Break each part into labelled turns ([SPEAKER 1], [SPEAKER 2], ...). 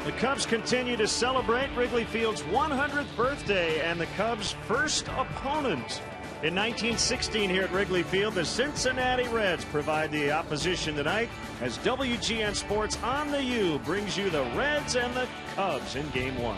[SPEAKER 1] The Cubs continue to celebrate Wrigley Field's 100th birthday, and the Cubs' first opponent in 1916 here at Wrigley Field, the Cincinnati Reds, provide the opposition tonight as WGN Sports on the U brings you the Reds and the Cubs in Game 1.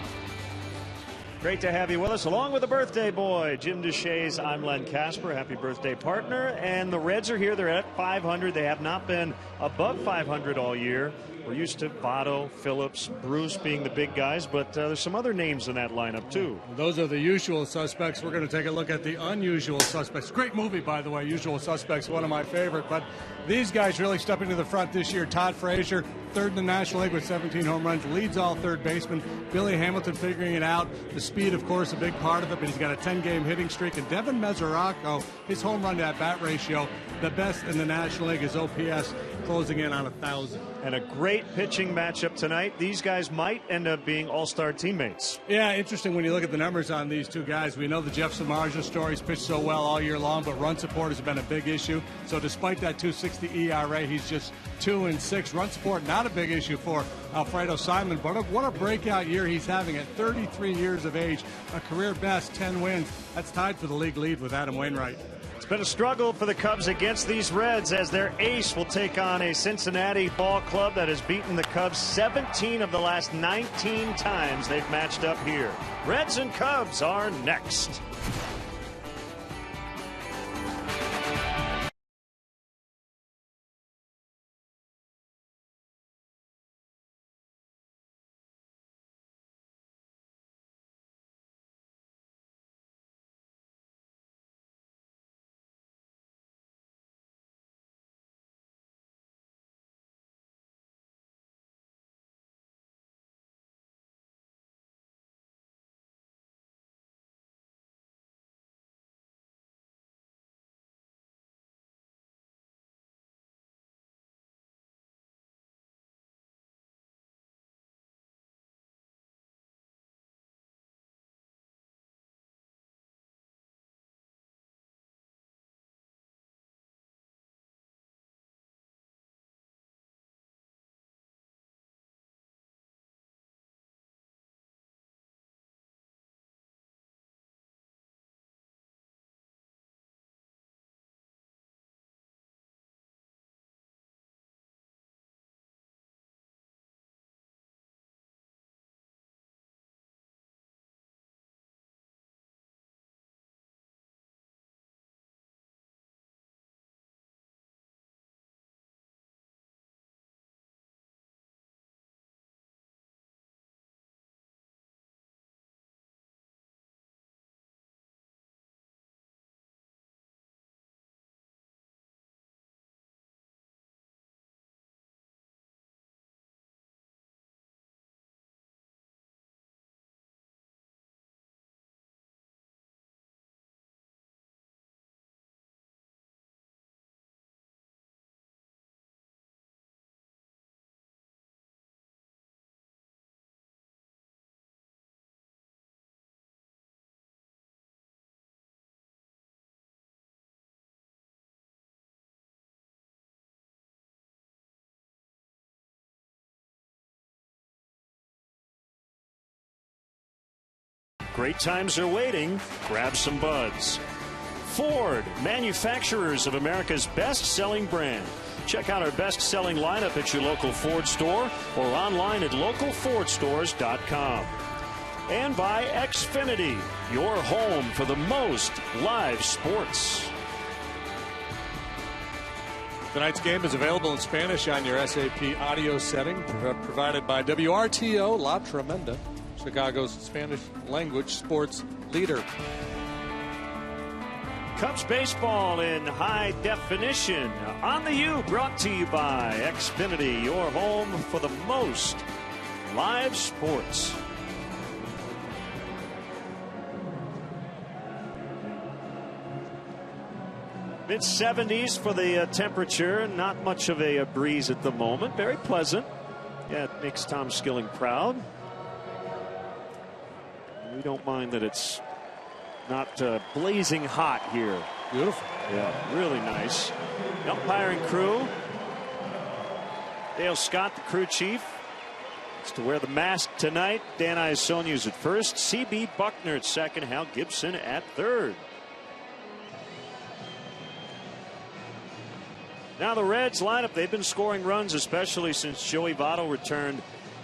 [SPEAKER 1] Great to have you with us, along with the birthday boy, Jim Deshaies. I'm Len Casper. Happy birthday, partner. And the Reds are here. They're at 500. They have not been above 500 all year. We're used to Votto, Phillips, Bruce being the big guys, but there's some other names in that lineup, too.
[SPEAKER 2] Those are the usual suspects. We're going to take a look at the unusual suspects. Great movie, by the way, Usual Suspects, one of my favorite. But these guys really stepping to the front this year. Todd Frazier, third in the National League with 17 home runs, leads all third basemen. Billy Hamilton figuring it out. The speed, of course, a big part of it, but he's got a 10-game hitting streak. And Devin Mesoraco, his home run to bat ratio, the best in the National League. His OPS closing in on 1,000.
[SPEAKER 1] And a great pitching matchup tonight. These guys might end up being all-star teammates.
[SPEAKER 2] Yeah, interesting when you look at the numbers on these two guys. We know the Jeff Samardzija story's pitched so well all year long, but run support has been a big issue. So despite that 2.60 ERA, he's just 2-6. Run support not a big issue for Alfredo Simon, but what a breakout year he's having at 33 years of age. A career best, 10 wins. That's tied for the league lead with Adam Wainwright.
[SPEAKER 1] It's been a struggle for the Cubs against these Reds as their ace will take on a Cincinnati ball club that has beaten the Cubs 17 of the last 19 times they've matched up here. Reds and Cubs are next. Great times are waiting. Grab some buds. Ford, manufacturers of America's best-selling brand. Check out our best-selling lineup at your local Ford store or online at localfordstores.com. And by Xfinity, your home for the most live sports.
[SPEAKER 3] Tonight's game is available in Spanish on your SAP audio setting, provided by WRTO La Tremenda, Chicago's Spanish language sports leader.
[SPEAKER 1] Cubs baseball in high definition on the U, brought to you by Xfinity, your home for the most live sports. Mid-70s for the temperature. Not much of a breeze at the moment. Very pleasant. Yeah, it makes Tom Skilling proud. We don't mind that it's not blazing hot here.
[SPEAKER 3] Beautiful.
[SPEAKER 1] Yeah, really nice. The umpiring crew. Dale Scott, the crew chief. Reds to wear the mask tonight. Dan Iassogna's at first. C.B. Buckner at second. Hal Gibson at third. Now the Reds lineup, they've been scoring runs, especially since Joey Votto returned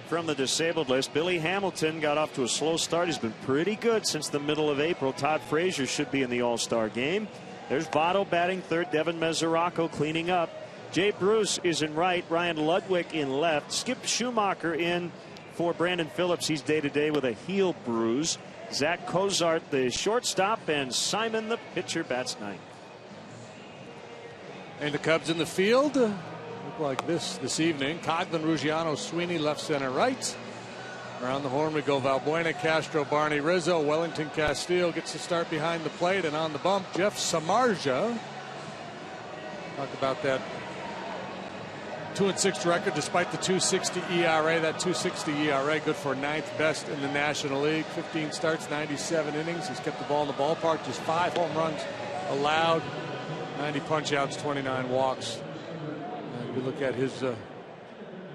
[SPEAKER 1] from the disabled list. Billy Hamilton got off to a slow start. He's been pretty good since the middle of April. Todd Frazier should be in the All-Star game. There's Votto batting third. Devin Mesoraco cleaning up. Jay Bruce is in right. Ryan Ludwig in left. Skip Schumacher in for Brandon Phillips. He's day-to-day with a heel bruise. Zach Cozart, the shortstop, and Simon, the pitcher, bats ninth.
[SPEAKER 3] And the Cubs in the field look like this evening. Coghlan, Ruggiano, Sweeney, left, center, right. Around the horn we go. Valbuena, Castro, Barney, Rizzo, Wellington, Castillo gets to start behind the plate, and on the bump, Jeff Samardzija. Talk about that 2-6 record despite the 2.60 ERA. That 2.60 ERA good for 9th best in the National League. 15 starts, 97 innings. He's kept the ball in the ballpark. Just 5 home runs allowed. 90 punch-outs, 29 walks. And we look at his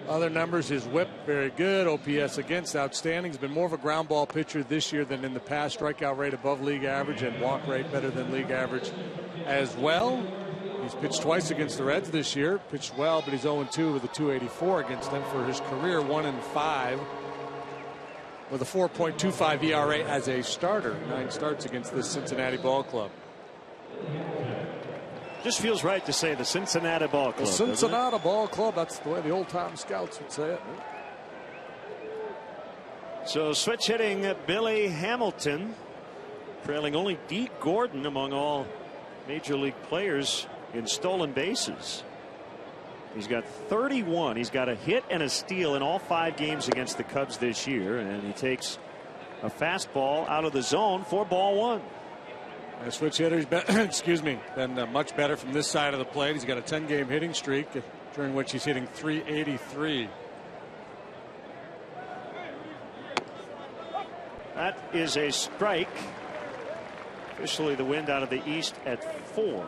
[SPEAKER 3] other numbers. His whip, very good. OPS against, outstanding. He's been more of a ground ball pitcher this year than in the past. Strikeout rate above league average and walk rate better than league average as well. He's pitched twice against the Reds this year. Pitched well, but he's 0-2 with a 2.84 against them for his career. 1-5 with a 4.25 ERA as a starter. 9 starts against this Cincinnati ball club.
[SPEAKER 1] Just feels right to say the Cincinnati ball club.
[SPEAKER 3] The Cincinnati ball club. That's the way the old-time scouts would say it.
[SPEAKER 1] So switch hitting Billy Hamilton, trailing only D. Gordon among all major league players in stolen bases. He's got 31. He's got a hit and a steal in all 5 games against the Cubs this year, and he takes a fastball out of the zone for ball 1.
[SPEAKER 3] And switch hitter's been, excuse me, been much better from this side of the plate. He's got a 10-game hitting streak during which he's hitting .383.
[SPEAKER 1] That is a strike. Officially the wind out of the east at 4.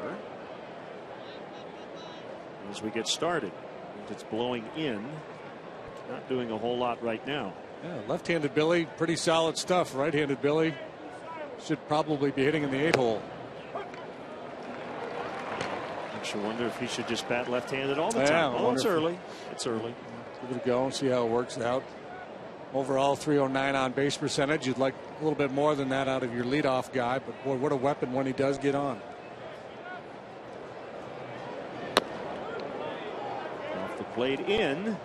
[SPEAKER 1] As we get started, it's blowing in. Not doing a whole lot right now.
[SPEAKER 3] Yeah, left-handed Billy, pretty solid stuff. Right-handed Billy should probably be hitting in the 8-hole.
[SPEAKER 1] Makes you wonder if he should just bat left-handed all the time.
[SPEAKER 3] Yeah,
[SPEAKER 1] Well, it's early. It's early.
[SPEAKER 3] Give it a go and see how it works out. Overall, 309 on base percentage. You'd like a little bit more than that out of your leadoff guy, but boy, what a weapon when he does get on.
[SPEAKER 1] Off the plate in.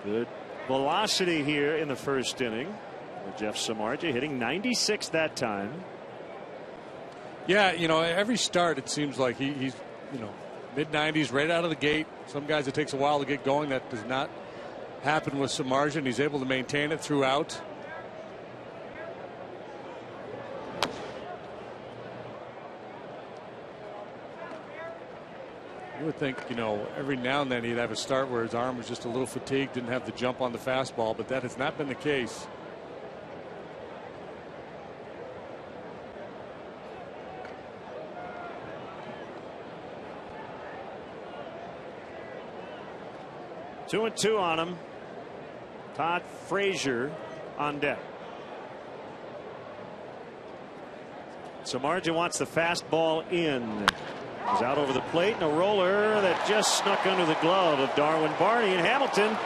[SPEAKER 1] Good velocity here in the first inning. Jeff Samardzija hitting 96 that time.
[SPEAKER 3] Yeah, you know, every start it seems like he's, you know, mid-90s right out of the gate. Some guys it takes a while to get going. That does not happen with Samardzija, and he's able to maintain it throughout. You would think, you know, every now and then he'd have a start where his arm was just a little fatigued, didn't have the jump on the fastball, but that has not been the case.
[SPEAKER 1] Two and two on him. Todd Frazier on deck. Samardzija wants the fastball in. He's out over the plate, and a roller that just snuck under the glove of Darwin Barney, and Hamilton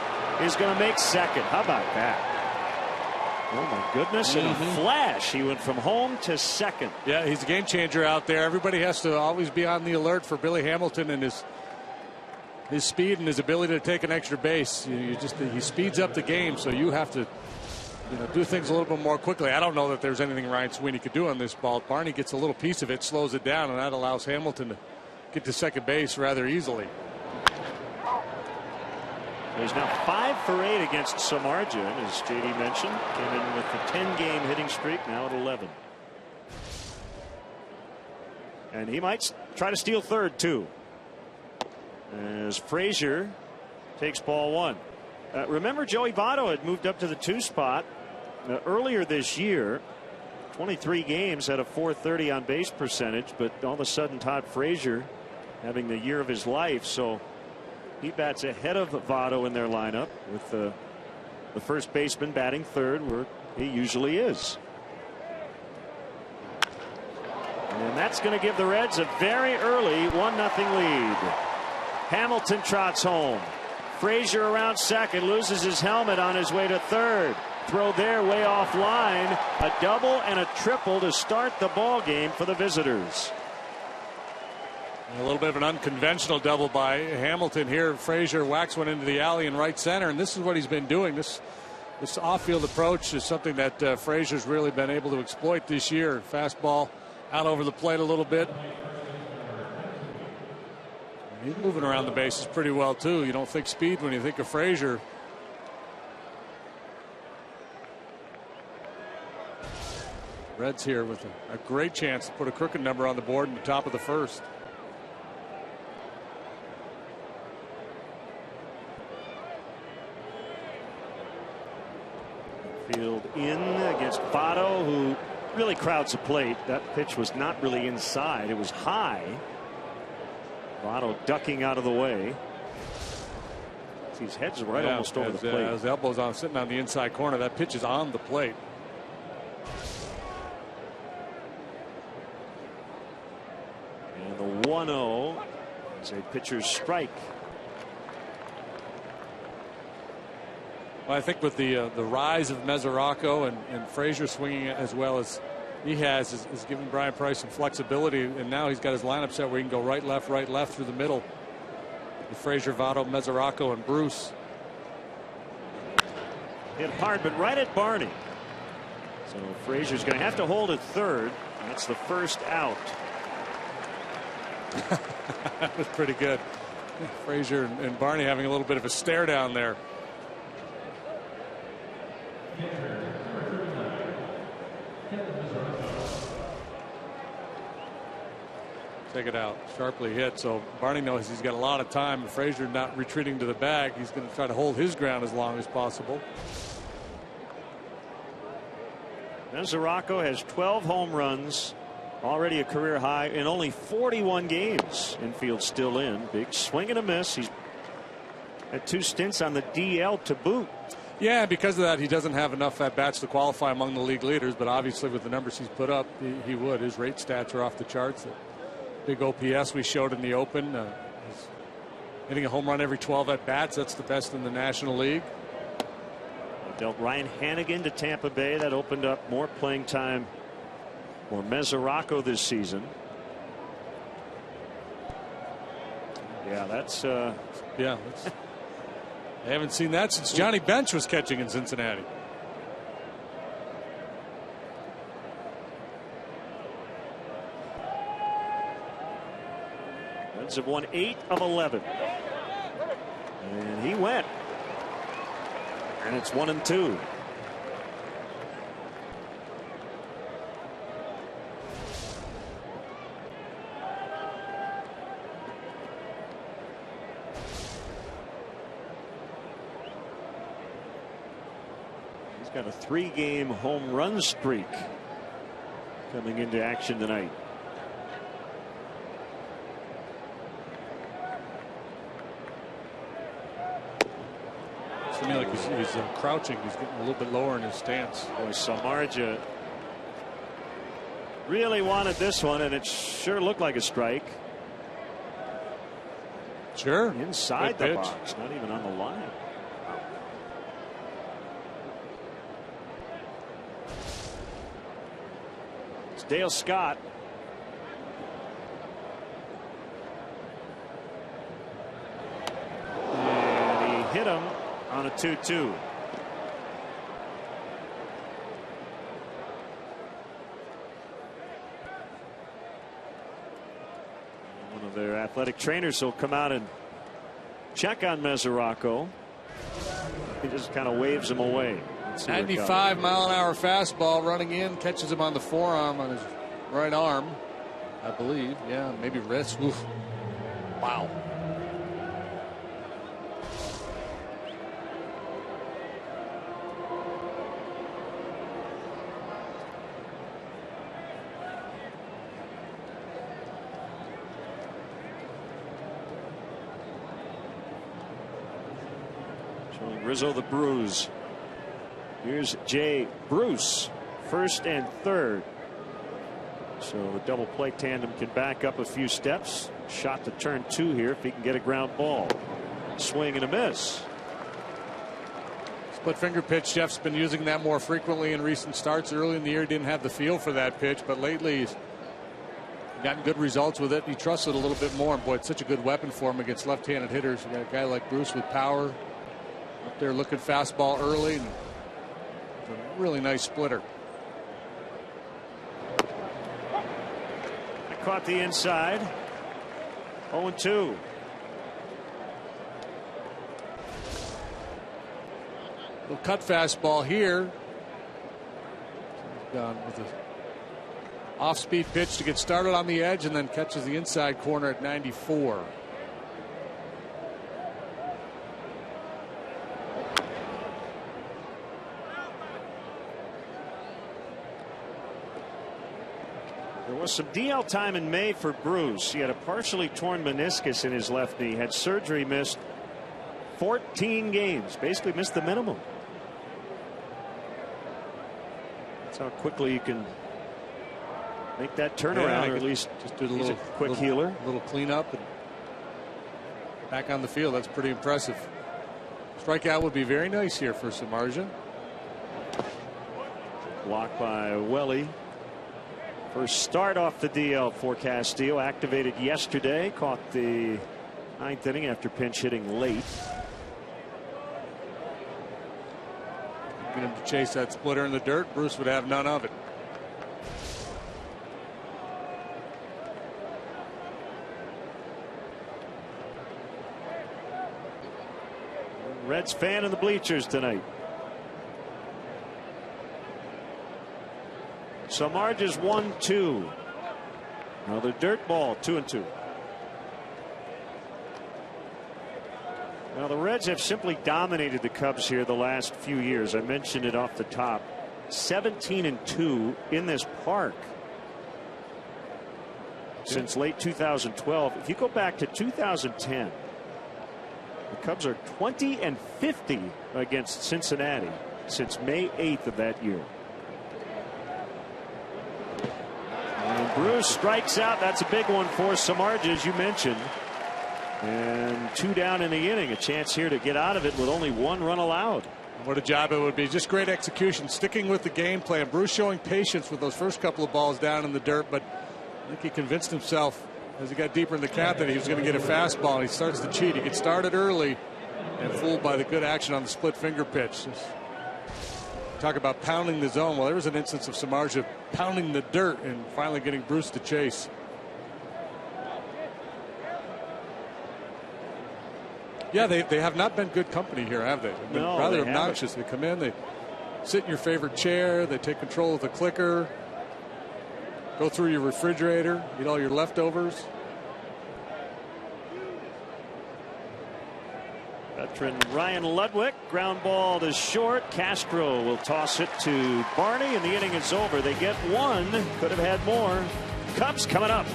[SPEAKER 1] is going to make second. How about that? Oh my goodness, in a flash he went from home to second.
[SPEAKER 3] Yeah, he's a game changer out there. Everybody has to always be on the alert for Billy Hamilton and his speed and his ability to take an extra base. He speeds up the game, so you have to, you know, do things a little bit more quickly. I don't know that there's anything Ryan Sweeney could do on this ball. Barney gets a little piece of it, slows it down, and that allows Hamilton to get to second base rather easily.
[SPEAKER 1] He's now 5 for 8 against Samardzija, and as JD mentioned, came in with the 10-game hitting streak, now at 11. And he might try to steal third too, as Frazier takes ball 1. Remember, Joey Votto had moved up to the 2 spot earlier this year. 23 games at a .430 on base percentage, but all of a sudden Todd Frazier having the year of his life, so he bats ahead of Votto in their lineup with the first baseman batting third where he usually is. And that's going to give the Reds a very early 1-0 lead. Hamilton trots home. Frazier around second, loses his helmet on his way to third. Throw there way off line. A double and a triple to start the ball game for the visitors.
[SPEAKER 3] A little bit of an unconventional double by Hamilton here. Frazier whacks one into the alley in right center, and this is what he's been doing. This off-field approach is something that Frazier's really been able to exploit this year. Fastball out over the plate a little bit. He's moving around the bases pretty well too. You don't think speed when you think of Frazier. Reds here with a great chance to put a crooked number on the board in the top of the first.
[SPEAKER 1] Field in against Votto, who really crowds the plate. That pitch was not really inside. It was high. Votto ducking out of the way. His head's right almost over the plate.
[SPEAKER 3] His elbow's on, sitting on the inside corner. That pitch is on the plate.
[SPEAKER 1] And the 1-0 is a pitcher's strike.
[SPEAKER 3] Well, I think with the rise of Mesoraco and Frazier swinging as well as he has is giving Brian Price some flexibility, and now he's got his lineup set where he can go right left through the middle with Frazier, Votto, Mesoraco, and Bruce.
[SPEAKER 1] Hit hard, but right at Barney. So Frazier's going to have to hold at third. That's the first out.
[SPEAKER 3] That was pretty good. Frazier and Barney having a little bit of a stare down there. Take it out. Sharply hit. So Barney knows he's got a lot of time. And Frazier not retreating to the bag. He's going to try to hold his ground as long as possible.
[SPEAKER 1] Mesoraco has 12 home runs. Already a career high in only 41 games. Infield still in. Big swing and a miss. He's had 2 stints on the DL to boot.
[SPEAKER 3] Yeah, because of that, he doesn't have enough at-bats to qualify among the league leaders, but obviously with the numbers he's put up, he would. His rate stats are off the charts. The big OPS we showed in the Open. He's hitting a home run every 12 at-bats. That's the best in the National League.
[SPEAKER 1] They dealt Ryan Hanigan to Tampa Bay. That opened up more playing time for Mesoraco this season. Yeah, that's
[SPEAKER 3] I haven't seen that since Johnny Bench was catching in Cincinnati.
[SPEAKER 1] Reds have won 8 of 11. And he went. And it's 1-2. Got a 3-game home run streak coming into action tonight.
[SPEAKER 3] It's to me like he's crouching. He's getting a little bit lower in his stance.
[SPEAKER 1] Boy, Samardzija really wanted this one, and it sure looked like a strike.
[SPEAKER 3] Sure.
[SPEAKER 1] Inside the box, not even on the line. Dale Scott. And he hit him on a 2-2. One of their athletic trainers will come out and check on Mesoraco. He just kind of waves him away.
[SPEAKER 3] 95-mile-an-hour fastball running in, catches him on the forearm on his right arm, I believe. Yeah, maybe wrist. Oof. Wow.
[SPEAKER 1] Showing Rizzo the bruise. Here's Jay Bruce, first and third. So the double play tandem can back up a few steps. Shot to turn 2 here if he can get a ground ball. Swing and a miss.
[SPEAKER 3] Split finger pitch. Jeff's been using that more frequently in recent starts. Early in the year, he didn't have the feel for that pitch, but lately he's gotten good results with it. He trusts it a little bit more. And boy, it's such a good weapon for him against left-handed hitters. You got a guy like Bruce with power up there looking fastball early. And a really nice splitter.
[SPEAKER 1] I caught the inside. 0-2.
[SPEAKER 3] Little cut fastball here. Gone with a off-speed pitch to get started on the edge, and then catches the inside corner at 94.
[SPEAKER 1] There was some DL time in May for Bruce. He had a partially torn meniscus in his left knee. Had surgery, missed 14 games. Basically missed the minimum. That's how quickly you can make that turnaround, or at least
[SPEAKER 3] just do a
[SPEAKER 1] little quick healer.
[SPEAKER 3] A little cleanup and back on the field. That's pretty impressive. Strikeout would be very nice here for Samardzija.
[SPEAKER 1] Blocked by Welly. First start off the DL for Castillo. Activated yesterday. Caught the 9th inning after pinch hitting late.
[SPEAKER 3] Get him to chase that splitter in the dirt. Bruce would have none of it.
[SPEAKER 1] Reds fan in the bleachers tonight. Samardzija's 1-2. Another dirt ball, 2-2. Now the Reds have simply dominated the Cubs here the last few years. I mentioned it off the top. 17-2 in this park since late 2012. If you go back to 2010, the Cubs are 20-50 against Cincinnati since May 8th of that year. And Bruce strikes out. That's a big one for Samardzija, as you mentioned. And 2 down in the inning. A chance here to get out of it with only 1 run allowed.
[SPEAKER 3] What a job it would be. Just great execution, sticking with the game plan. Bruce showing patience with those first couple of balls down in the dirt, but I think he convinced himself as he got deeper in the count that he was going to get a fastball, and he starts to cheat. He gets started early and fooled by the good action on the split finger pitch. Just talk about pounding the zone. Well, there was an instance of Samardzija pounding the dirt and finally getting Bruce to chase. Yeah, they have not been good company here, have they? They've been rather obnoxious. They come in, they sit in your favorite chair, they take control of the clicker, go through your refrigerator, eat all your leftovers.
[SPEAKER 1] Veteran Ryan Ludwig, ground ball to short. Castro will toss it to Barney, and the inning is over. They get 1, could have had more. Cubs coming up.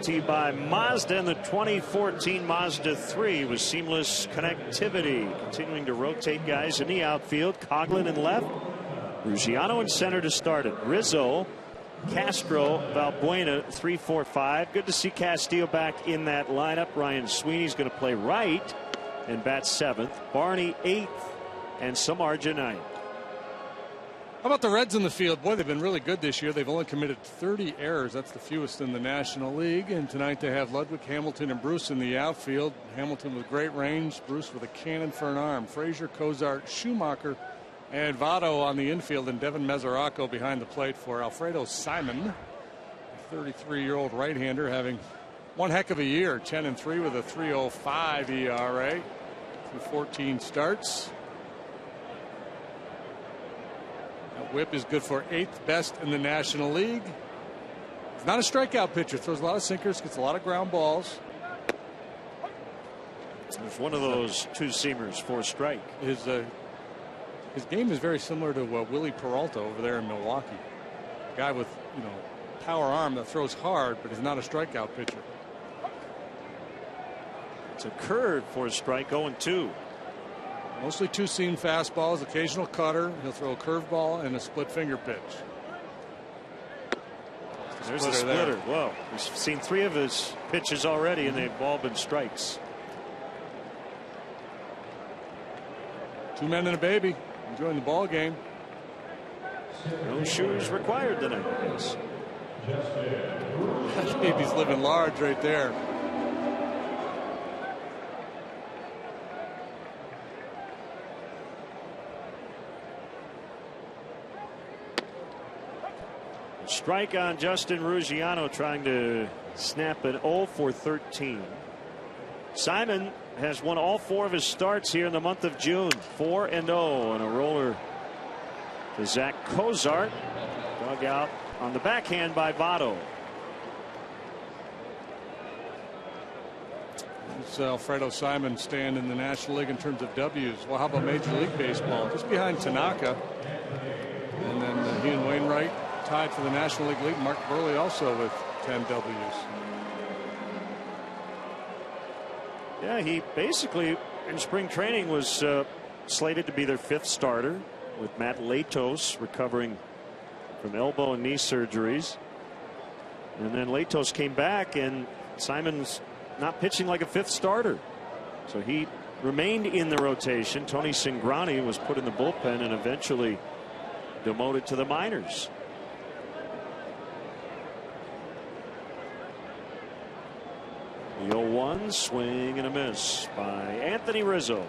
[SPEAKER 1] to you by Mazda and the 2014 Mazda 3 with seamless connectivity. Continuing to rotate guys in the outfield. Coughlin in left. Ruggiano in center to start it. Rizzo, Castro, Valbuena, 3, 4, 5. Good to see Castillo back in that lineup. Ryan Sweeney's going to play right and bat 7th. Barney 8th and Samardzija 9th.
[SPEAKER 3] How about the Reds in the field? Boy, they've been really good this year. They've only committed 30 errors. That's the fewest in the National League. And tonight they have Ludwig, Hamilton, and Bruce in the outfield. Hamilton with great range. Bruce with a cannon for an arm. Frazier, Cozart, Schumacher, and Votto on the infield. And Devin Mesoraco behind the plate for Alfredo Simon, a 33-year-old right-hander having one heck of a year. 10-3 with a 3.05 ERA through 14 starts. That whip is good for 8th best in the National League. He's not a strikeout pitcher. Throws a lot of sinkers, gets a lot of ground balls.
[SPEAKER 1] There's one of those two-seamers for a strike.
[SPEAKER 3] His game is very similar to Willie Peralta over there in Milwaukee. A guy with, power arm that throws hard, but is not a strikeout pitcher.
[SPEAKER 1] It's a curve for a strike, 0-2.
[SPEAKER 3] Mostly two-seam fastballs, occasional cutter. He'll throw a curveball and a split finger pitch.
[SPEAKER 1] There's the splitter. Whoa. We've seen 3 of his pitches already, and they've all been strikes.
[SPEAKER 3] 2 men and a baby. Enjoying the ball game.
[SPEAKER 1] No shoes required tonight. Yes.
[SPEAKER 3] That baby's living large right there.
[SPEAKER 1] Strike on Justin Ruggiano, trying to snap an 0 for 13. Simon has won all 4 of his starts here in the month of June. 4-0 and a roller to Zach Cozart. Dug out on the backhand by Votto.
[SPEAKER 3] It's Alfredo Simon stand in the National League in terms of W's. Well, how about Major League Baseball? Just behind Tanaka. And then he and Wainwright tied for the National League lead. Mark Burley also with 10 W's.
[SPEAKER 1] Yeah, he basically in spring training was slated to be their 5th starter, with Matt Latos recovering from elbow and knee surgeries. And then Latos came back, and Simon's not pitching like a 5th starter. So he remained in the rotation. Tony Cingrani was put in the bullpen and eventually demoted to the minors. The 0-1 swing and a miss by Anthony Rizzo.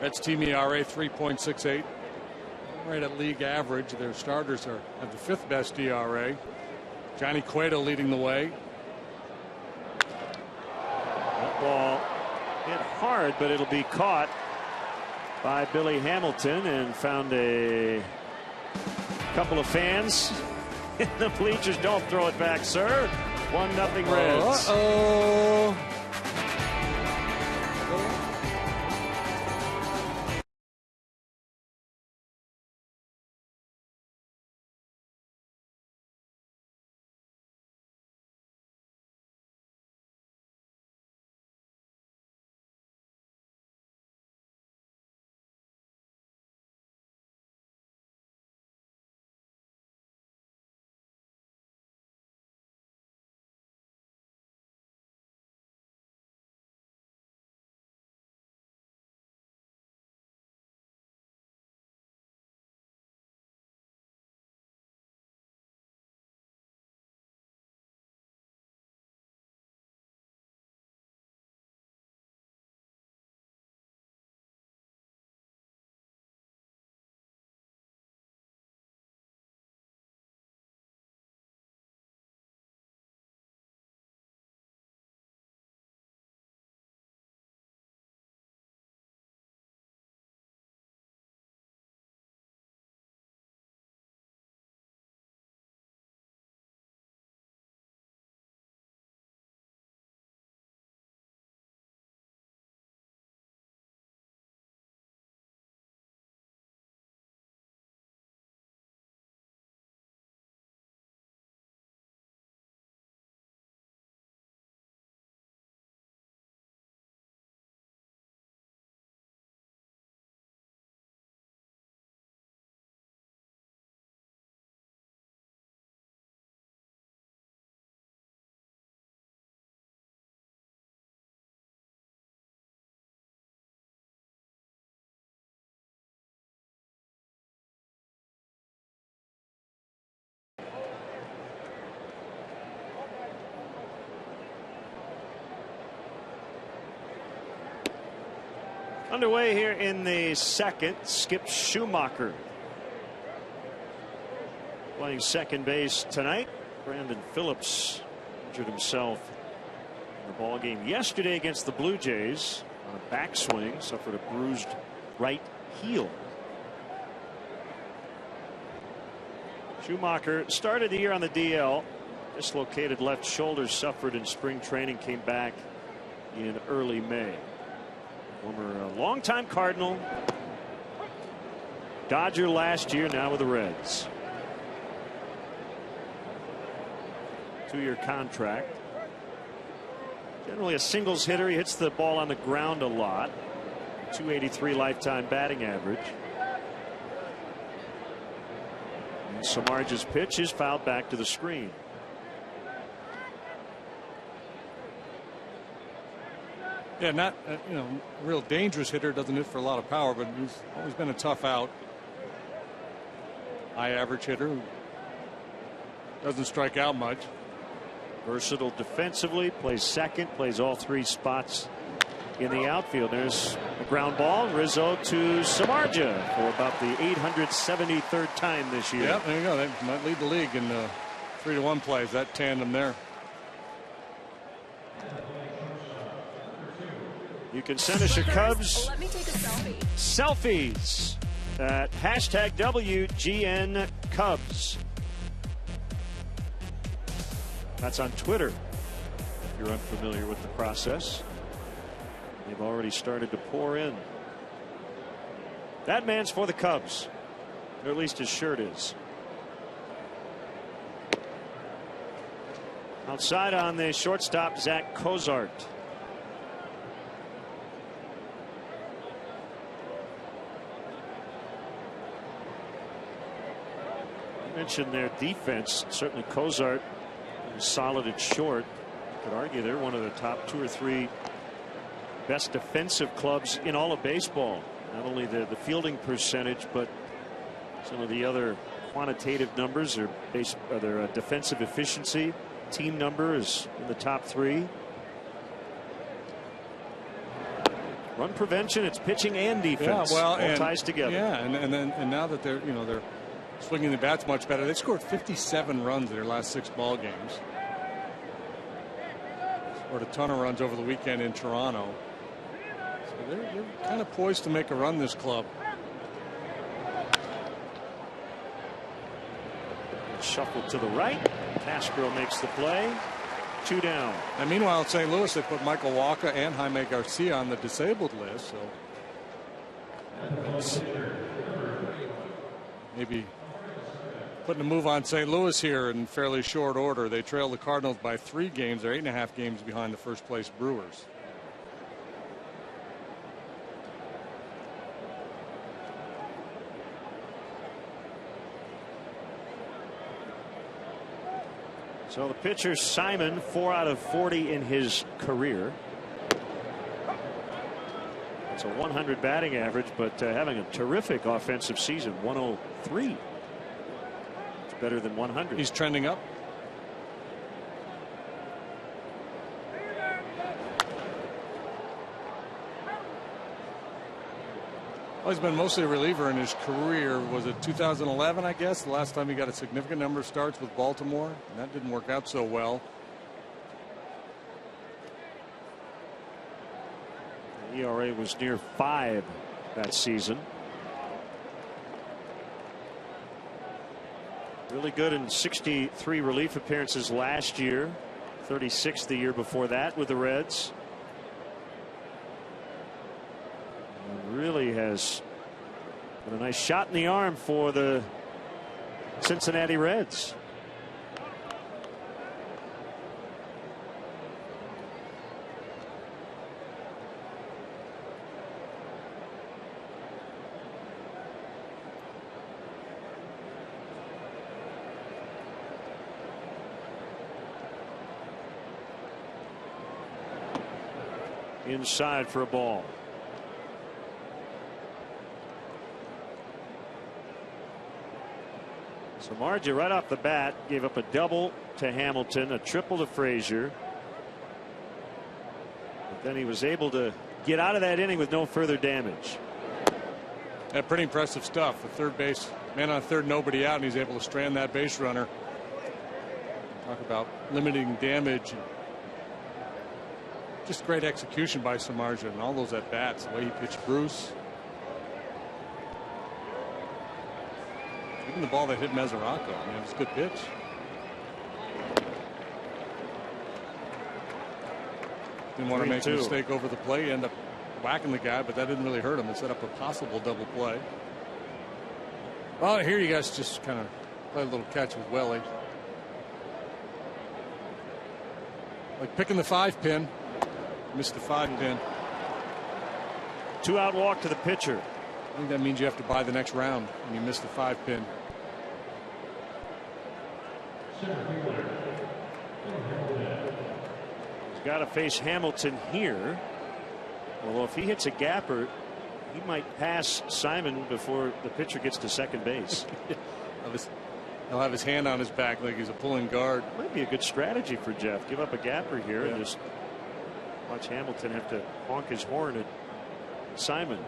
[SPEAKER 3] Reds team ERA 3.68. Right at league average. Their starters have the 5th best ERA. Johnny Cueto leading the way.
[SPEAKER 1] That ball hit hard, but it'll be caught by Billy Hamilton and found a couple of fans in the bleachers. Don't throw it back, sir. 1-0 Reds.
[SPEAKER 3] Uh-oh.
[SPEAKER 1] Underway here in the second. Skip Schumacher playing second base tonight. Brandon Phillips injured himself in the ball game yesterday against the Blue Jays on a backswing, suffered a bruised right heel. Schumacher started the year on the DL. Dislocated left shoulder, suffered in spring training, came back in early May. Former longtime Cardinal, Dodger last year, now with the Reds. 2-year contract. Generally a singles hitter. He hits the ball on the ground a lot. 283 lifetime batting average. And Samardzij's pitch is fouled back to the screen.
[SPEAKER 2] Yeah, not a real dangerous hitter, doesn't hit for a lot of power, but he's always been a tough out. High average hitter who doesn't strike out much.
[SPEAKER 1] Versatile defensively, plays second, plays all 3 spots in the outfield. There's a ground ball. Rizzo to Samardzij for about the 873rd time this year.
[SPEAKER 2] Yeah, there you go. They might lead the league in 3-1 plays, that tandem there.
[SPEAKER 1] You can send us your Cubs
[SPEAKER 4] Let me take a selfie.
[SPEAKER 1] selfies at hashtag WGN Cubs. That's on Twitter if you're unfamiliar with the process. They've already started to pour in. That man's for the Cubs, or at least his shirt is. Outside on the shortstop, Zach Cozart. Mentioned their defense. Certainly Cozart is solid at short. You could argue they're one of the top 2 or 3 best defensive clubs in all of baseball. Not only the fielding percentage, but some of the other quantitative numbers. Their defensive efficiency, team number is in the top 3. Run prevention, it's pitching and defense.
[SPEAKER 2] Yeah, well,
[SPEAKER 1] all ties together.
[SPEAKER 2] Yeah, and now that they're swinging the bats much better. They scored 57 runs in their last 6 ball games. Scored a ton of runs over the weekend in Toronto. So they're kind of poised to make a run, this club.
[SPEAKER 1] Shuffled to the right. Castro makes the play. 2 down.
[SPEAKER 2] And meanwhile, in St. Louis, they put Michael Wacha and Jaime Garcia on the disabled list. So maybe putting a move on St. Louis here in fairly short order. They trail the Cardinals by 3 games. They're 8.5 games behind the first place Brewers.
[SPEAKER 1] So the pitcher Simon, 4 out of 40 in his career. It's a 100 batting average, but having a terrific offensive season. 103. It's better than 100.
[SPEAKER 2] He's trending up. Well, he's been mostly a reliever in his career. Was it 2011, I guess, the last time he got a significant number of starts with Baltimore? And that didn't work out so well.
[SPEAKER 1] The ERA was near 5 that season. Really good in 63 relief appearances last year. 36 the year before that with the Reds. Really has put a nice shot in the arm for the Cincinnati Reds. Inside for a ball. Samardzij right off the bat gave up a double to Hamilton, a triple to Frazier. But then he was able to get out of that inning with no further damage.
[SPEAKER 3] Yeah, pretty impressive stuff. The third base man on third, nobody out, and he's able to strand that base runner. Talk about limiting damage. Just great execution by Samardzija and all those at bats. The way he pitched Bruce. Even the ball that hit Mesoraco. I mean, it was a good pitch. Didn't want to make a mistake over the play. End up whacking the guy, but that didn't really hurt him. It set up a possible double play. Well, here you guys just kind of play a little catch with Welly. Like picking the 5-pin. Missed the 5-pin.
[SPEAKER 1] 2-out walk to the pitcher.
[SPEAKER 3] I think that means you have to buy the next round when you miss the 5-pin.
[SPEAKER 1] He's got to face Hamilton here. Although if he hits a gapper, he might pass Simon before the pitcher gets to second base.
[SPEAKER 3] He'll have his hand on his back like he's a pulling guard.
[SPEAKER 1] Might be a good strategy for Jeff. Give up a gapper here and just watch Hamilton have to honk his horn at Simon.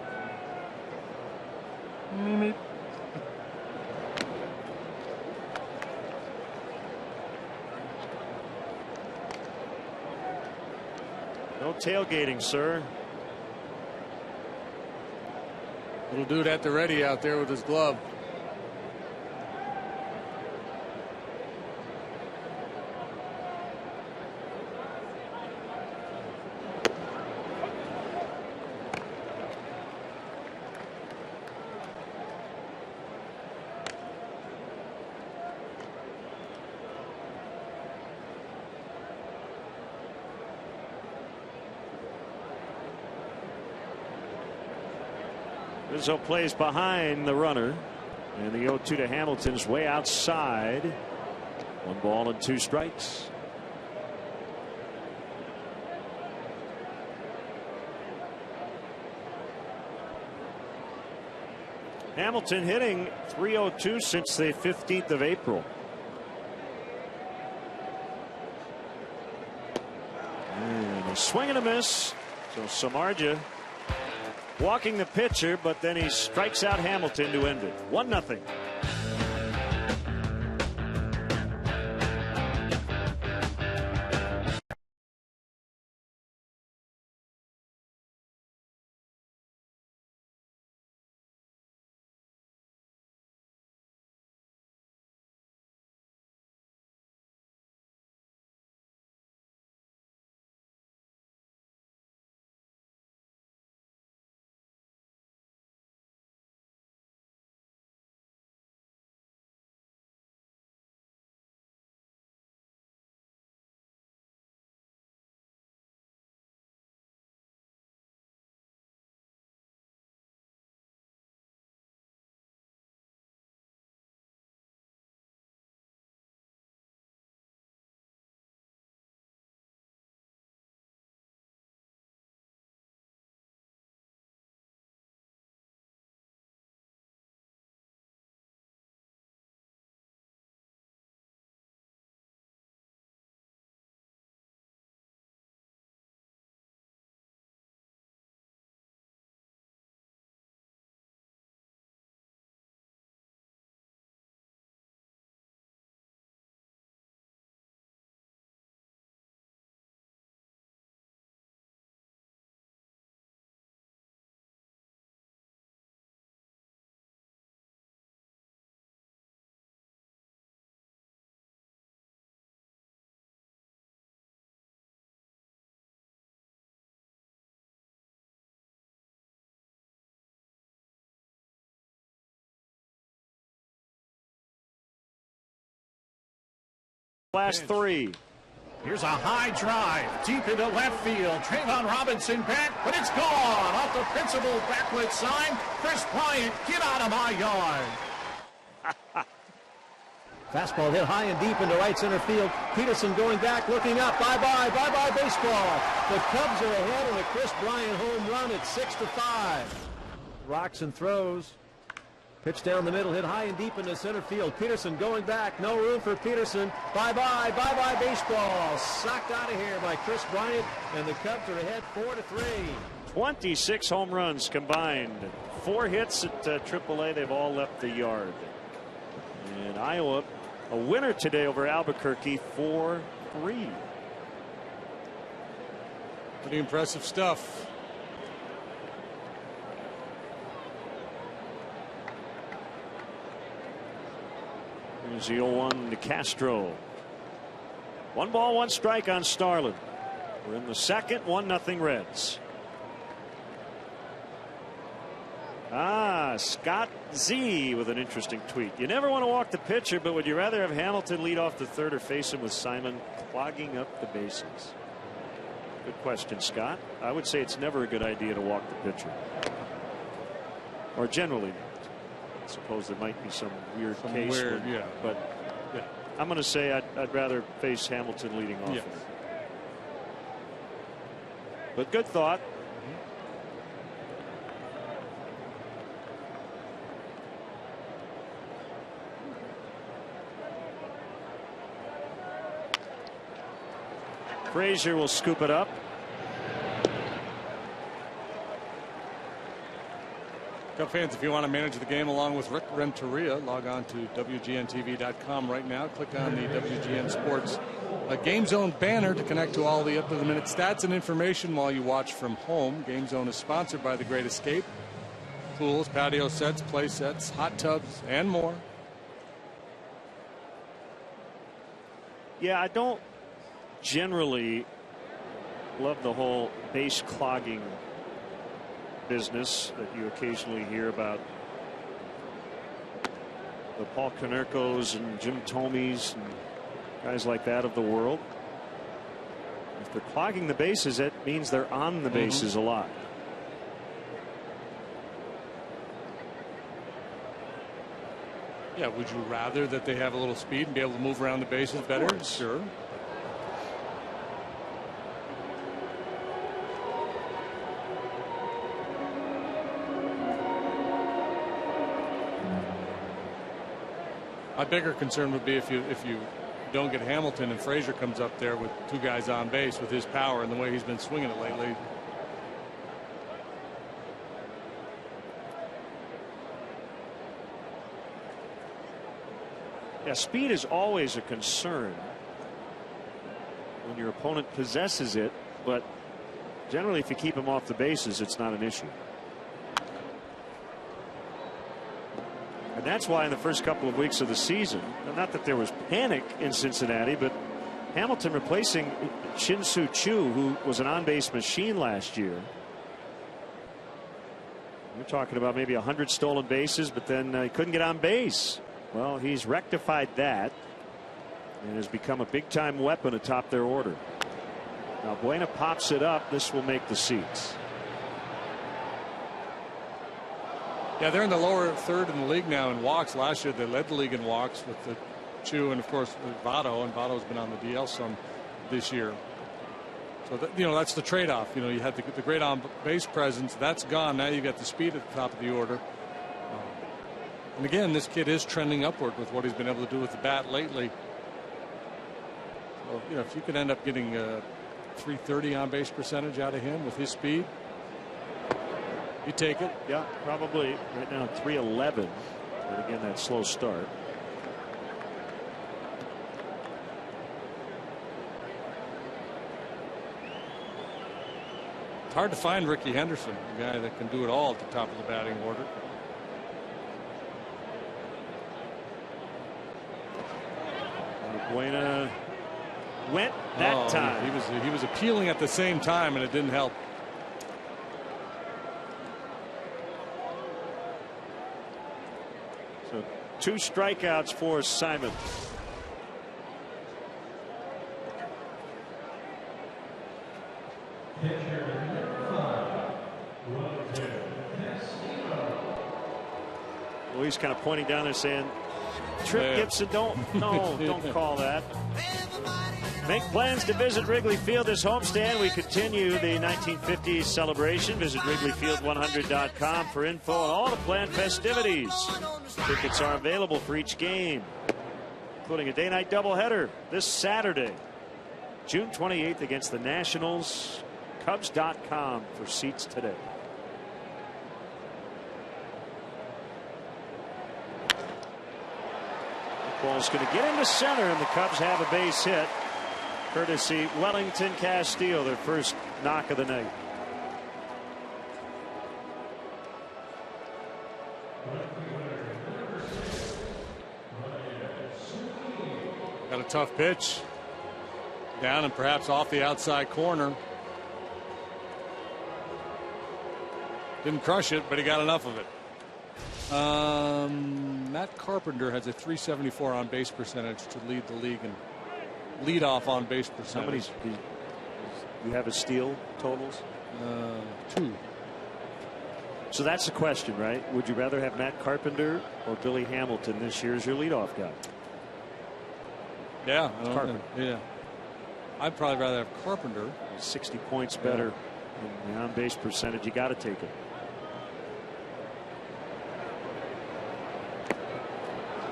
[SPEAKER 1] No tailgating, sir.
[SPEAKER 3] Little dude at the ready out there with his glove.
[SPEAKER 1] Rizzo plays behind the runner, and the 0-2 to Hamilton's way outside. 1 ball and 2 strikes. Hamilton hitting .302 since the 15th of April. And a swing and a miss. So Samardzija walking the pitcher, but then he strikes out Hamilton to end it. 1-0. Last 3.
[SPEAKER 4] Here's a high drive deep into left field. Trayvon Robinson back, but it's gone off the principal backlit sign. Chris Bryant, get out of my yard.
[SPEAKER 5] Fastball hit high and deep into right center field. Peterson going back, looking up. Bye-bye, bye-bye baseball. The Cubs are ahead in a Chris Bryant home run at 6-5. Rocks and throws. Pitch down the middle, hit high and deep into center field. Peterson going back, no room for Peterson. Bye-bye, bye-bye baseball. Socked out of here by Chris Bryant, and the Cubs are ahead 4-3.
[SPEAKER 1] 26 home runs combined. 4 hits at AAA. They've all left the yard. And Iowa, a winner today over Albuquerque, 4-3.
[SPEAKER 3] Pretty impressive stuff.
[SPEAKER 1] Here's the 0-1 to Castro. 1 ball, 1 strike on Starlin. We're in the second. 1-0 Reds. Scott Z with an interesting tweet. You never want to walk the pitcher, but would you rather have Hamilton lead off the third or face him with Simon clogging up the bases? Good question, Scott. I would say it's never a good idea to walk the pitcher, or generally not. I suppose there might be some weird case,
[SPEAKER 3] yeah.
[SPEAKER 1] But yeah, I'm going to say I'd rather face Hamilton leading off.
[SPEAKER 3] Yes.
[SPEAKER 1] But good thought. Frazier will scoop it up.
[SPEAKER 3] Cub fans, if you want to manage the game along with Rick Renteria, log on to WGNTV.com right now. Click on the WGN Sports Game Zone banner to connect to all the up-to-the-minute stats and information while you watch from home. Game Zone is sponsored by The Great Escape. Pools, patio sets, play sets, hot tubs, and more.
[SPEAKER 1] Yeah, I don't generally love the whole base clogging business that you occasionally hear about. The Paul Konerkos and Jim Thomes and guys like that of the world. If they're clogging the bases, that means they're on the bases a lot.
[SPEAKER 3] Yeah, would you rather that they have a little speed and be able to move around the bases better? Sure. My bigger concern would be if you don't get Hamilton and Frazier comes up there with 2 guys on base with his power and the way he's been swinging it lately.
[SPEAKER 1] Yeah, speed is always a concern when your opponent possesses it, but generally if you keep him off the bases, it's not an issue. And that's why in the first couple of weeks of the season, not that there was panic in Cincinnati, but Hamilton replacing Shin-Soo Choo, who was an on-base machine last year. We're talking about maybe 100 stolen bases, but then he couldn't get on base. Well, he's rectified that and has become a big-time weapon atop their order. Now Buena pops it up. This will make the seats.
[SPEAKER 3] Yeah, they're in the lower third in the league now in walks. Last year they led the league in walks with the Chu and of course Votto, and Votto's been on the DL some this year. So that, that's the trade-off. You had the great on-base presence. That's gone. Now you got the speed at the top of the order. And again, this kid is trending upward with what he's been able to do with the bat lately. So, if you could end up getting a 330 on-base percentage out of him with his speed, you take it.
[SPEAKER 1] Yeah, probably. Right now 311. But again, that slow start.
[SPEAKER 3] It's hard to find Ricky Henderson, a guy that can do it all at the top of the batting order.
[SPEAKER 1] Buena went that time.
[SPEAKER 3] He was appealing at the same time, and it didn't help.
[SPEAKER 1] So 2 strikeouts for Simon. Well, he's kind of pointing down there saying, Trip Gibson, don't call that. Make plans to visit Wrigley Field this homestand. We continue the 1950s celebration. Visit WrigleyField100.com for info on all the planned festivities. Tickets are available for each game, including a day-night doubleheader this Saturday, June 28th against the Nationals. Cubs.com for seats today. Ball's going to get into center, and the Cubs have a base hit, courtesy Wellington Castillo, their first knock of the night.
[SPEAKER 3] Got a tough pitch. Down and perhaps off the outside corner. Didn't crush it, but he got enough of it. Matt Carpenter has a .374 on base percentage to lead the league and lead off on base percentage.
[SPEAKER 1] You have his steal totals?
[SPEAKER 3] 2.
[SPEAKER 1] So that's the question, right? Would you rather have Matt Carpenter or Billy Hamilton this year as your leadoff guy?
[SPEAKER 3] Yeah,
[SPEAKER 1] Carpenter.
[SPEAKER 3] Yeah. I'd probably rather have Carpenter.
[SPEAKER 1] 60 points better in the on base percentage. You got to take it.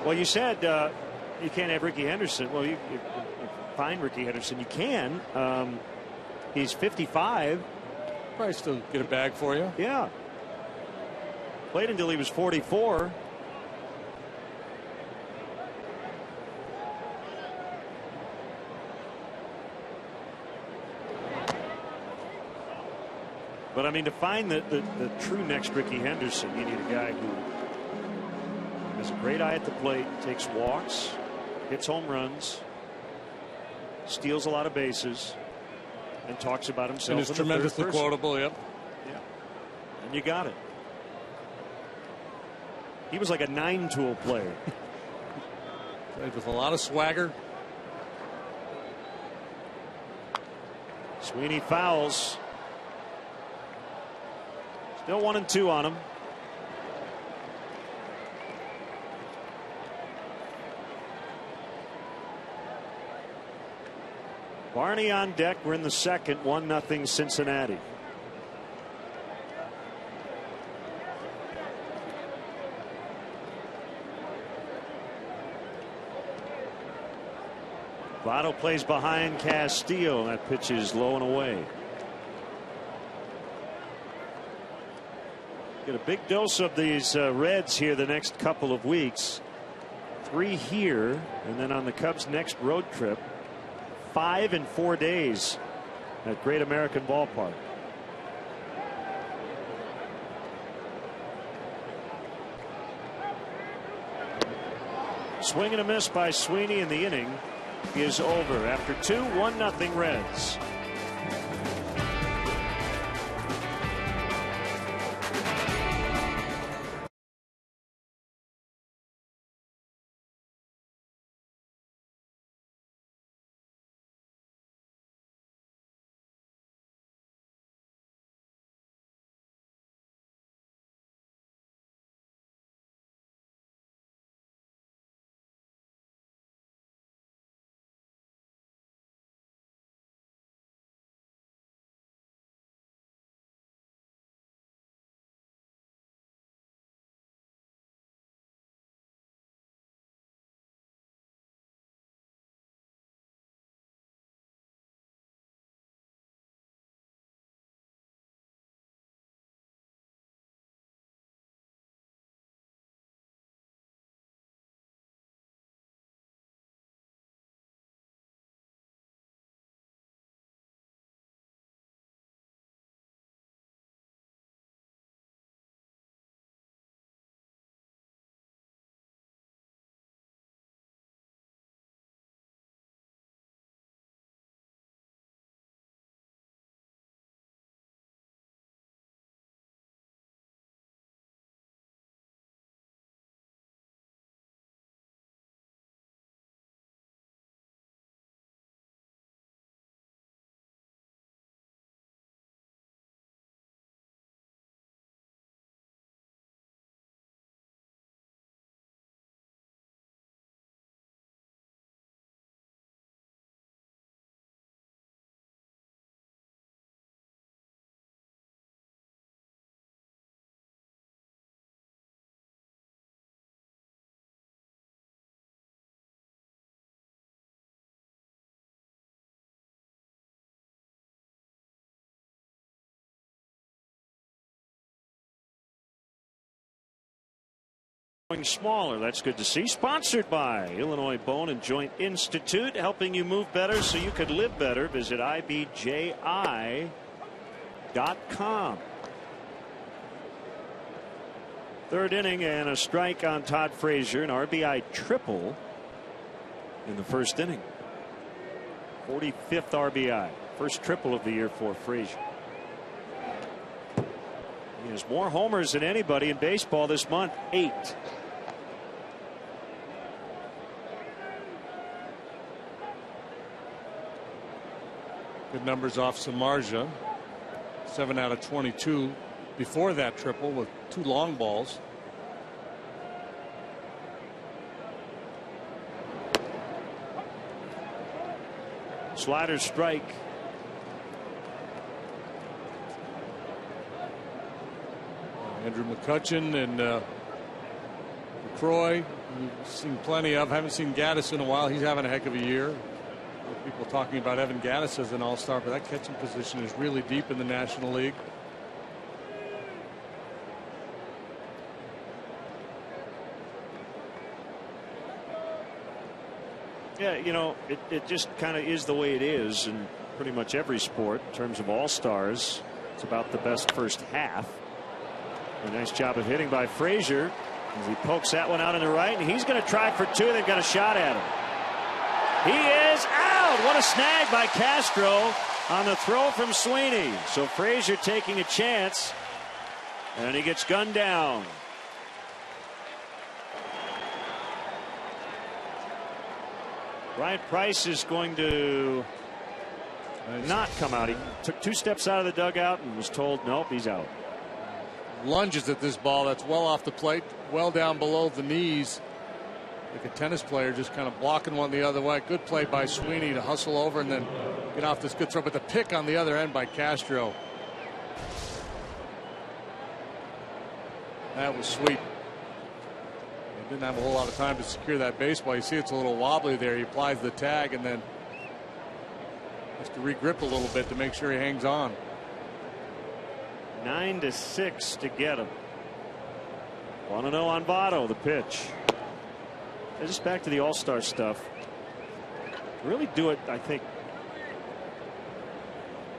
[SPEAKER 1] Well, you said you can't have Ricky Henderson. Well, you find Ricky Henderson. You can. He's 55.
[SPEAKER 3] Probably still get a bag for you.
[SPEAKER 1] Yeah. Played until he was 44. But I mean, to find the true next Ricky Henderson, you need a guy who has a great eye at the plate, takes walks, hits home runs, steals a lot of bases, and talks about himself.
[SPEAKER 3] And is tremendously quotable. Yep.
[SPEAKER 1] Yeah. And you got it. He was like a 9-tool player.
[SPEAKER 3] Played with a lot of swagger.
[SPEAKER 1] Sweeney fouls. Still 1-2 on him. Barney on deck. We're in the second. 1-0 Cincinnati. Votto plays behind Castillo. That pitch is low and away. Get a big dose of these Reds here the next couple of weeks. 3 here, and then on the Cubs' next road trip, 5 in 4 days at Great American Ballpark. Swing and a miss by Sweeney, and the inning is over. After 2, 1-0 Reds. smaller. That's good to see. Sponsored by Illinois Bone and Joint Institute, helping you move better so you could live better. Visit IBJI.com. Third inning and a strike on Todd Frazier, an RBI triple in the first inning. 45th RBI, first triple of the year for Frazier. He has more homers than anybody in baseball this month, 8.
[SPEAKER 3] Good numbers off Samardzija. 7 out of 22 before that triple with 2 long balls.
[SPEAKER 1] Slider strike.
[SPEAKER 3] Andrew McCutchen and McCroy, we've seen plenty of. Haven't seen Gaddis in a while. He's having a heck of a year. People talking about Evan Gaddis as an all-star, but that catching position is really deep in the National League.
[SPEAKER 1] Yeah, you know, it just kind of is the way it is in pretty much every sport in terms of all-stars. It's about the best first half. A nice job of hitting by Frazier as he pokes that one out in the right, and he's going to try for 2. They've got a shot at him. He is out. What a snag by Castro on the throw from Sweeney. So Frazier taking a chance, and he gets gunned down. Bryant Price is going to not come out. He took 2 steps out of the dugout and was told, nope, he's out.
[SPEAKER 3] Lunges at this ball that's well off the plate, well down below the knees, like a tennis player, just kind of blocking one the other way. Good play by Sweeney to hustle over and then get off this good throw, but the pick on the other end by Castro. That was sweet. He didn't have a whole lot of time to secure that baseball. You see it's a little wobbly there. He applies the tag and then has to regrip a little bit to make sure he hangs on.
[SPEAKER 1] 9-6 to get him. 1-0 on Votto, the pitch. And just back to the all-star stuff. Really do it, I think,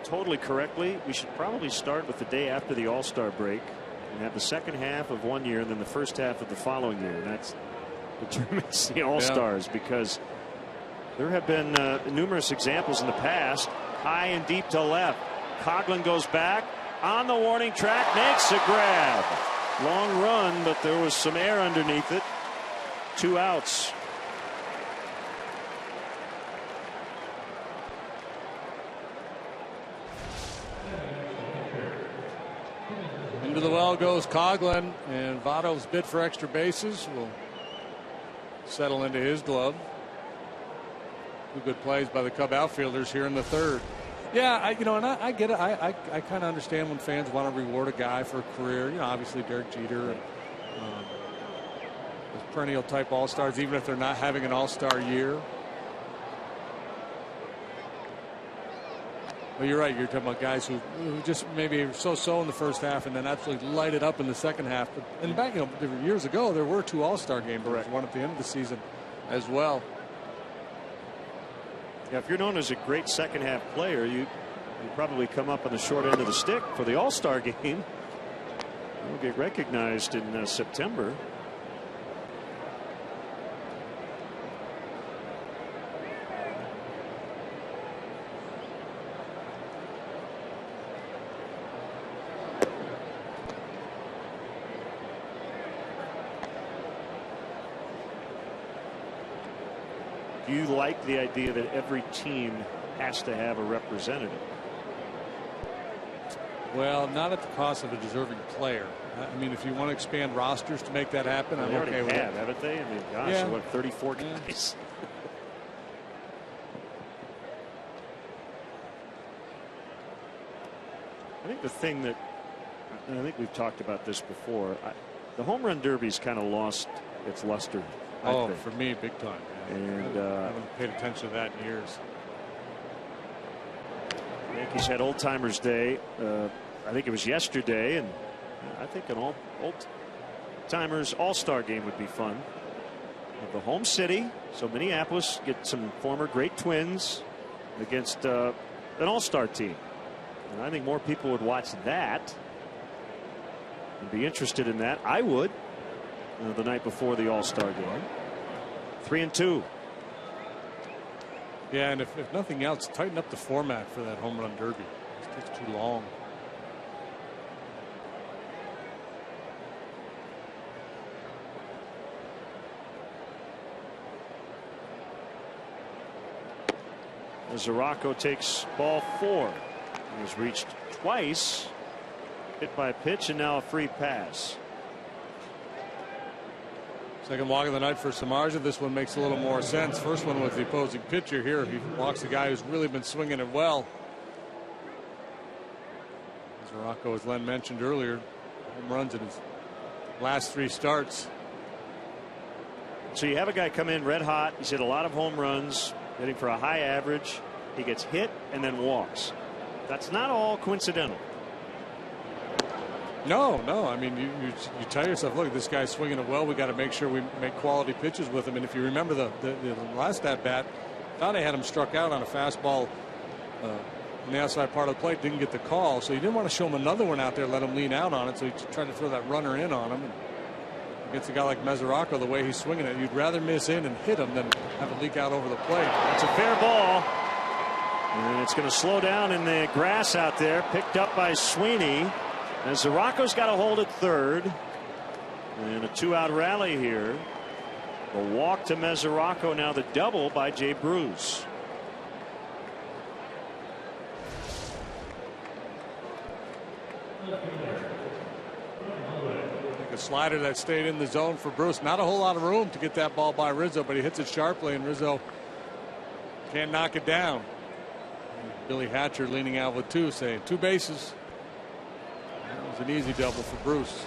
[SPEAKER 1] totally correctly. We should probably start with the day after the all-star break and have the second half of one year and then the first half of the following year. And that determines the all-stars, because there have been numerous examples in the past. High and deep to left. Coughlin goes back on the warning track, makes a grab. Long run, but there was some air underneath it. 2 outs.
[SPEAKER 3] Into the well goes Coughlin, and Votto's bid for extra bases will settle into his glove. 2 good plays by the Cub outfielders here in the third. Yeah, I get it. I kind of understand when fans want to reward a guy for a career. You know, obviously Derek Jeter and those perennial type all-stars, even if they're not having an all-star year. But you're right. You're talking about guys who just maybe so-so in the first half and then absolutely light it up in the second half. But and back, years ago, there were 2 all-star games. There was one at the end of the season as well.
[SPEAKER 1] Yeah, if you're known as a great second half player, you probably come up on the short end of the stick for the all-star game. You'll get recognized in September. Do you like the idea that every team has to have a representative?
[SPEAKER 3] Well, not at the cost of a deserving player. I mean, if you want to expand rosters to make that happen, I'm okay with it.
[SPEAKER 1] Haven't they? I mean, gosh,
[SPEAKER 3] yeah.
[SPEAKER 1] What, 34 guys? I think the thing that, and I think we've talked about this before, the home run derby's kind of lost its luster.
[SPEAKER 3] Oh, for me, big time.
[SPEAKER 1] And
[SPEAKER 3] I haven't paid attention to that in years.
[SPEAKER 1] Yankees had Old Timers Day. I think it was yesterday, and I think an old timers All-Star game would be fun. The home city, so Minneapolis get some former great Twins against an All-Star team. And I think more people would watch that and be interested in that. I would. The night before the All-Star game. 3-2.
[SPEAKER 3] Yeah, and if nothing else, tighten up the format for that home run derby. It takes too long.
[SPEAKER 1] Mesoraco takes ball 4. He was reached twice. Hit by a pitch and now a free pass.
[SPEAKER 3] Second walk of the night for Samardzija. This one makes a little more sense. First one with the opposing pitcher. Here he walks the guy who's really been swinging it well. Mesoraco, as Len mentioned earlier, home runs in his last 3 starts.
[SPEAKER 1] So you have a guy come in red hot. He's hit a lot of home runs, hitting for a high average. He gets hit and then walks. That's not all coincidental.
[SPEAKER 3] No. I mean, you tell yourself, look, this guy's swinging it well. We got to make sure we make quality pitches with him. And if you remember the last at bat, thought I had him struck out on a fastball on the outside part of the plate. Didn't get the call, so you didn't want to show him another one out there, let him lean out on it. So he tried to throw that runner in on him. And against a guy like Mesoraco, the way he's swinging it, you'd rather miss in and hit him than have it leak out over the plate.
[SPEAKER 1] That's a fair ball. And it's going to slow down in the grass out there. Picked up by Sweeney. And Mesoraco's got a hold at third. And a 2-out rally here. A walk to Mesoraco, now the double by Jay Bruce.
[SPEAKER 3] A slider that stayed in the zone for Bruce. Not a whole lot of room to get that ball by Rizzo, but he hits it sharply, and Rizzo can't knock it down. Billy Hatcher leaning out with 2, saying 2 bases. That was an easy double for Bruce.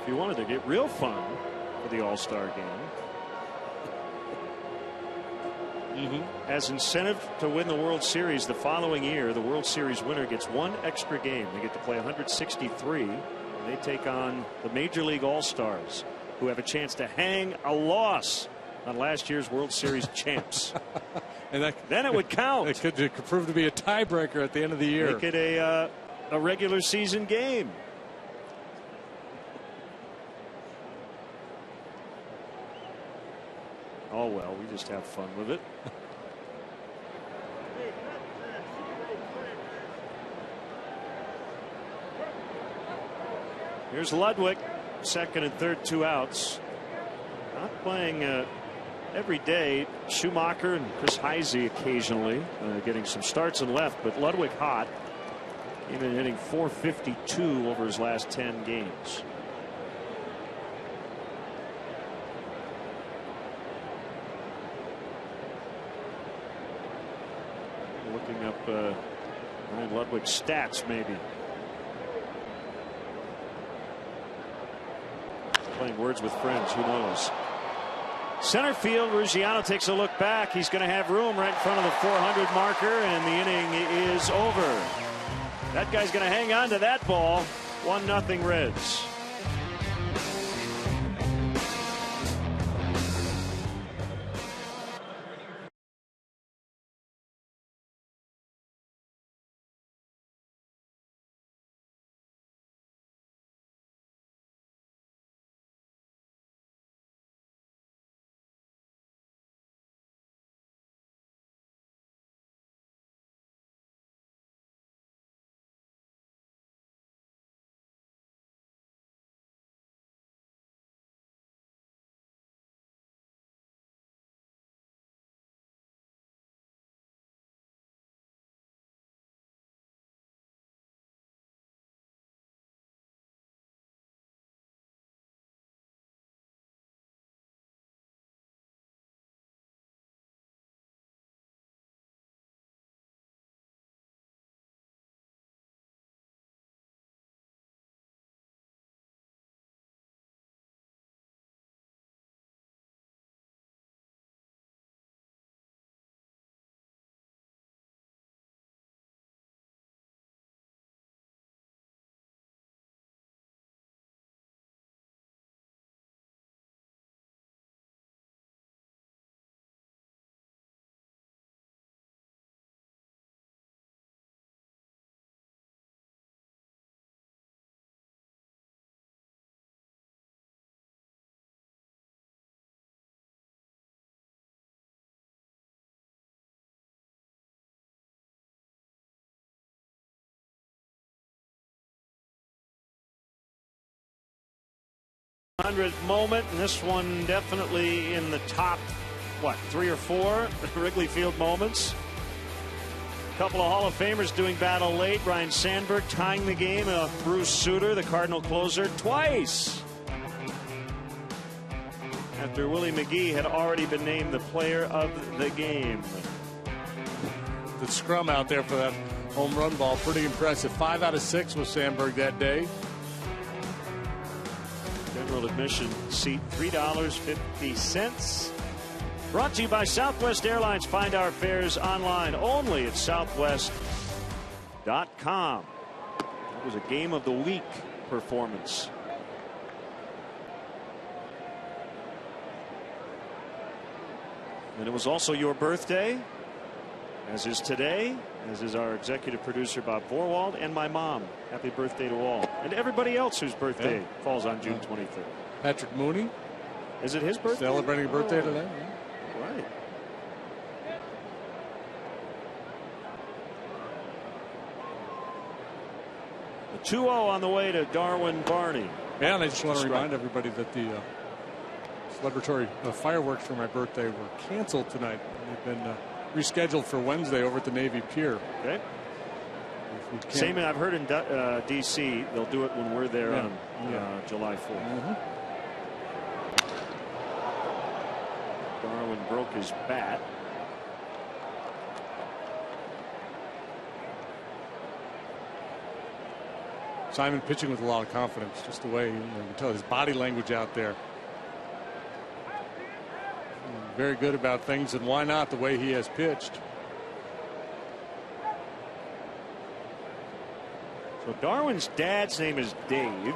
[SPEAKER 1] If you wanted to get real fun for the All-Star game, as incentive to win the World Series the following year, the World Series winner gets 1 extra game. They get to play 163, and they take on the Major League All-Stars, who have a chance to hang a loss on last year's World Series champs.
[SPEAKER 3] And
[SPEAKER 1] then it would count.
[SPEAKER 3] It could prove to be a tiebreaker at the end of the year.
[SPEAKER 1] Make it a regular season game. Oh, well, we just have fun with it. Here's Ludwig, second and third, 2 outs. Not playing every day. Schumacher and Chris Heisey occasionally getting some starts and left, but Ludwig hot. Even hitting .452 over his last 10 games. Looking up Ryan Ludwig's stats, maybe. Playing words with friends, who knows? Center field, Ruggiano takes a look back. He's going to have room right in front of the 400 marker, and the inning is over. That guy's going to hang on to that ball. 1-0 Reds. 100th moment, and this one definitely in the top, 3 or 4 Wrigley Field moments. A couple of Hall of Famers doing battle late. Ryne Sandberg tying the game. Bruce Sutter, the Cardinal closer, twice. After Willie McGee had already been named the player of the game.
[SPEAKER 3] The scrum out there for that home run ball, pretty impressive. 5 out of 6 was Sandberg that day.
[SPEAKER 1] General admission seat $3.50. Brought to you by Southwest Airlines. Find our fares online only at southwest.com. That was a game of the week performance. And it was also your birthday, as is today, as is our executive producer Bob Vorwald, and my mom. Happy birthday to all. And everybody else whose birthday falls on June 23rd.
[SPEAKER 3] Patrick Mooney.
[SPEAKER 1] Is it his birthday?
[SPEAKER 3] Celebrating a birthday today.
[SPEAKER 1] Right. A 2-0 on the way to Darwin Barney.
[SPEAKER 3] Yeah, and I just want to remind everybody that the celebratory fireworks for my birthday were canceled tonight. They've been rescheduled for Wednesday over at the Navy Pier.
[SPEAKER 1] Okay. Same, I've heard in D.C. they'll do it when we're there on July 4th. Darwin broke his bat.
[SPEAKER 3] Simon pitching with a lot of confidence, just the way you can tell his body language out there. Very good about things, and why not the way he has pitched.
[SPEAKER 1] So Darwin's dad's name is Dave.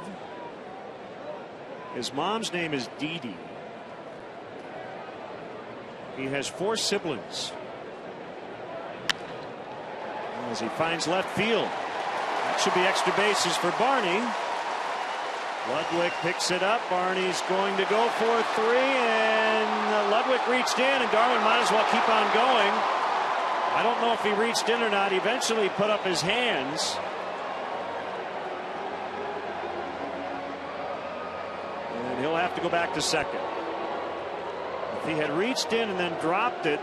[SPEAKER 1] His mom's name is Dee Dee. He has 4 siblings. As he finds left field. That should be extra bases for Barney. Ludwig picks it up. Barney's going to go for 3, and Ludwig reached in, and Darwin might as well keep on going. I don't know if he reached in or not. He eventually put up his hands. And he'll have to go back to second. If he had reached in and then dropped it,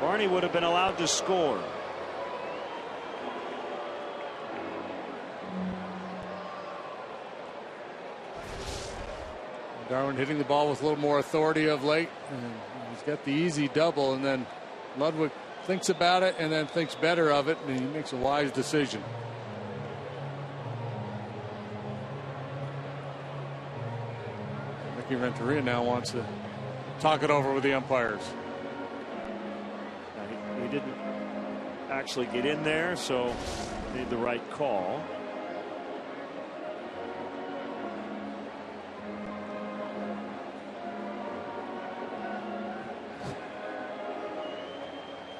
[SPEAKER 1] Barney would have been allowed to score.
[SPEAKER 3] Darwin hitting the ball with a little more authority of late. And he's got the easy double, and then Ludwig thinks about it and then thinks better of it, and he makes a wise decision. Ricky Renteria now wants to talk it over with the umpires.
[SPEAKER 1] He didn't actually get in there, so made the right call.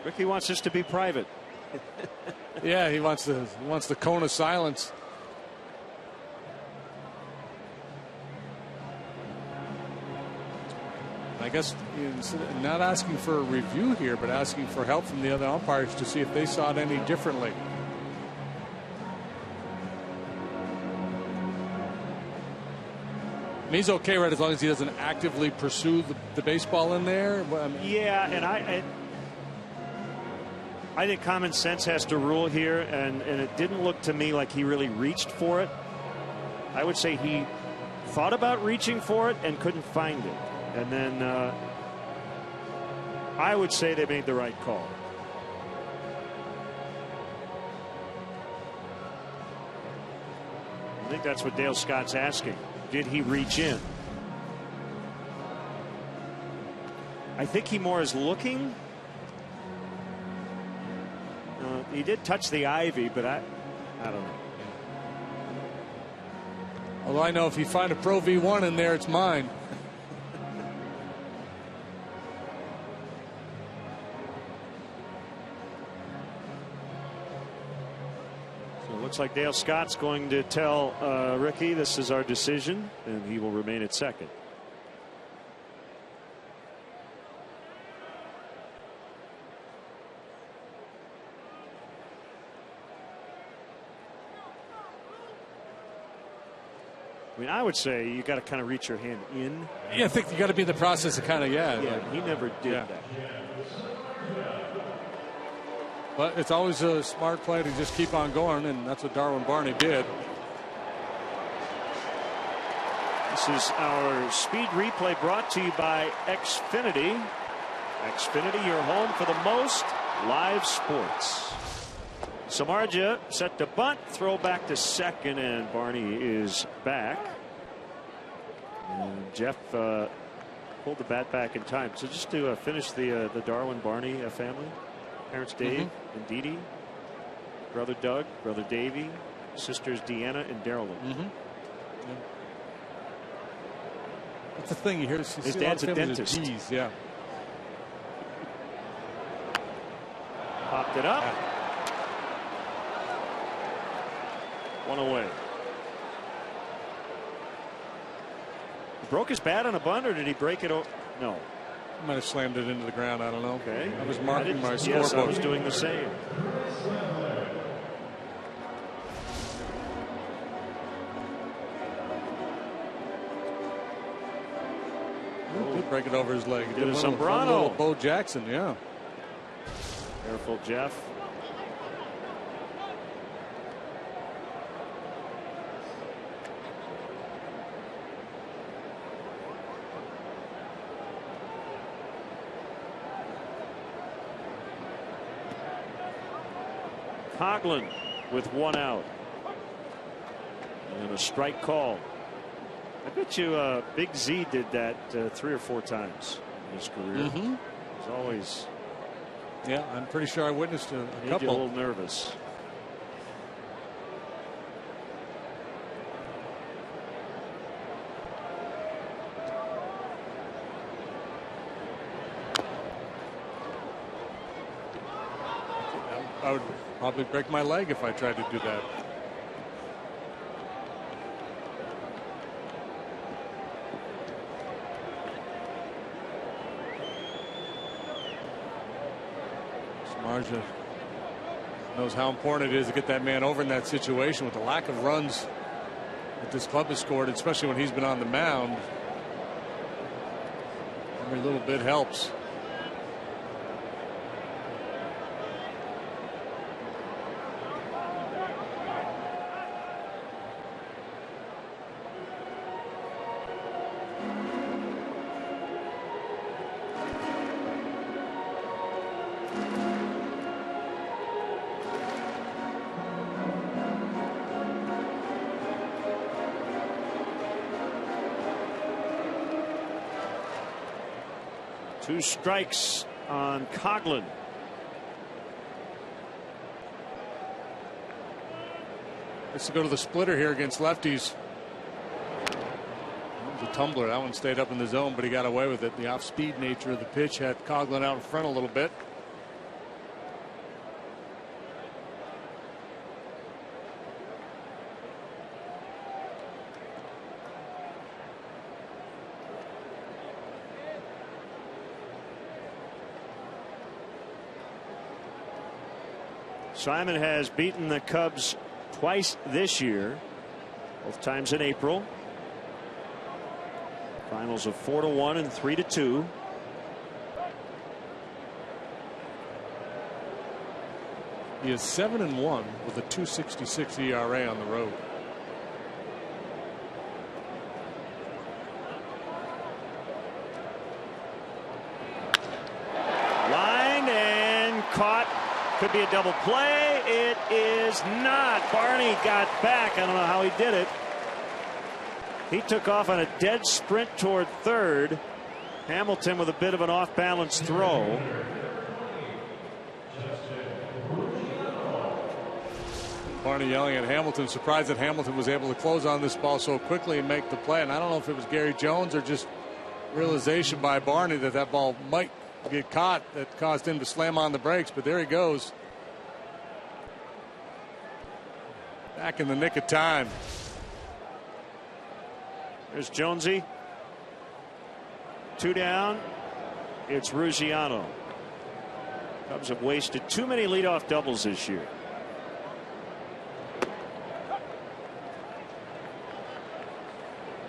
[SPEAKER 1] Ricky wants this to be private.
[SPEAKER 3] Yeah, he wants the cone of silence. I guess not asking for a review here, but asking for help from the other umpires to see if they saw it any differently. He's okay, right, as long as he doesn't actively pursue the baseball in there.
[SPEAKER 1] Yeah, and I think common sense has to rule here, and it didn't look to me like he really reached for it. I would say he thought about reaching for it and couldn't find it. And then I would say they made the right call. I think that's what Dale Scott's asking. Did he reach in? I think he more is looking. He did touch the ivy, but I don't know.
[SPEAKER 3] Although I know if you find a Pro V1 in there, it's mine.
[SPEAKER 1] So it looks like Dale Scott's going to tell Ricky this is our decision, and he will remain at second. I mean, I would say you got to kind of reach your hand in.
[SPEAKER 3] Yeah, I think you got to be in the process of kind of
[SPEAKER 1] He never did that.
[SPEAKER 3] But it's always a smart play to just keep on going, and that's what Darwin Barney did.
[SPEAKER 1] This is our speed replay brought to you by Xfinity. Xfinity, your home for the most live sports. Samardzija set to bunt, throw back to second, and Barney is back. And Jeff pulled the bat back in time. So just to finish the Darwin Barney family. Parents Dave and Dee Dee, brother Doug, brother Davey, sisters Deanna and Darylyn.
[SPEAKER 3] That's the thing you hear.
[SPEAKER 1] His dad's a dentist.
[SPEAKER 3] Yeah.
[SPEAKER 1] Popped it up. One away. He broke his bat on a bunt, or did he break it? No.
[SPEAKER 3] Might have slammed it into the ground. I don't know.
[SPEAKER 1] Okay.
[SPEAKER 3] I was marking my scoreboard.
[SPEAKER 1] Yes, I was doing the same.
[SPEAKER 3] Did break it over his leg.
[SPEAKER 1] Did a sombrano.
[SPEAKER 3] Bo Jackson, yeah.
[SPEAKER 1] Careful, Jeff. Coughlin with one out. And a strike call. I bet you Big Z did that 3 or 4 times in his career. He's always.
[SPEAKER 3] Yeah, I'm pretty sure I witnessed a
[SPEAKER 1] Made
[SPEAKER 3] couple.
[SPEAKER 1] you a little nervous.
[SPEAKER 3] I would probably break my leg if I tried to do that. Samardzija knows how important it is to get that man over in that situation with the lack of runs that this club has scored, especially when he's been on the mound. Every little bit helps.
[SPEAKER 1] Two strikes on Coughlin.
[SPEAKER 3] Let's go to the splitter here against lefties. That was a tumbler. That one stayed up in the zone, but he got away with it. The off-speed nature of the pitch had Coughlin out in front a little bit.
[SPEAKER 1] Simon has beaten the Cubs twice this year, both times in April. Finals of 4-1 and 3-2.
[SPEAKER 3] He is 7-1 with a 2.66 ERA on the road.
[SPEAKER 1] Lined and caught. Could be a double play. It is not. Barney got back. I don't know how he did it. He took off on a dead sprint toward third. Hamilton with a bit of an off-balance throw.
[SPEAKER 3] Barney yelling at Hamilton, surprised that Hamilton was able to close on this ball so quickly and make the play. And I don't know if it was Gary Jones or just realization by Barney that that ball might get caught that caused him to slam on the brakes, but there he goes. Back in the nick of time.
[SPEAKER 1] There's Jonesy. 2 down. It's Ruggiano. Cubs have wasted too many leadoff doubles this year.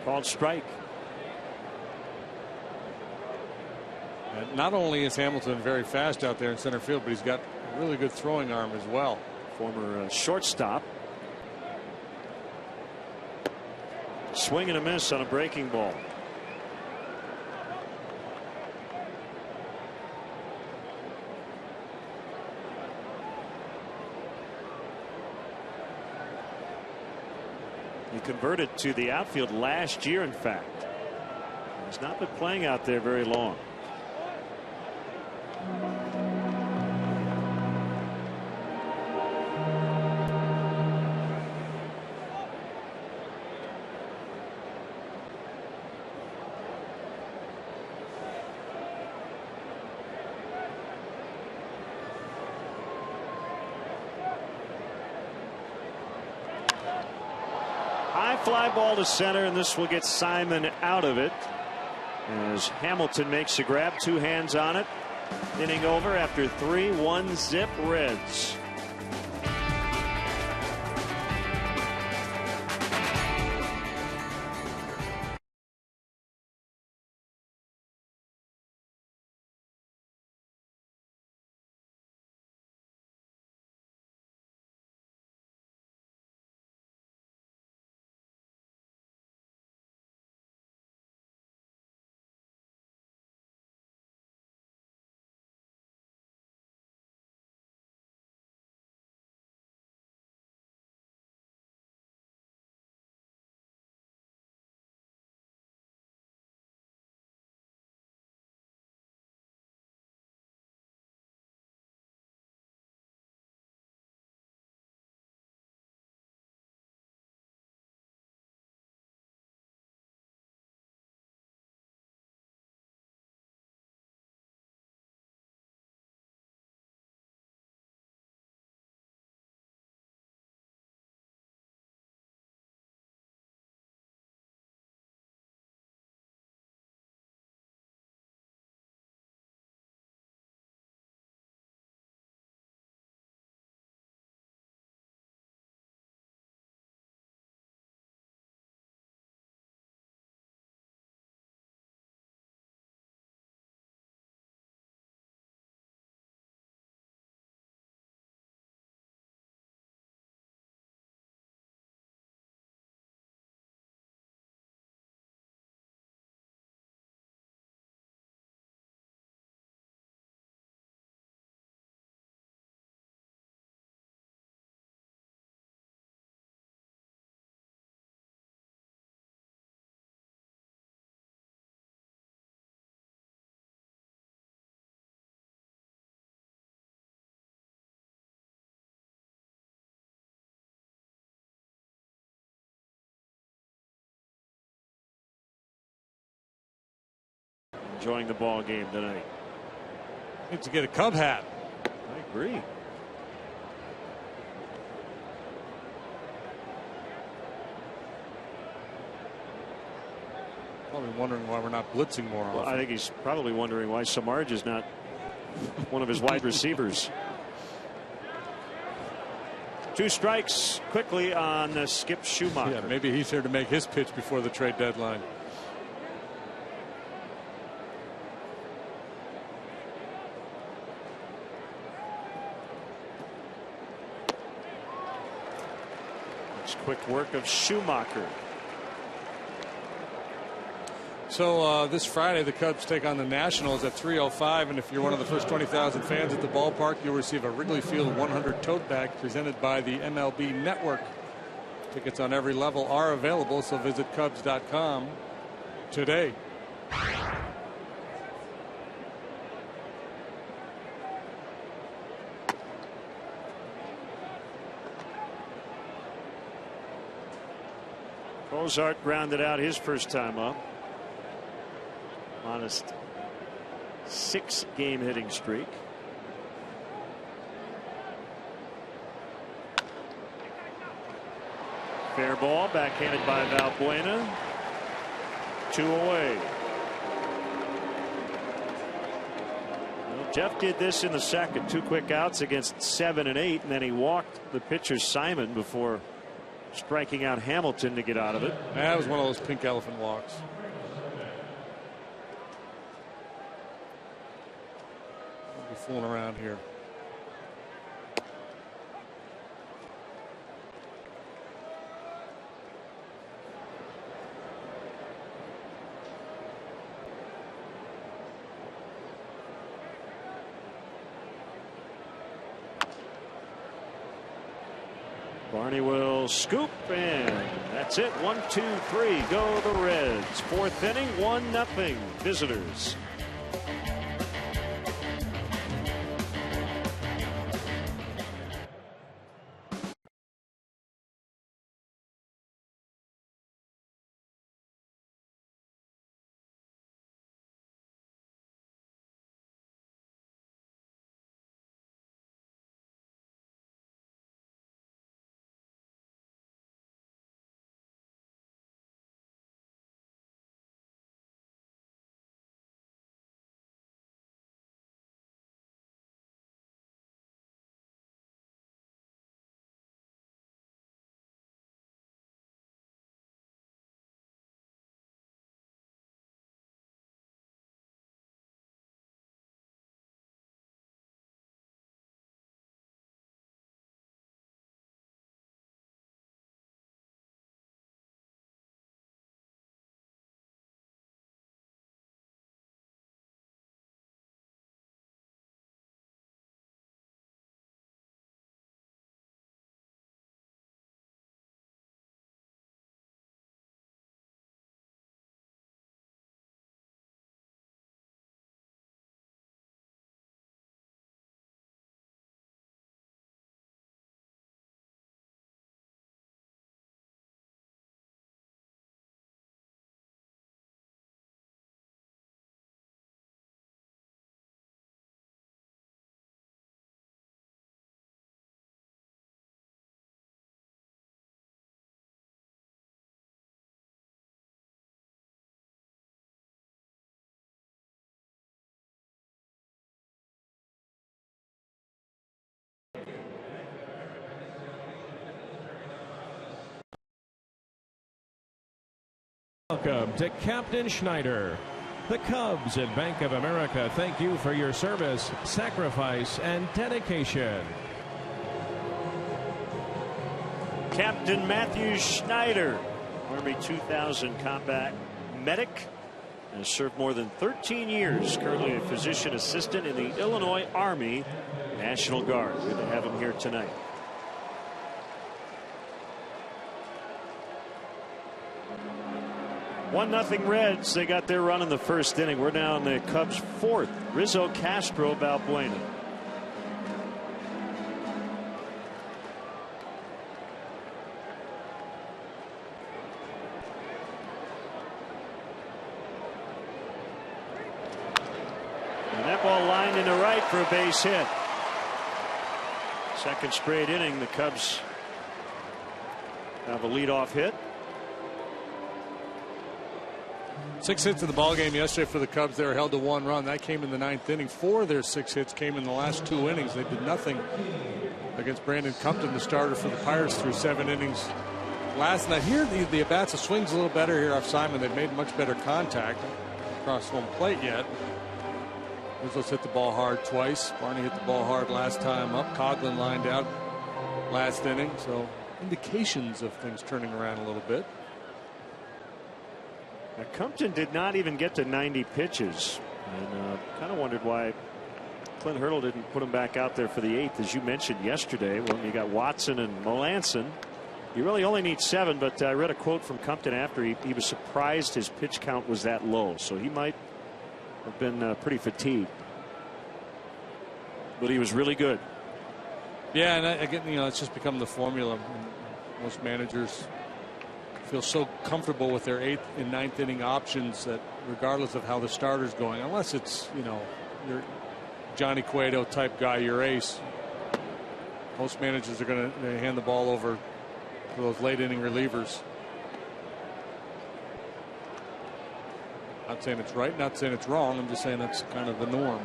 [SPEAKER 1] Called strike.
[SPEAKER 3] And not only is Hamilton very fast out there in center field, but he's got a really good throwing arm as well.
[SPEAKER 1] Former shortstop. Swing and a miss on a breaking ball. He converted to the outfield last year, in fact. He's not been playing out there very long. High fly ball to center, and this will get Simon out of it as Hamilton makes a grab. 2 hands on it. Inning over after 3. 1-zip Reds. Enjoying the ball game tonight.
[SPEAKER 3] Need to get a Cub hat.
[SPEAKER 1] I agree.
[SPEAKER 3] Probably wondering why we're not blitzing more often.
[SPEAKER 1] Well, I think he's probably wondering why Samardzija is not one of his wide receivers. 2 strikes quickly on Skip Schumacher.
[SPEAKER 3] Yeah, maybe he's here to make his pitch before the trade deadline.
[SPEAKER 1] Quick work of Schumacher.
[SPEAKER 3] So this Friday the Cubs take on the Nationals at 3:05, and if you're one of the first 20,000 fans at the ballpark, you'll receive a Wrigley Field 100 tote bag presented by the MLB Network. Tickets on every level are available, so visit Cubs.com today.
[SPEAKER 1] Cozart grounded out his first time up. Honest 6-game hitting streak. Fair ball, backhanded by Valbuena. 2 away. Well, Jeff did this in the second. 2 quick outs against 7 and 8, and then he walked the pitcher Simon before striking out Hamilton to get out of it.
[SPEAKER 3] That was one of those pink elephant walks. We'll be fooling around here.
[SPEAKER 1] Barney will scoop, and that's it. 1, 2, 3. Go the Reds. Fourth inning, 1-0 visitors.
[SPEAKER 6] Welcome to Captain Schneider. The Cubs and Bank of America thank you for your service, sacrifice, and dedication.
[SPEAKER 1] Captain Matthew Schneider, Army 2000 combat medic, has served more than 13 years, currently a physician assistant in the Illinois Army National Guard. Good to have him here tonight. 1-0 Reds. They got their run in the first inning. We're now in the Cubs' fourth. Rizzo, Castro, Balbuena. And that ball lined into right for a base hit. Second straight inning, the Cubs have a leadoff hit.
[SPEAKER 3] 6 hits in the ballgame yesterday for the Cubs. They were held to 1 run. That came in the 9th inning. 4 of their 6 hits came in the last 2 innings. They did nothing against Brandon Compton, the starter for the Pirates, through 7 innings last night. Here, the at-bats, the swing's a little better here off Simon. They've made much better contact across home plate yet. Rizzo's hit the ball hard twice. Barney hit the ball hard last time up. Coughlin lined out last inning. So indications of things turning around a little bit.
[SPEAKER 1] Now, Compton did not even get to 90 pitches, and kind of wondered why Clint Hurdle didn't put him back out there for the 8th, as you mentioned yesterday. When you got Watson and Melanson, you really only need 7. But I read a quote from Compton after he was surprised his pitch count was that low, so he might have been pretty fatigued. But he was really good.
[SPEAKER 3] Yeah, and again, it's just become the formula. Most managers feel so comfortable with their 8th and 9th inning options that regardless of how the starter's going, unless it's your Johnny Cueto type guy, your ace, most managers are going to hand the ball over to those late inning relievers. Not saying it's right, not saying it's wrong. I'm just saying that's kind of the norm.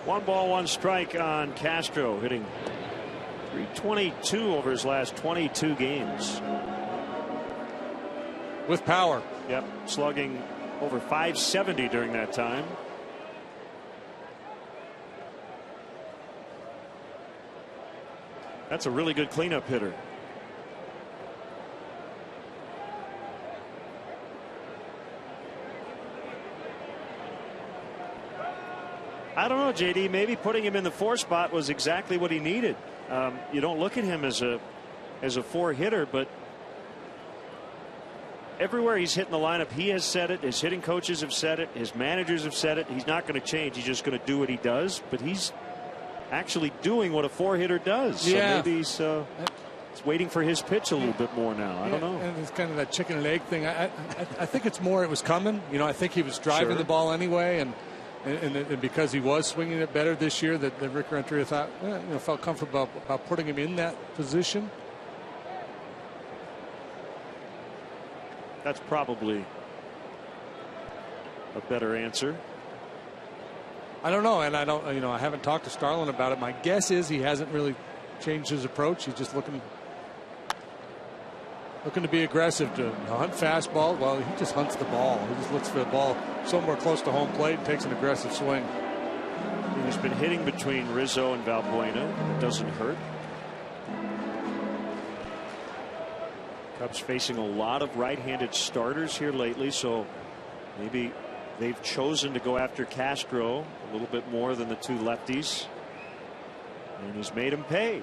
[SPEAKER 1] 1 ball, 1 strike on Castro, hitting .322 over his last 22 games.
[SPEAKER 3] With power.
[SPEAKER 1] Yep, slugging over .570 during that time. That's a really good cleanup hitter. I don't know, JD. Maybe putting him in the 4 spot was exactly what he needed. You don't look at him as a 4 hitter, but everywhere he's hitting the lineup, he has said it. His hitting coaches have said it. His managers have said it. He's not going to change. He's just going to do what he does. But he's actually doing what a 4 hitter does.
[SPEAKER 3] Yeah.
[SPEAKER 1] So maybe he's waiting for his pitch a little bit more now. I don't know.
[SPEAKER 3] And it's kind of that chicken and egg thing. I think it's more it was coming. You know, I think he was driving the ball anyway, and because he was swinging it better this year, that Rick Renteria thought, felt comfortable about putting him in that position.
[SPEAKER 1] That's probably a better answer.
[SPEAKER 3] I don't know, and I haven't talked to Starlin about it. My guess is he hasn't really changed his approach. He's just looking to be aggressive, to hunt fastball. Well, he just hunts the ball. He just looks for the ball somewhere close to home plate and takes an aggressive swing.
[SPEAKER 1] He's been hitting between Rizzo and Valbuena. It doesn't hurt. Cubs facing a lot of right-handed starters here lately, so maybe they've chosen to go after Castro a little bit more than the 2 lefties, and he's made him pay.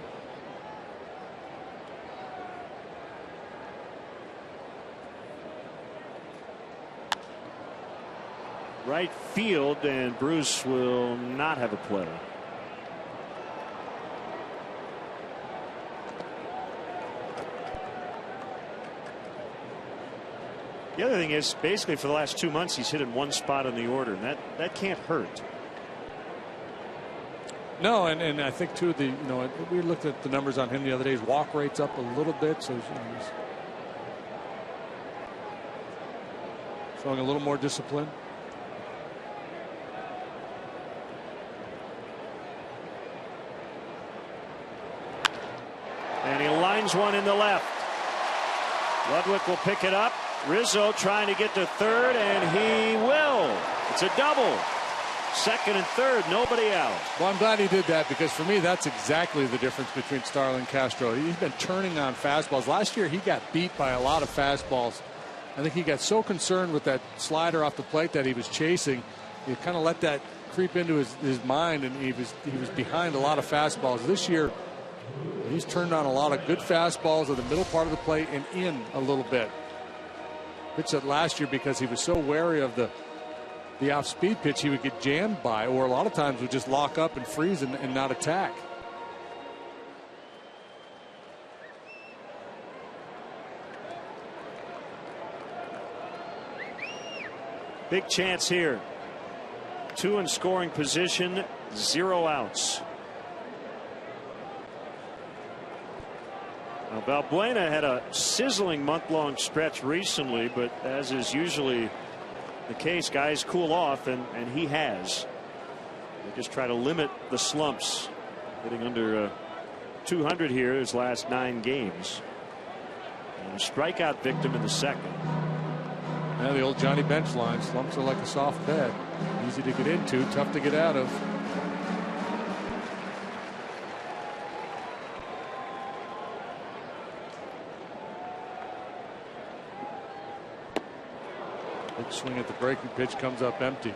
[SPEAKER 1] Right field, and Bruce will not have a play. The other thing is, basically for the last 2 months, he's hit in 1 spot in the order, and that can't hurt.
[SPEAKER 3] No, and I think too, we looked at the numbers on him the other day. His walk rate's up a little bit, so he's showing a little more discipline.
[SPEAKER 1] And he lines one in the left. Ludwig will pick it up. Rizzo trying to get to third, and he will. It's a double. Second and third, nobody out.
[SPEAKER 3] Well, I'm glad he did that, because for me, that's exactly the difference between Starlin and Castro. He's been turning on fastballs. Last year, he got beat by a lot of fastballs. I think he got so concerned with that slider off the plate that he was chasing. He kind of let that creep into his mind, and he was behind a lot of fastballs. This year, he's turned on a lot of good fastballs at the middle part of the plate and in a little bit. Pitched that last year because he was so wary of the off-speed pitch he would get jammed by, or a lot of times would just lock up and freeze and not attack.
[SPEAKER 1] Big chance here. 2 in scoring position, 0 outs. Now, Valbuena had a sizzling month-long stretch recently, but as is usually the case, guys cool off, and he has. They just try to limit the slumps. Hitting under 200 here his last 9 games. And a strikeout victim in the second.
[SPEAKER 3] Yeah, the old Johnny Bench line. Slumps are like a soft bed. Easy to get into, tough to get out of. Big swing at the breaking pitch, comes up empty.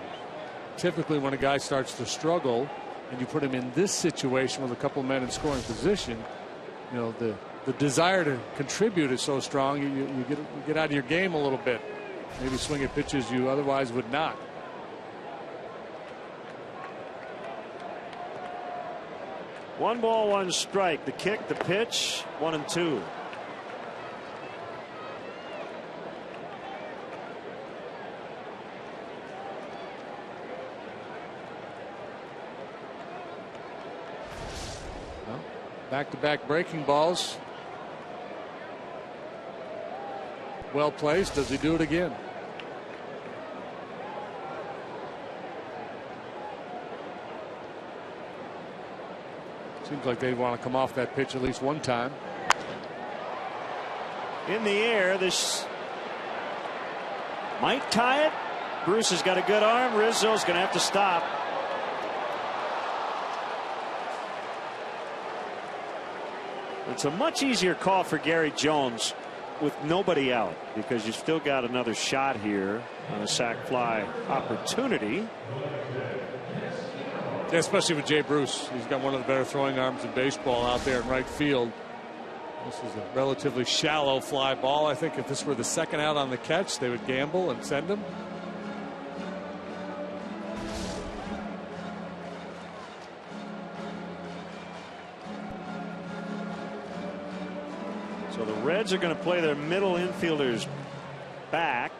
[SPEAKER 3] Typically, when a guy starts to struggle and you put him in this situation with a couple of men in scoring position, the desire to contribute is so strong, you get out of your game a little bit. Maybe swing at pitches you otherwise would not.
[SPEAKER 1] One ball, 1 strike. The kick, the pitch, 1-2.
[SPEAKER 3] Back-to-back breaking balls. Well placed. Does he do it again? Seems like they want to come off that pitch at least one time.
[SPEAKER 1] In the air, this might tie it. Bruce has got a good arm. Rizzo's going to have to stop. It's a much easier call for Gary Jones with nobody out, because you've still got another shot here on a sac fly opportunity.
[SPEAKER 3] Yeah, especially with Jay Bruce. He's got one of the better throwing arms in baseball out there in right field. This is a relatively shallow fly ball. I think if this were the second out on the catch, they would gamble and send him.
[SPEAKER 1] So the Reds are going to play their middle infielders back.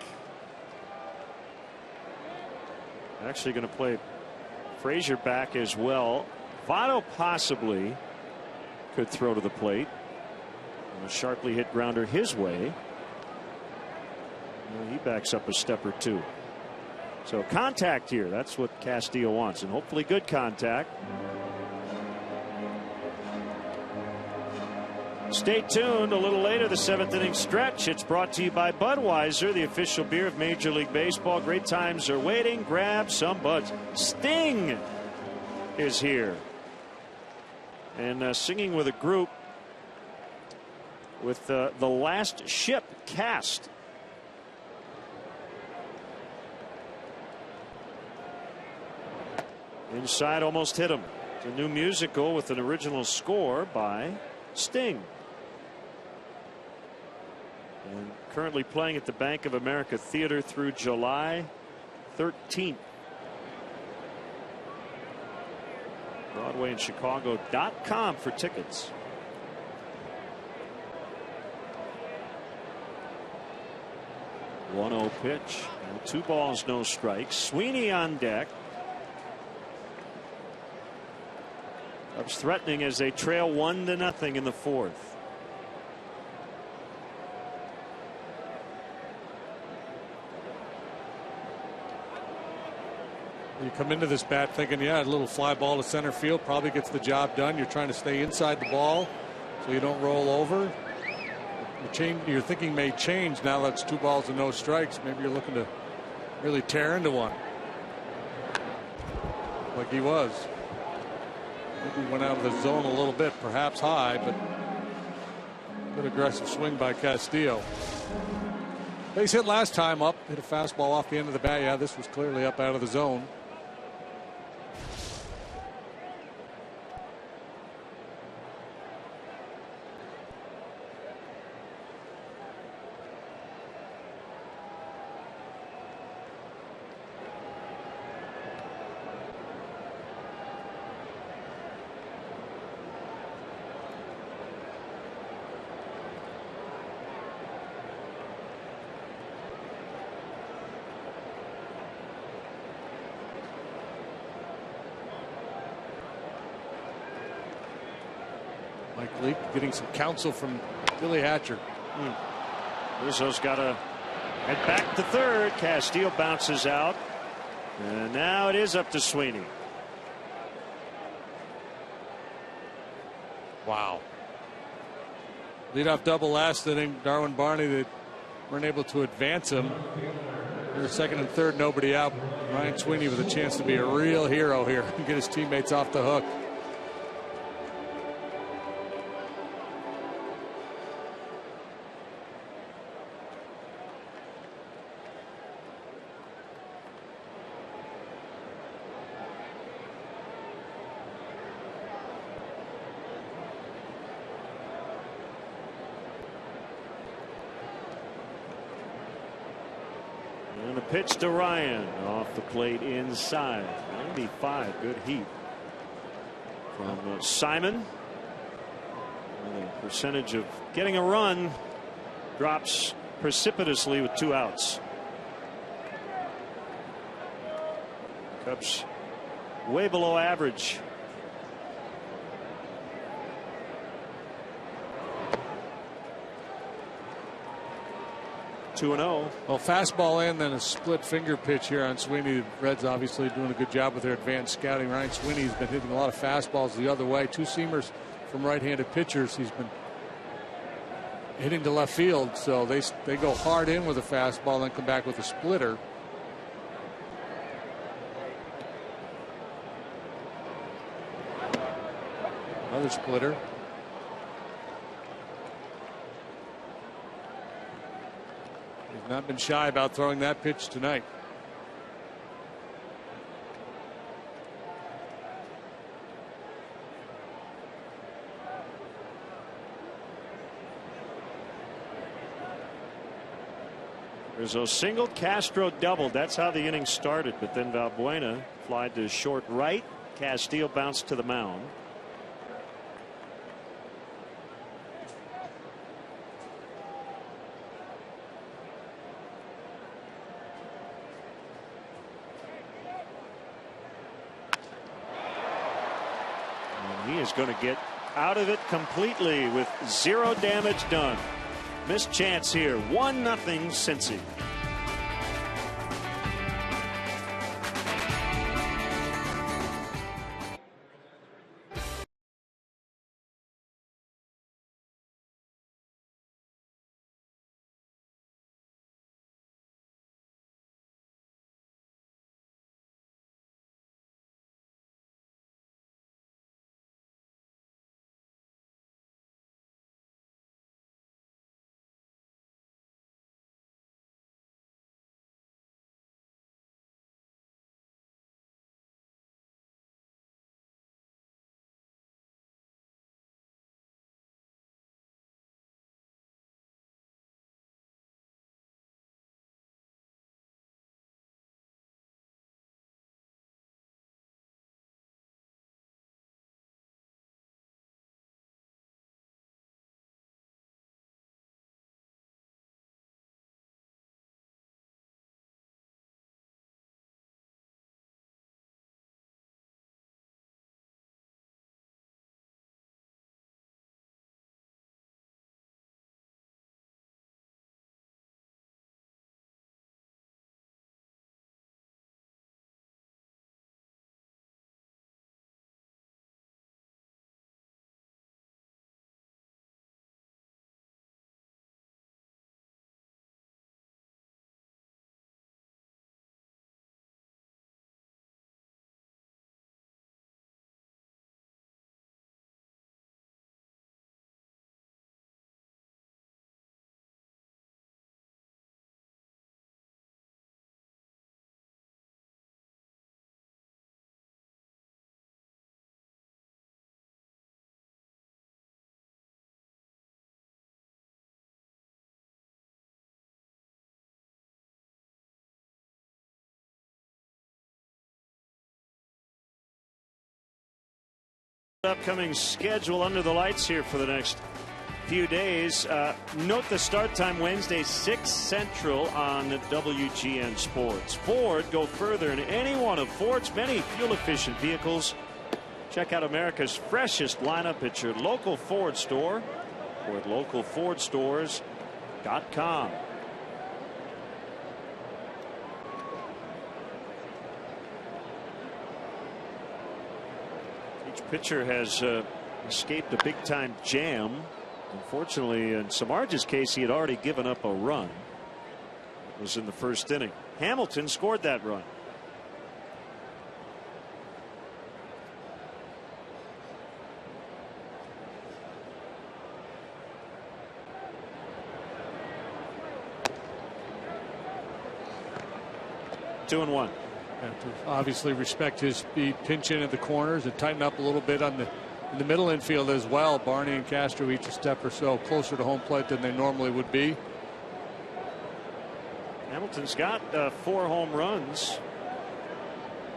[SPEAKER 1] Actually going to play Frazier back as well. Votto possibly could throw to the plate. A sharply hit grounder his way. Well, he backs up a step or two. So contact here. That's what Castillo wants, and hopefully good contact. Stay tuned. A little later, the 7th inning stretch. It's brought to you by Budweiser, the official beer of Major League Baseball. Great times are waiting. Grab some Buds. Sting is here, and singing with a group with the Last Ship cast. Inside, almost hit him. It's a new musical with an original score by Sting. And currently playing at the Bank of America Theater through July 13th. Broadway and Chicago.com for tickets. 1-0 pitch. 2 balls, no strikes. Sweeney on deck. Cubs threatening as they trail 1-0 in the 4th.
[SPEAKER 3] You come into this bat thinking, yeah, a little fly ball to center field probably gets the job done. You're trying to stay inside the ball so you don't roll over. Your thinking may change now that it's 2 balls and no strikes. Maybe you're looking to really tear into one, like he was. Maybe he went out of the zone a little bit, perhaps high, but good aggressive swing by Castillo. Base hit last time up, hit a fastball off the end of the bat. Yeah, this was clearly up out of the zone. Mike Leake getting some counsel from Billy Hatcher.
[SPEAKER 1] Rizzo's got to head back to third. Castillo bounces out, and now it is up to Sweeney.
[SPEAKER 3] Wow. Leadoff double last inning. Darwin Barney, they weren't able to advance him. They're second and third, nobody out. Ryan Sweeney with a chance to be a real hero here and get his teammates off the hook.
[SPEAKER 1] And a pitch to Ryan off the plate inside. 95, good heat from Simon. And the percentage of getting a run drops precipitously with 2 outs. Cubs way below average. 2-0.
[SPEAKER 3] Well, fastball in, then a split finger pitch here on Sweeney. The Reds obviously doing a good job with their advanced scouting. Ryan Sweeney's been hitting a lot of fastballs the other way. Two seamers from right-handed pitchers. He's been hitting to left field, so they go hard in with a fastball, then come back with a splitter. Another splitter. He's not been shy about throwing that pitch tonight.
[SPEAKER 1] Rizzo singled, Castro doubled. That's how the inning started. But then Valbuena flied to short right. Castillo bounced to the mound. And he is going to get out of it completely with 0 damage done. Missed chance here. 1-0 Cincy. Upcoming schedule under the lights here for the next few days. Note the start time Wednesday 6 Central on WGN Sports. Ford, go further in any one of Ford's many fuel efficient vehicles. Check out America's freshest lineup at your local Ford store or at localfordstores.com. Pitcher has escaped a big-time jam. Unfortunately, in Samardzij's case, he had already given up a run. It was in the first inning. Hamilton scored that run. Two and one.
[SPEAKER 3] Have to obviously respect his speed, pinch in at the corners and tighten up a little bit on in the middle infield as well. Barney and Castro each a step or so closer to home plate than they normally would be.
[SPEAKER 1] Hamilton's got 4 home runs.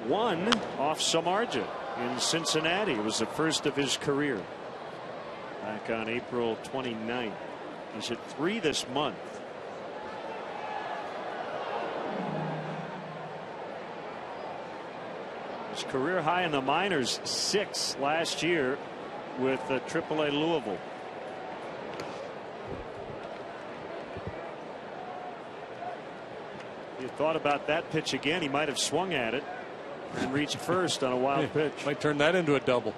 [SPEAKER 1] 1 off Samardzij in Cincinnati. It was the first of his career back on April 29th. He's hit 3 this month. His career high in the minors 6 last year with AAA Louisville. thought about that pitch again, he might have swung at it and reached first on a wild pitch.
[SPEAKER 3] Might turn that into a double.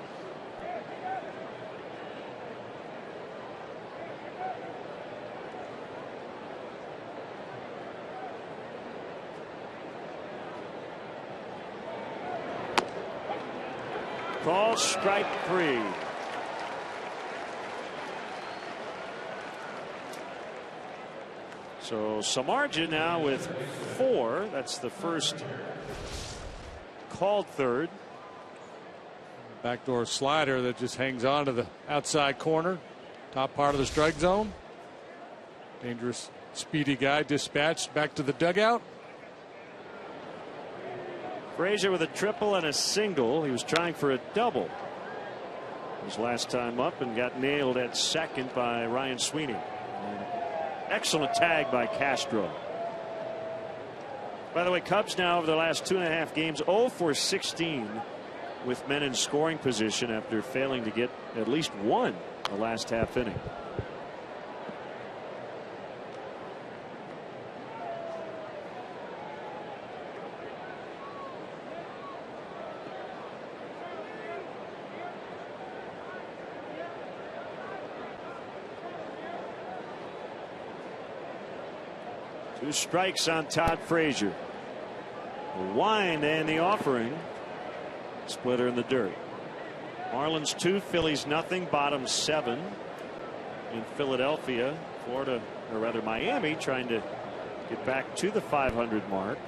[SPEAKER 1] Call strike 3. So Samardzija now with 4. That's the first called third.
[SPEAKER 3] Backdoor slider that just hangs on to the outside corner, top part of the strike zone. Dangerous, speedy guy dispatched back to the dugout.
[SPEAKER 1] Frazier with a triple and a single. He was trying for a double his last time up and got nailed at second by Ryan Sweeney. Excellent tag by Castro. By the way, Cubs now over the last 2.5 games 0 for 16 with men in scoring position after failing to get at least one the last half inning. Two strikes on Todd Frazier. The wind and the offering. Splitter in the dirt. Marlins 2, Phillies nothing. Bottom 7 in Philadelphia. Florida, or rather Miami, trying to get back to the 500 mark.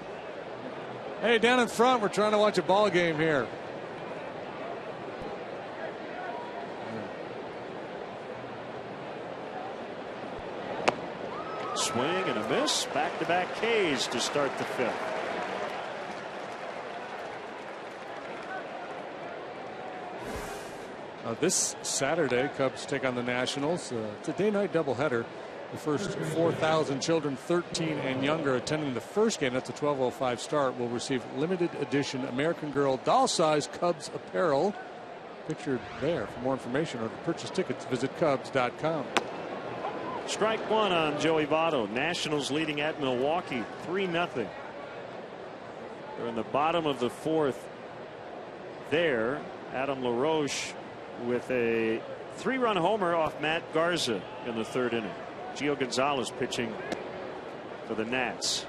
[SPEAKER 3] Hey, down in front, we're trying to watch a ball game here.
[SPEAKER 1] Swing and a miss. Back-to-back Ks to start the 5th.
[SPEAKER 3] This Saturday, Cubs take on the Nationals. It's a day-night doubleheader. The first 4,000 children 13 and younger attending the first game, that's a 12:05 start, will receive limited edition American Girl doll-size Cubs apparel. Pictured there. For more information or to purchase tickets, visit Cubs.com.
[SPEAKER 1] Strike 1 on Joey Votto. Nationals leading at Milwaukee 3-0. They're in the bottom of the 4th there. Adam LaRoche with a 3-run homer off Matt Garza in the 3rd inning. Gio Gonzalez pitching for the Nats.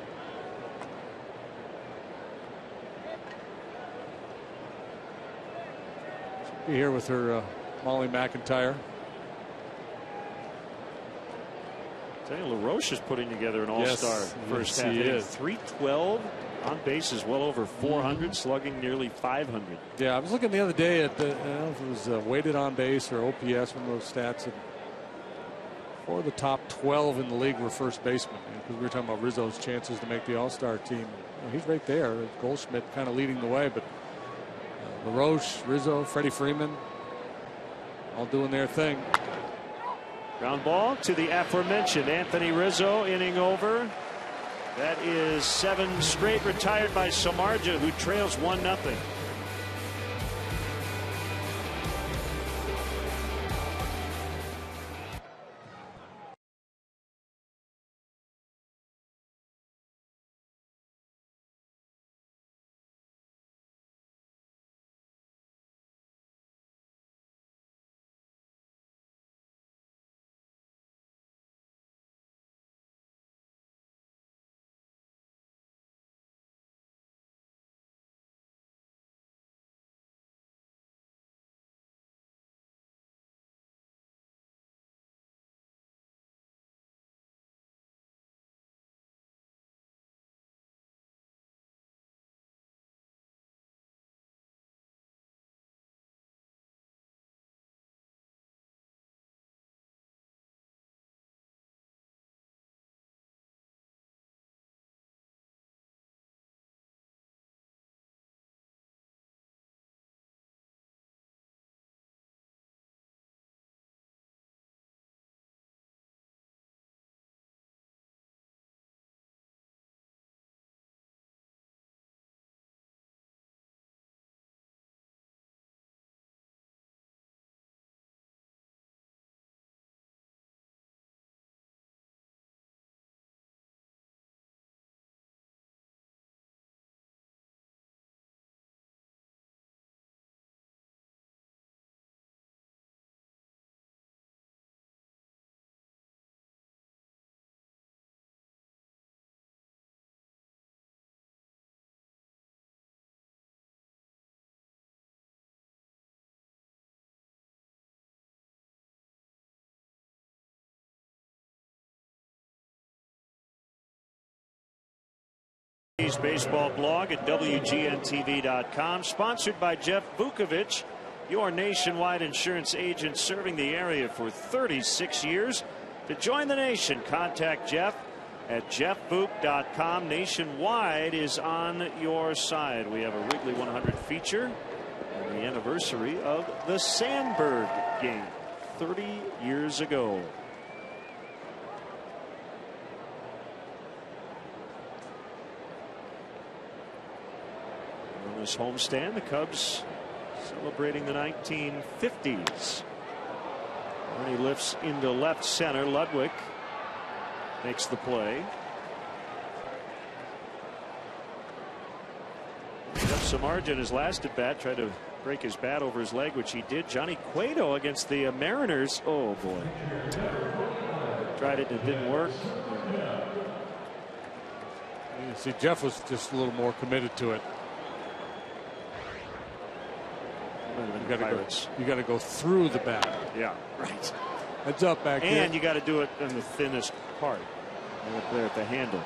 [SPEAKER 3] Be here with her Molly McIntyre.
[SPEAKER 1] LaRoche is putting together an all-star first half.
[SPEAKER 3] He is.
[SPEAKER 1] 312 on bases, well over 400, slugging nearly 500.
[SPEAKER 3] Yeah, I was looking the other day at the, I don't know if it was weighted on base or OPS, one of those stats. And 4 of the top 12 in the league were first basemen. Because we were talking about Rizzo's chances to make the all-star team. Well, he's right there. Goldschmidt kind of leading the way, but LaRoche, Rizzo, Freddie Freeman, all doing their thing.
[SPEAKER 1] Ground ball to the aforementioned Anthony Rizzo, inning over. That is 7 straight retired by Samardzija, who trails 1-0. Baseball blog at WGNTV.com, sponsored by Jeff Vukovich, your nationwide insurance agent serving the area for 36 years. To join the nation, contact Jeff at jeffvuk.com. Nationwide is on your side. We have a Wrigley 100 feature on the anniversary of the Sandberg game 30 years ago. On this homestand, the Cubs celebrating the 1950s. Arnie lifts into left center. Ludwig makes the play. Jeff Samardzija in his last at bat tried to break his bat over his leg, which he did. Johnny Cueto against the Mariners. Oh boy. Tried it and it didn't work.
[SPEAKER 3] You see, Jeff was just a little more committed to it. You got to go through the bat.
[SPEAKER 1] Yeah, right.
[SPEAKER 3] Heads up back there.
[SPEAKER 1] And you got to do it in the thinnest part, right up there at the handle.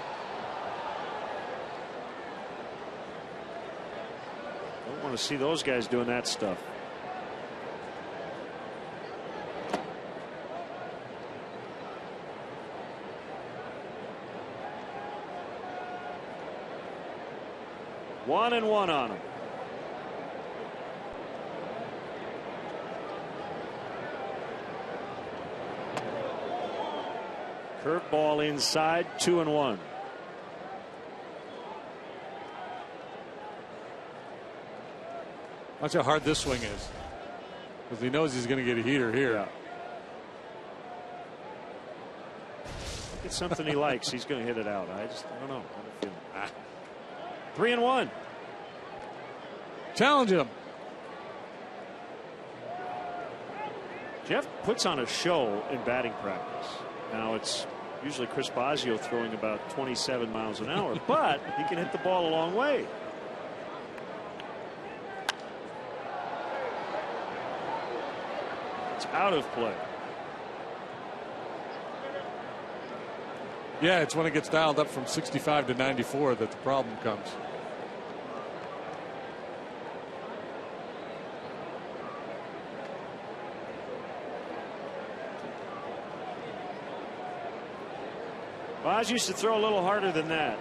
[SPEAKER 1] Don't want to see those guys doing that stuff. One and one on him. Curveball inside, 2-1.
[SPEAKER 3] Watch how hard this swing is, because he knows he's going to get a heater here.
[SPEAKER 1] Yeah. It's something he likes. He's going to hit it out. I don't know. I don't feel 3-1.
[SPEAKER 3] Challenge him.
[SPEAKER 1] Jeff puts on a show in batting practice. Now it's usually Chris Bosio throwing about 27 miles an hour, but he can hit the ball a long way. It's out of play.
[SPEAKER 3] Yeah, it's when it gets dialed up from 65 to 94 that the problem comes.
[SPEAKER 1] Boz used to throw a little harder than that.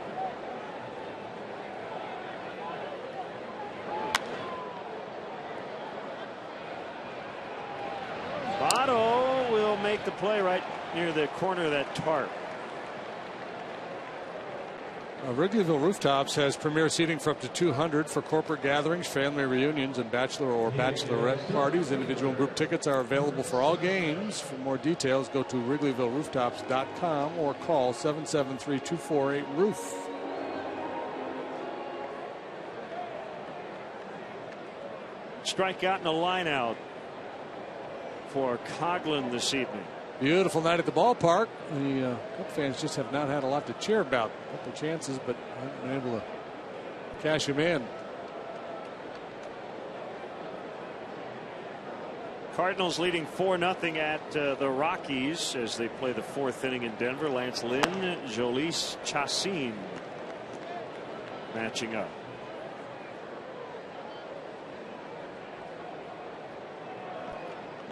[SPEAKER 1] Votto will make the play right near the corner of that tarp.
[SPEAKER 3] Wrigleyville Rooftops has premier seating for up to 200 for corporate gatherings, family reunions, and bachelor or bachelorette parties. Individual and group tickets are available for all games. For more details, go to WrigleyvilleRooftops.com or call 773-248-ROOF.
[SPEAKER 1] Strikeout and a line out for Coughlin this evening.
[SPEAKER 3] Beautiful night at the ballpark. The Cub fans just have not had a lot to cheer about. A couple chances, but haven't been able to cash them in.
[SPEAKER 1] Cardinals leading 4-0 at the Rockies as they play the fourth inning in Denver. Lance Lynn, Jhoulys Chacin matching up.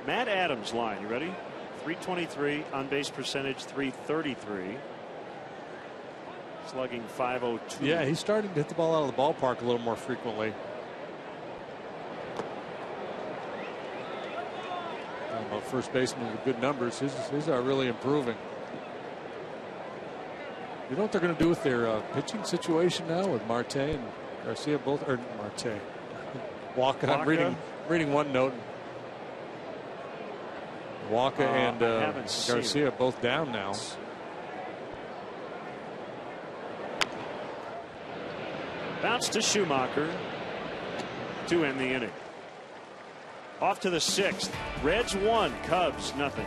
[SPEAKER 1] Matt Adams line. You ready? 323 on base percentage, 333. Slugging 502.
[SPEAKER 3] Yeah, he's starting to hit the ball out of the ballpark a little more frequently. About first baseman with good numbers. His are really improving. You know what they're going to do with their pitching situation now with Marte and Garcia both, or Marte, Walker. I'm reading one note. Walker and Garcia both down now.
[SPEAKER 1] Bounce to Schumacher to end the inning. Off to the sixth. Reds 1, Cubs nothing.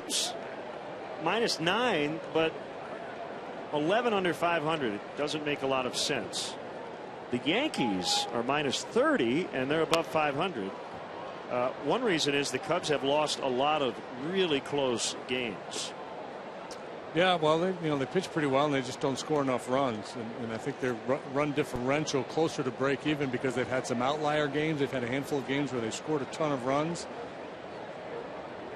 [SPEAKER 1] Cubs -9, but 11 under 500. It doesn't make a lot of sense. The Yankees are -30 and they're above 500. One reason is the Cubs have lost a lot of really close games.
[SPEAKER 3] Yeah, well, they pitch pretty well and they just don't score enough runs. And I think their run differential closer to break even because they've had some outlier games. They've had a handful of games where they scored a ton of runs.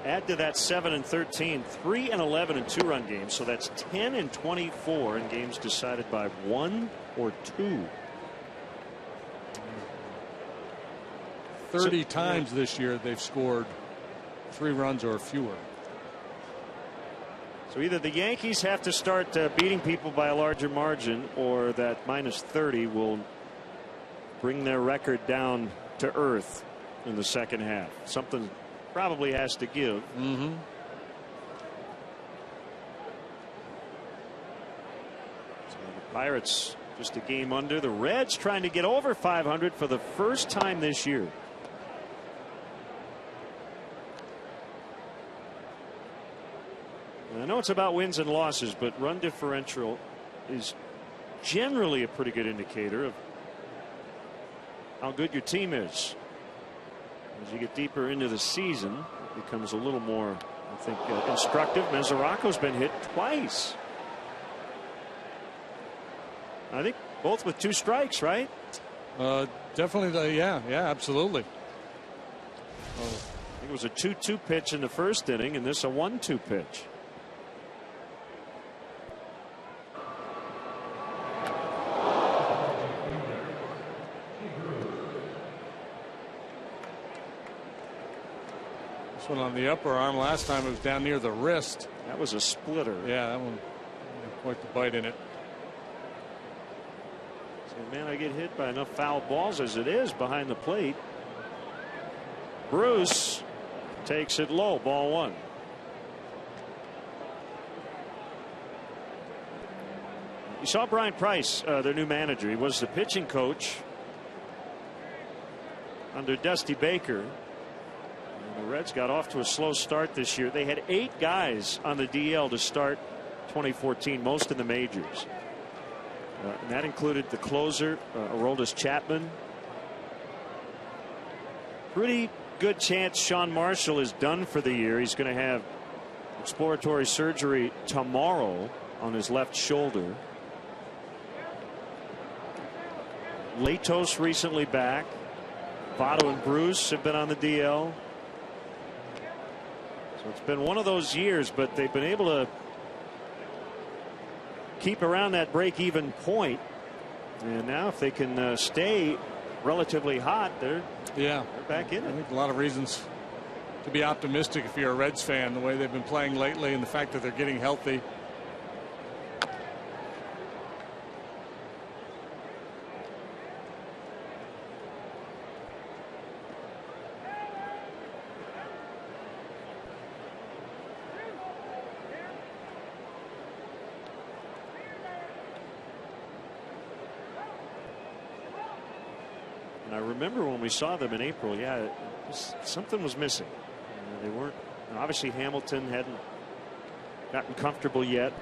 [SPEAKER 1] Add to that 7 and 13, 3 and 11 in 2-run games. So that's 10 and 24 in games decided by 1 or 2.
[SPEAKER 3] 30 times this year they've scored 3 runs or fewer.
[SPEAKER 1] So either the Yankees have to start beating people by a larger margin, or that -30 will bring their record down to earth in the second half. Something probably has to give.
[SPEAKER 3] Mm-hmm.
[SPEAKER 1] So the Pirates just a game under. The Reds trying to get over 500 for the first time this year. I know it's about wins and losses, but run differential is generally a pretty good indicator of how good your team is. As you get deeper into the season, it becomes a little more, I think, instructive. Mesoraco's been hit twice. I think both with 2 strikes, right?
[SPEAKER 3] Definitely, yeah, absolutely.
[SPEAKER 1] I think it was a 2-2 pitch in the first inning, and this a 1-2 pitch.
[SPEAKER 3] One on the upper arm. Last time it was down near the wrist.
[SPEAKER 1] That was a splitter.
[SPEAKER 3] Yeah, that one had quite the bite in it.
[SPEAKER 1] So, man, I get hit by enough foul balls as it is behind the plate. Bruce takes it low, ball 1. You saw Brian Price, their new manager. He was the pitching coach under Dusty Baker. The Reds got off to a slow start this year. They had 8 guys on the DL to start 2014, most in the majors. And that included the closer, Aroldis Chapman. Pretty good chance Sean Marshall is done for the year. He's going to have exploratory surgery tomorrow on his left shoulder. Latos recently back. Votto and Bruce have been on the DL. So it's been one of those years, but they've been able to keep around that break-even point. And now if they can stay relatively hot, they're back in it.
[SPEAKER 3] I think a lot of reasons to be optimistic if you're a Reds fan, the way they've been playing lately and the fact that they're getting healthy.
[SPEAKER 1] Remember when we saw them in April, something was missing. They weren't, obviously Hamilton hadn't gotten comfortable yet.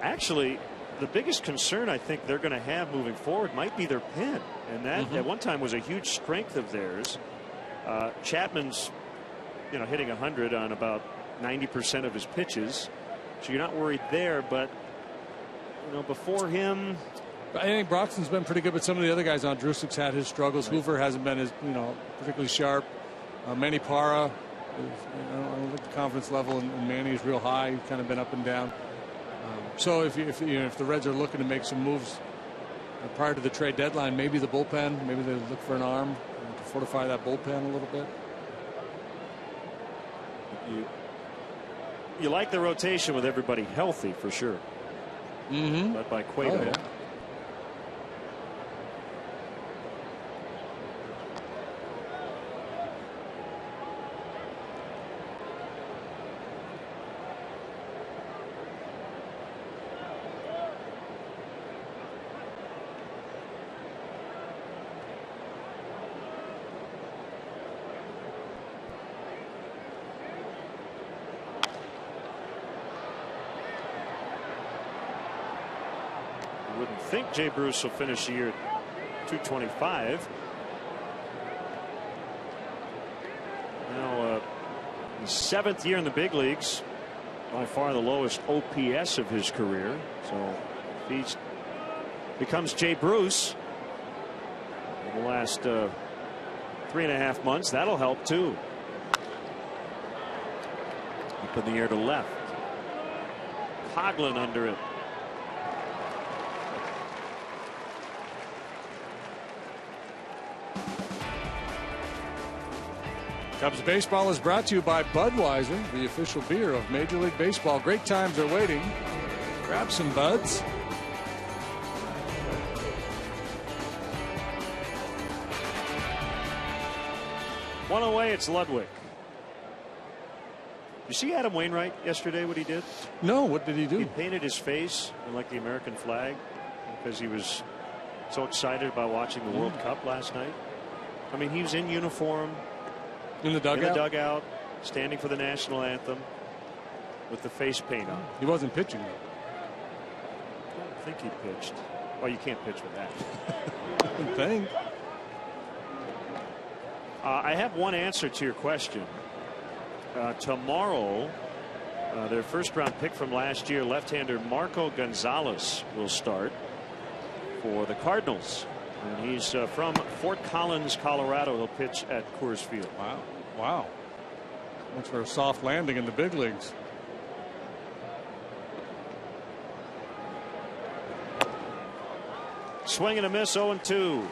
[SPEAKER 1] Actually, the biggest concern I think they're going to have moving forward might be their pen, and that at one time was a huge strength of theirs. Chapman's hitting 100 on about 90% of his pitches, so you're not worried there, but before him,
[SPEAKER 3] I think Broxton's been pretty good, but some of the other guys on Drusic's had his struggles. Right. Hoover hasn't been as particularly sharp. Manny Parra, I don't think the confidence level in Manny is real high. He's kind of been up and down. So if the Reds are looking to make some moves prior to the trade deadline, maybe the bullpen, maybe they look for an arm to fortify that bullpen a little bit.
[SPEAKER 1] You like the rotation with everybody healthy for sure. Led by Cueto.
[SPEAKER 3] Oh, yeah.
[SPEAKER 1] wouldn't think Jay Bruce will finish the year at 225. Now, his 7th year in the big leagues, by far the lowest OPS of his career. So if he becomes Jay Bruce in the last 3.5 months, that'll help too. Up in the air to left. Coughlin under it.
[SPEAKER 3] Cubs baseball is brought to you by Budweiser, the official beer of Major League Baseball. Great times are waiting. Grab some buds.
[SPEAKER 1] One away, it's Ludwig. You see Adam Wainwright yesterday, what he did?
[SPEAKER 3] No, what did he do?
[SPEAKER 1] He painted his face in like the American flag because he was so excited about watching the World Cup last night. I mean, he was in uniform.
[SPEAKER 3] In the dugout?
[SPEAKER 1] In the dugout, standing for the national anthem with the face paint on.
[SPEAKER 3] He wasn't pitching, though.
[SPEAKER 1] I don't think he pitched. Well, you can't pitch with that.
[SPEAKER 3] I don't think.
[SPEAKER 1] I have one answer to your question. Tomorrow, their first-round pick from last year, left-hander Marco Gonzalez, will start for the Cardinals. And he's from Fort Collins, Colorado. He'll pitch at Coors Field.
[SPEAKER 3] Wow. Wow. Much for a soft landing in the big leagues.
[SPEAKER 1] Swing and a miss, 0-2.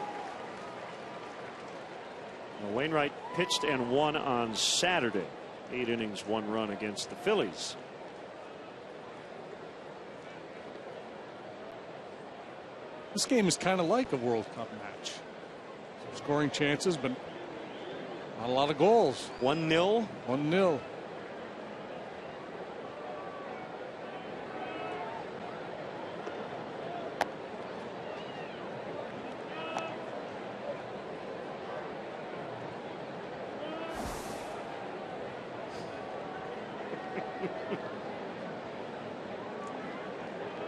[SPEAKER 1] Wainwright pitched and won on Saturday. 8 innings, 1 run against the Phillies.
[SPEAKER 3] This game is kind of like a World Cup match. Some scoring chances, but not a lot of goals.
[SPEAKER 1] 1-0.
[SPEAKER 3] 1-0.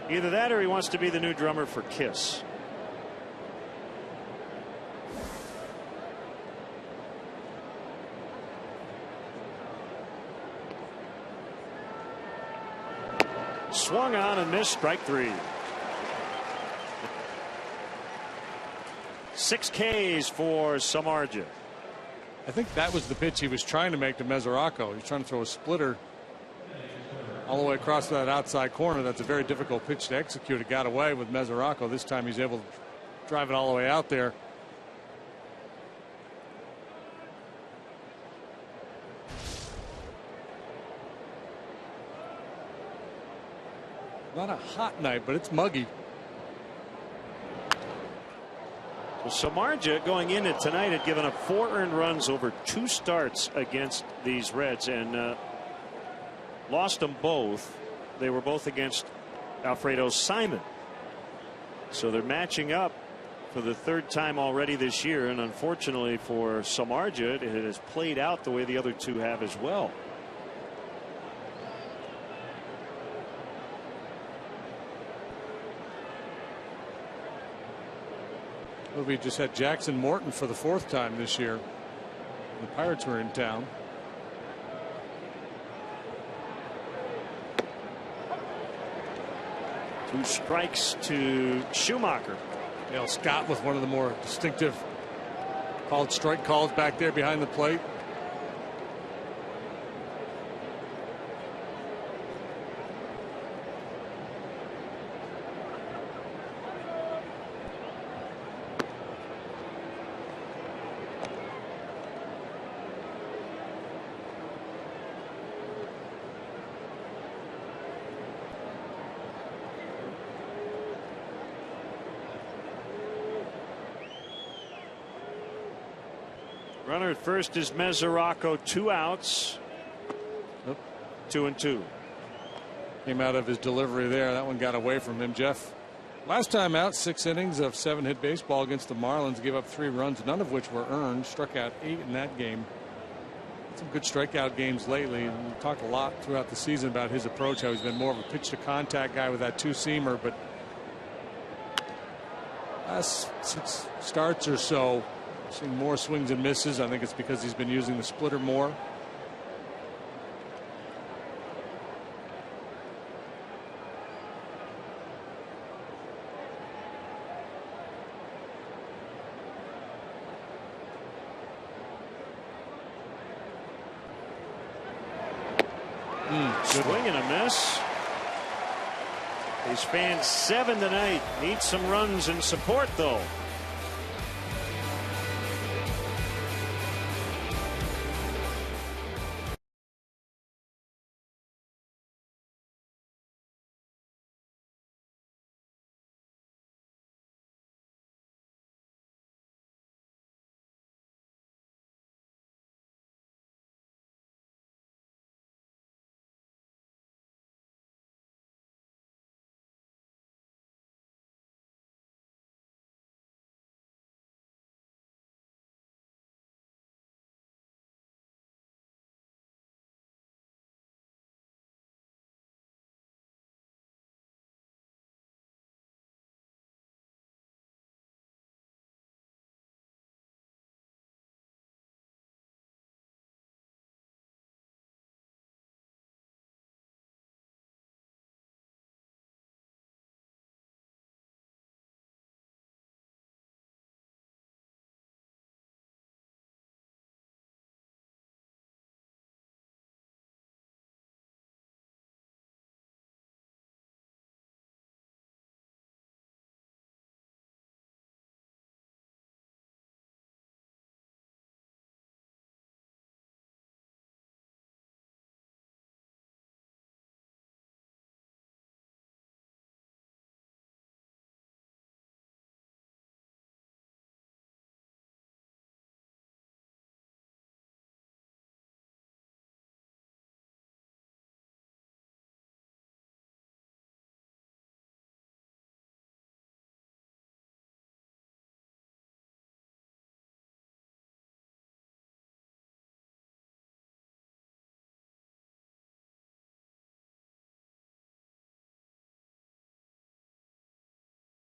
[SPEAKER 1] Either that or he wants to be the new drummer for Kiss. Swung on and missed, strike 3. 6 Ks for Samardzija.
[SPEAKER 3] I think that was the pitch he was trying to make to Mesoraco. He was trying to throw a splitter all the way across that outside corner. That's a very difficult pitch to execute. It got away with Mesoraco. This time he's able to drive it all the way out there. Not a hot night, but it's muggy.
[SPEAKER 1] So Samardzija going into tonight had given up 4 earned runs over 2 starts against these Reds and lost them both. They were both against Alfredo Simon. So they're matching up for the 3rd time already this year. And unfortunately for Samardzija, it has played out the way the other 2 have as well.
[SPEAKER 3] Well, we just had Jackson Morton for the 4th time this year. The Pirates were in town.
[SPEAKER 1] Two strikes to Schumacher.
[SPEAKER 3] Dale Scott with one of the more distinctive called strike calls back there behind the plate.
[SPEAKER 1] Runner at first is Mesoraco. 2 outs. 2-2.
[SPEAKER 3] Came out of his delivery there. That one got away from him. Jeff, last time out, 6 innings of 7-hit baseball against the Marlins. Gave up 3 runs, none of which were earned. Struck out 8 in that game. Some good strikeout games lately. And we talked a lot throughout the season about his approach, how he's been more of a pitch to contact guy with that 2-seamer, but last 6 starts or so, seeing more swings and misses. I think it's because he's been using the splitter more.
[SPEAKER 1] Swing and a miss. He's fanned 7 tonight. Needs some runs and support, though.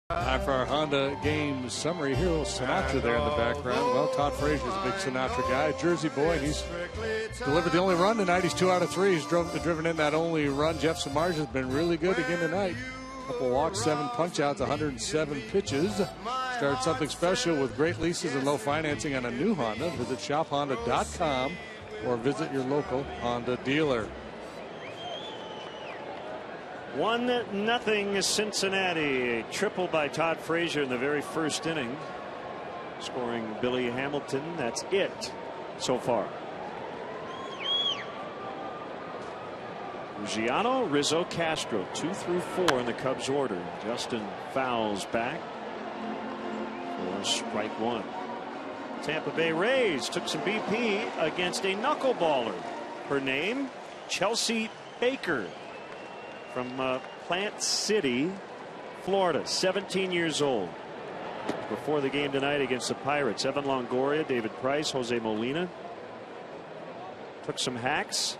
[SPEAKER 3] Time for our Honda game summary. Here, little Sinatra there in the background. Well, Todd Frazier's a big Sinatra guy, Jersey boy, and he's delivered the only run tonight. He's 2 out of 3. He's driven in that only run. Jeff Samardzija has been really good again tonight. Couple walks, 7 punch-outs, 107 pitches. Start something special with great leases and low financing on a new Honda. Visit shophonda.com or visit your local Honda dealer.
[SPEAKER 1] 1-0 Cincinnati. A triple by Todd Frazier in the very first inning, scoring Billy Hamilton. That's it so far. Giano, Rizzo, Castro, 2 through 4 in the Cubs order. Justin fouls back for strike 1. Tampa Bay Rays took some BP against a knuckleballer. Her name, Chelsea Baker, from Plant City, Florida, 17 years old. Before the game tonight against the Pirates, Evan Longoria, David Price, Jose Molina took some hacks.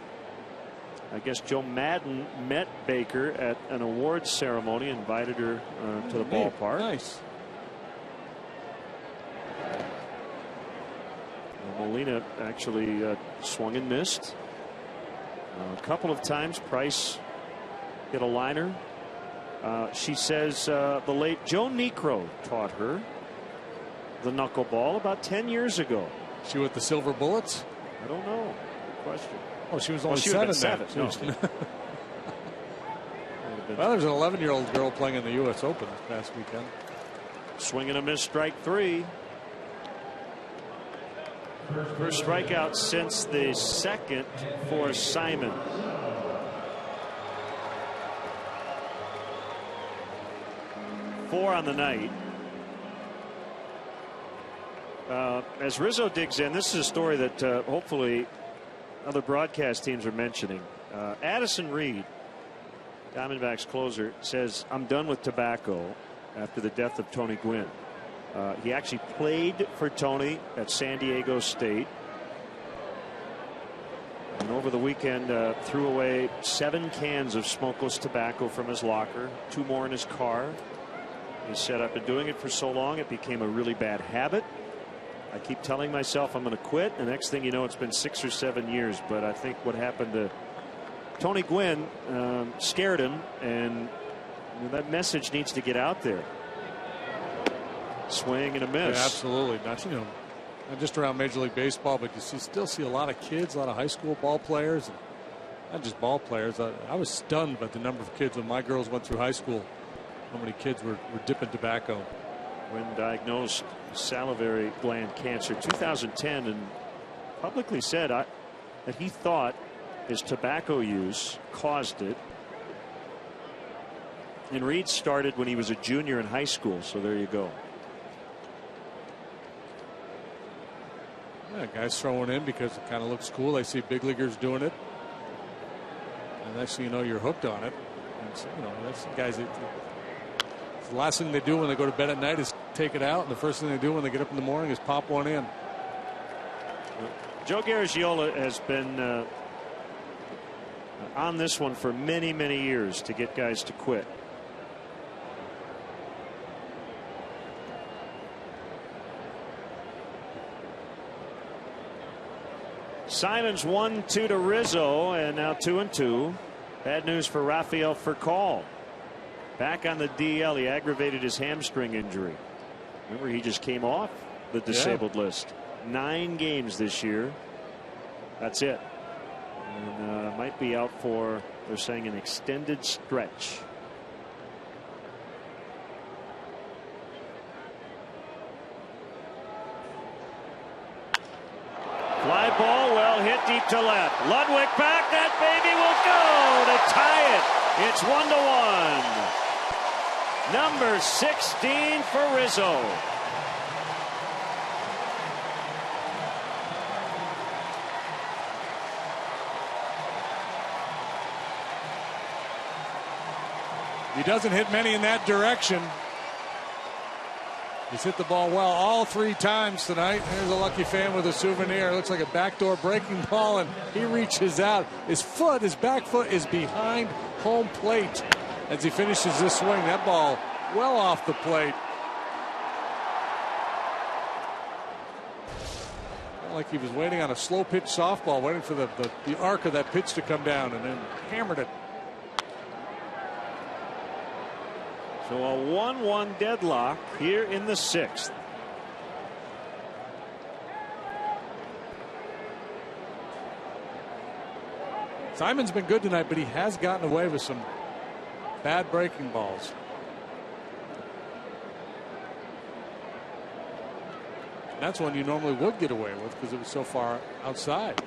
[SPEAKER 1] I guess Joe Madden met Baker at an awards ceremony, invited her to the ballpark.
[SPEAKER 3] Nice.
[SPEAKER 1] Molina actually swung and missed a couple of times. Price hit a liner. She says the late Joe Niekro taught her the knuckleball about 10 years ago.
[SPEAKER 3] She with the silver bullets?
[SPEAKER 1] I don't know. Good question.
[SPEAKER 3] Oh, she was only 7 then.
[SPEAKER 1] No.
[SPEAKER 3] Well, there's an 11-year-old girl playing in the U.S. Open this past weekend.
[SPEAKER 1] Swing and a miss, strike 3. First strikeout since the second for Simon. Four on the night. As Rizzo digs in, this is a story that hopefully other broadcast teams are mentioning. Addison Reed, Diamondbacks closer, says, "I'm done with tobacco," after the death of Tony Gwynn. He actually played for Tony at San Diego State, and over the weekend threw away 7 cans of smokeless tobacco from his locker, 2 more in his car. He said, I've been doing it for so long, it became a really bad habit. I keep telling myself I'm going to quit. The next thing you know, it's been 6 or 7 years. But I think what happened to Tony Gwynn scared him, and that message needs to get out there. Swing and a miss.
[SPEAKER 3] Yeah, absolutely. Not, not just around Major League Baseball, but you still see a lot of kids, a lot of high school ball players, and not just ball players. I was stunned by the number of kids when my girls went through high school. How many kids were dipping tobacco?
[SPEAKER 1] When diagnosed salivary gland cancer 2010, and publicly said that he thought his tobacco use caused it. And Reed started when he was a junior in high school, so there you go.
[SPEAKER 3] Yeah, guys throwing in because it kind of looks cool. They see big leaguers doing it, and next thing you know, you're hooked on it. And so, that's guys. The last thing they do when they go to bed at night is take it out, and the first thing they do when they get up in the morning is pop one in.
[SPEAKER 1] Joe Garagiola has been on this one for many, many years to get guys to quit. Simon's 1-2 to Rizzo, and now 2-2. Bad news for Rafael Furcal. Back on the DL, he aggravated his hamstring injury. Remember, he just came off the disabled list. 9 games this year. That's it. And might be out for, they're saying, an extended stretch. Fly ball, well hit deep to left. Ludwig back, that baby will go to tie it. It's 1-1. Number 16 for Rizzo.
[SPEAKER 3] He doesn't hit many in that direction. He's hit the ball well all 3 times tonight. Here's a lucky fan with a souvenir. It looks like a backdoor breaking ball, and he reaches out. His back foot is behind home plate as he finishes this swing. That ball well off the plate. Like he was waiting on a slow pitch softball, waiting for the arc of that pitch to come down, and then hammered it.
[SPEAKER 1] So a 1-1 deadlock here in the 6th.
[SPEAKER 3] Simon's been good tonight, but he has gotten away with some bad breaking balls. And that's one you normally would get away with because it was so far outside.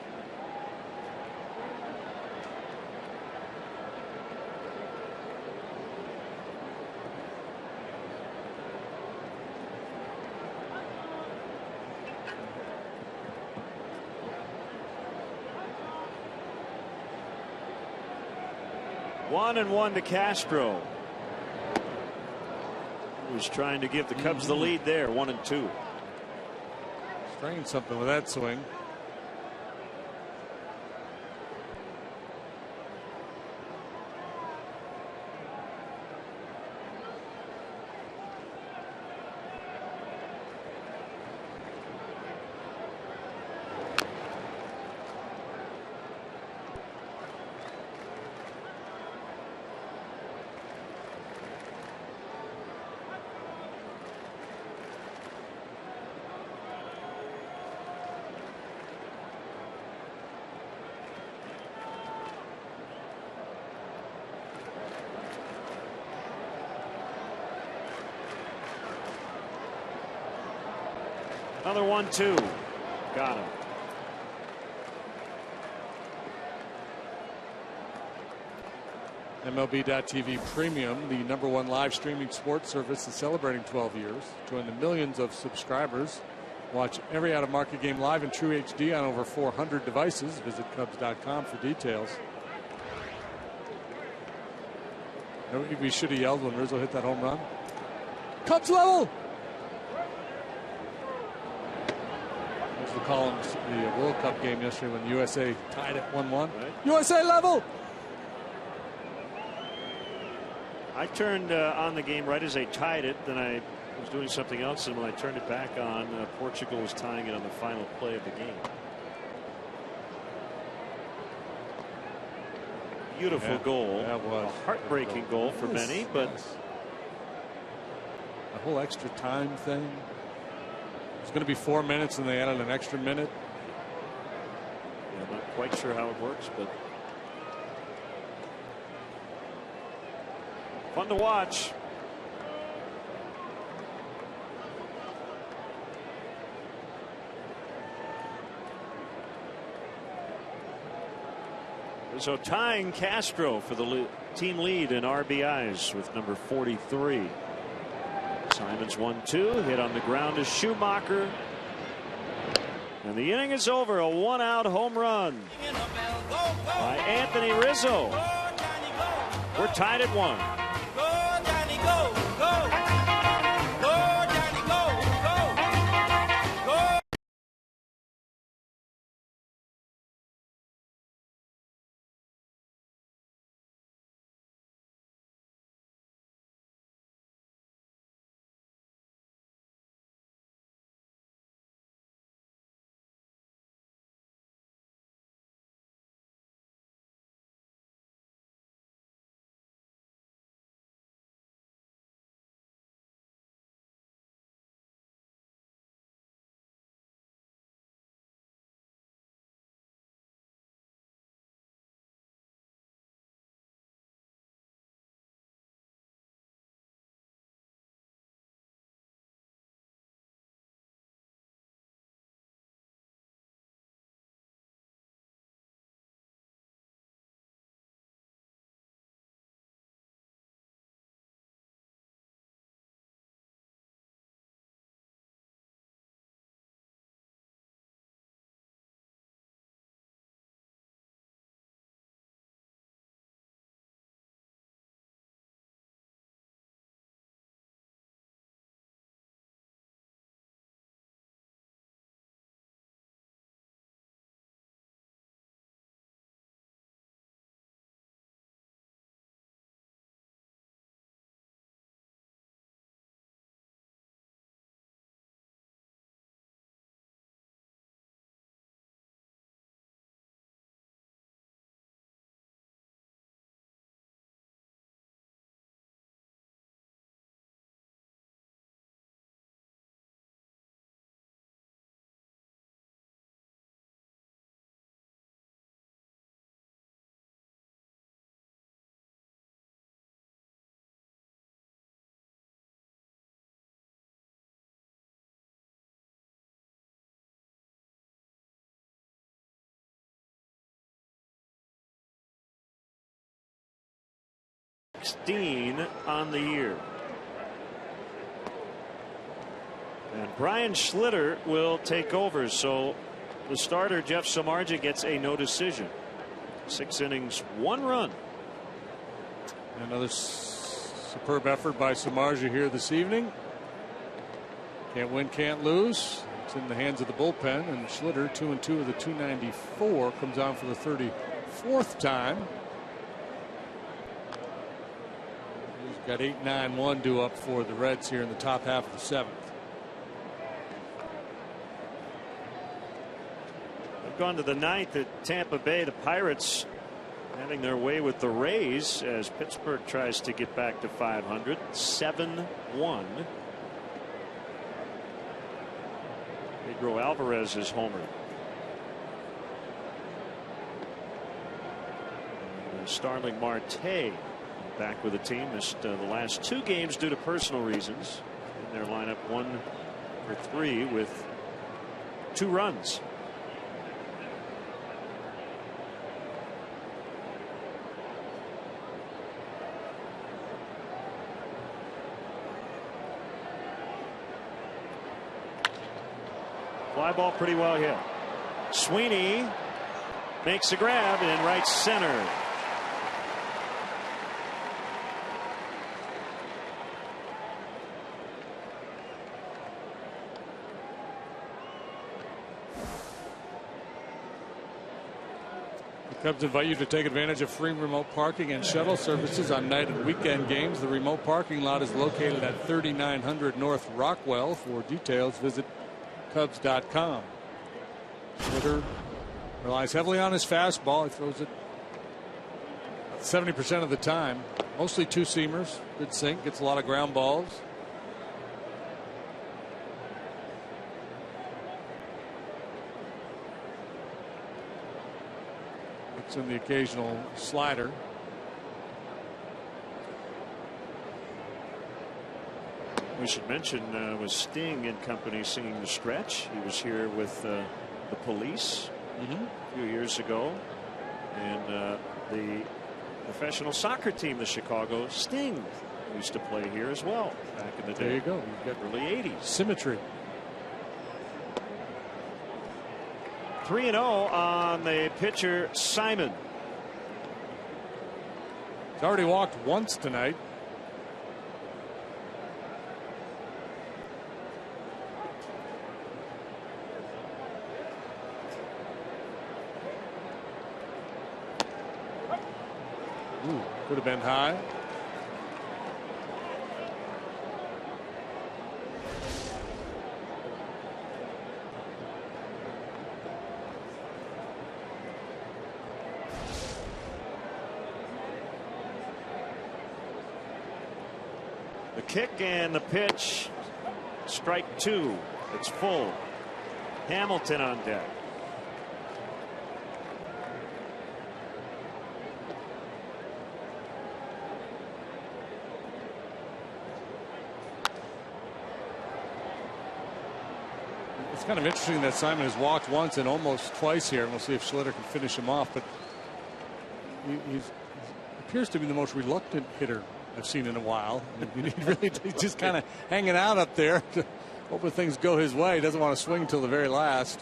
[SPEAKER 1] One and 1 to Castro. He was trying to give the Cubs the lead there, 1-2.
[SPEAKER 3] Strained something with that swing.
[SPEAKER 1] Another 1-2. Got him.
[SPEAKER 3] MLB.TV Premium, the #1 live streaming sports service, is celebrating 12 years. Join the millions of subscribers. Watch every out-of-market game live in true HD on over 400 devices. Visit Cubs.com for details. We should have yelled when Rizzo hit that home run. Cubs level! The columns, the World Cup game yesterday when USA tied at 1-1. Right. USA level!
[SPEAKER 1] I turned on the game right as they tied it. Then I was doing something else, and when I turned it back on, Portugal was tying it on the final play of the game. Beautiful goal.
[SPEAKER 3] That was
[SPEAKER 1] a heartbreaking goal for many, but
[SPEAKER 3] the whole extra time thing. It's going to be 4 minutes, and they added an extra minute.
[SPEAKER 1] Yeah, I'm not quite sure how it works, but fun to watch. So tying Castro for the team lead in RBIs with number 43. Simon's 1-2 hit on the ground to Schumacher, and the inning is over. A 1-out home run by Anthony Rizzo. We're tied at 1. On the year. And Brian Schlitter will take over. So the starter, Jeff Samardzija, gets a no decision. 6 innings, 1 run.
[SPEAKER 3] Another superb effort by Samardzija here this evening. Can't win, can't lose. It's in the hands of the bullpen, and Schlitter, 2-2 of the 294, comes on for the 34th time. Got 8-9-1 due up for the Reds here in the top half of the 7th.
[SPEAKER 1] They've gone to the 9th at Tampa Bay. The Pirates having their way with the Rays as Pittsburgh tries to get back to 500. 7-1. Pedro Alvarez is homered. Starling Marte back with the team. Missed the last 2 games due to personal reasons. In their lineup 1 for 3 with 2 runs. Fly ball pretty well hit. Sweeney makes a grab in right center.
[SPEAKER 3] Cubs invite you to take advantage of free remote parking and shuttle services on night and weekend games. The remote parking lot is located at 3900 North Rockwell. For details, visit Cubs.com. Schlitter relies heavily on his fastball. He throws it 70% of the time. Mostly two-seamers. Good sink. Gets a lot of ground balls. It's in the occasional slider.
[SPEAKER 1] We should mention was Sting and company singing The Stretch. He was here with the Police a few years ago, and the professional soccer team, the Chicago Sting, used to play here as well back in the day.
[SPEAKER 3] There you go. You've got
[SPEAKER 1] early 80s.
[SPEAKER 3] Symmetry.
[SPEAKER 1] 3-0 on the pitcher Simon.
[SPEAKER 3] He's already walked once tonight. Ooh, could have been high.
[SPEAKER 1] The kick and the pitch. Strike two. It's full. Hamilton on deck.
[SPEAKER 3] It's kind of interesting that Simon has walked once and almost twice here, and we'll see if Schlitter can finish him off. But he appears to be the most reluctant hitter I've seen in a while. He's just kind of hanging out up there, hoping things go his way. He doesn't want to swing until the very last.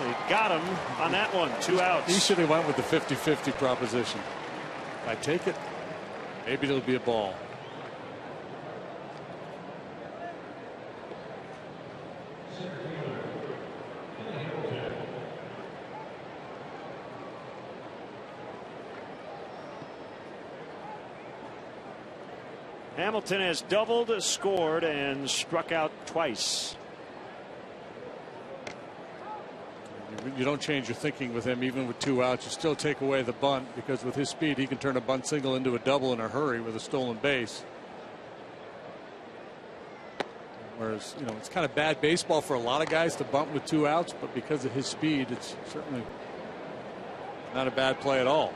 [SPEAKER 1] He got him on that one. 2 outs.
[SPEAKER 3] He should have went with the 50-50 proposition. If I take it, maybe it'll be a ball.
[SPEAKER 1] Hamilton has doubled, scored, and struck out twice.
[SPEAKER 3] You don't change your thinking with him, even with 2 outs. You still take away the bunt, because with his speed, he can turn a bunt single into a double in a hurry with a stolen base. Whereas, it's kind of bad baseball for a lot of guys to bunt with 2 outs, but because of his speed, it's certainly not a bad play at all.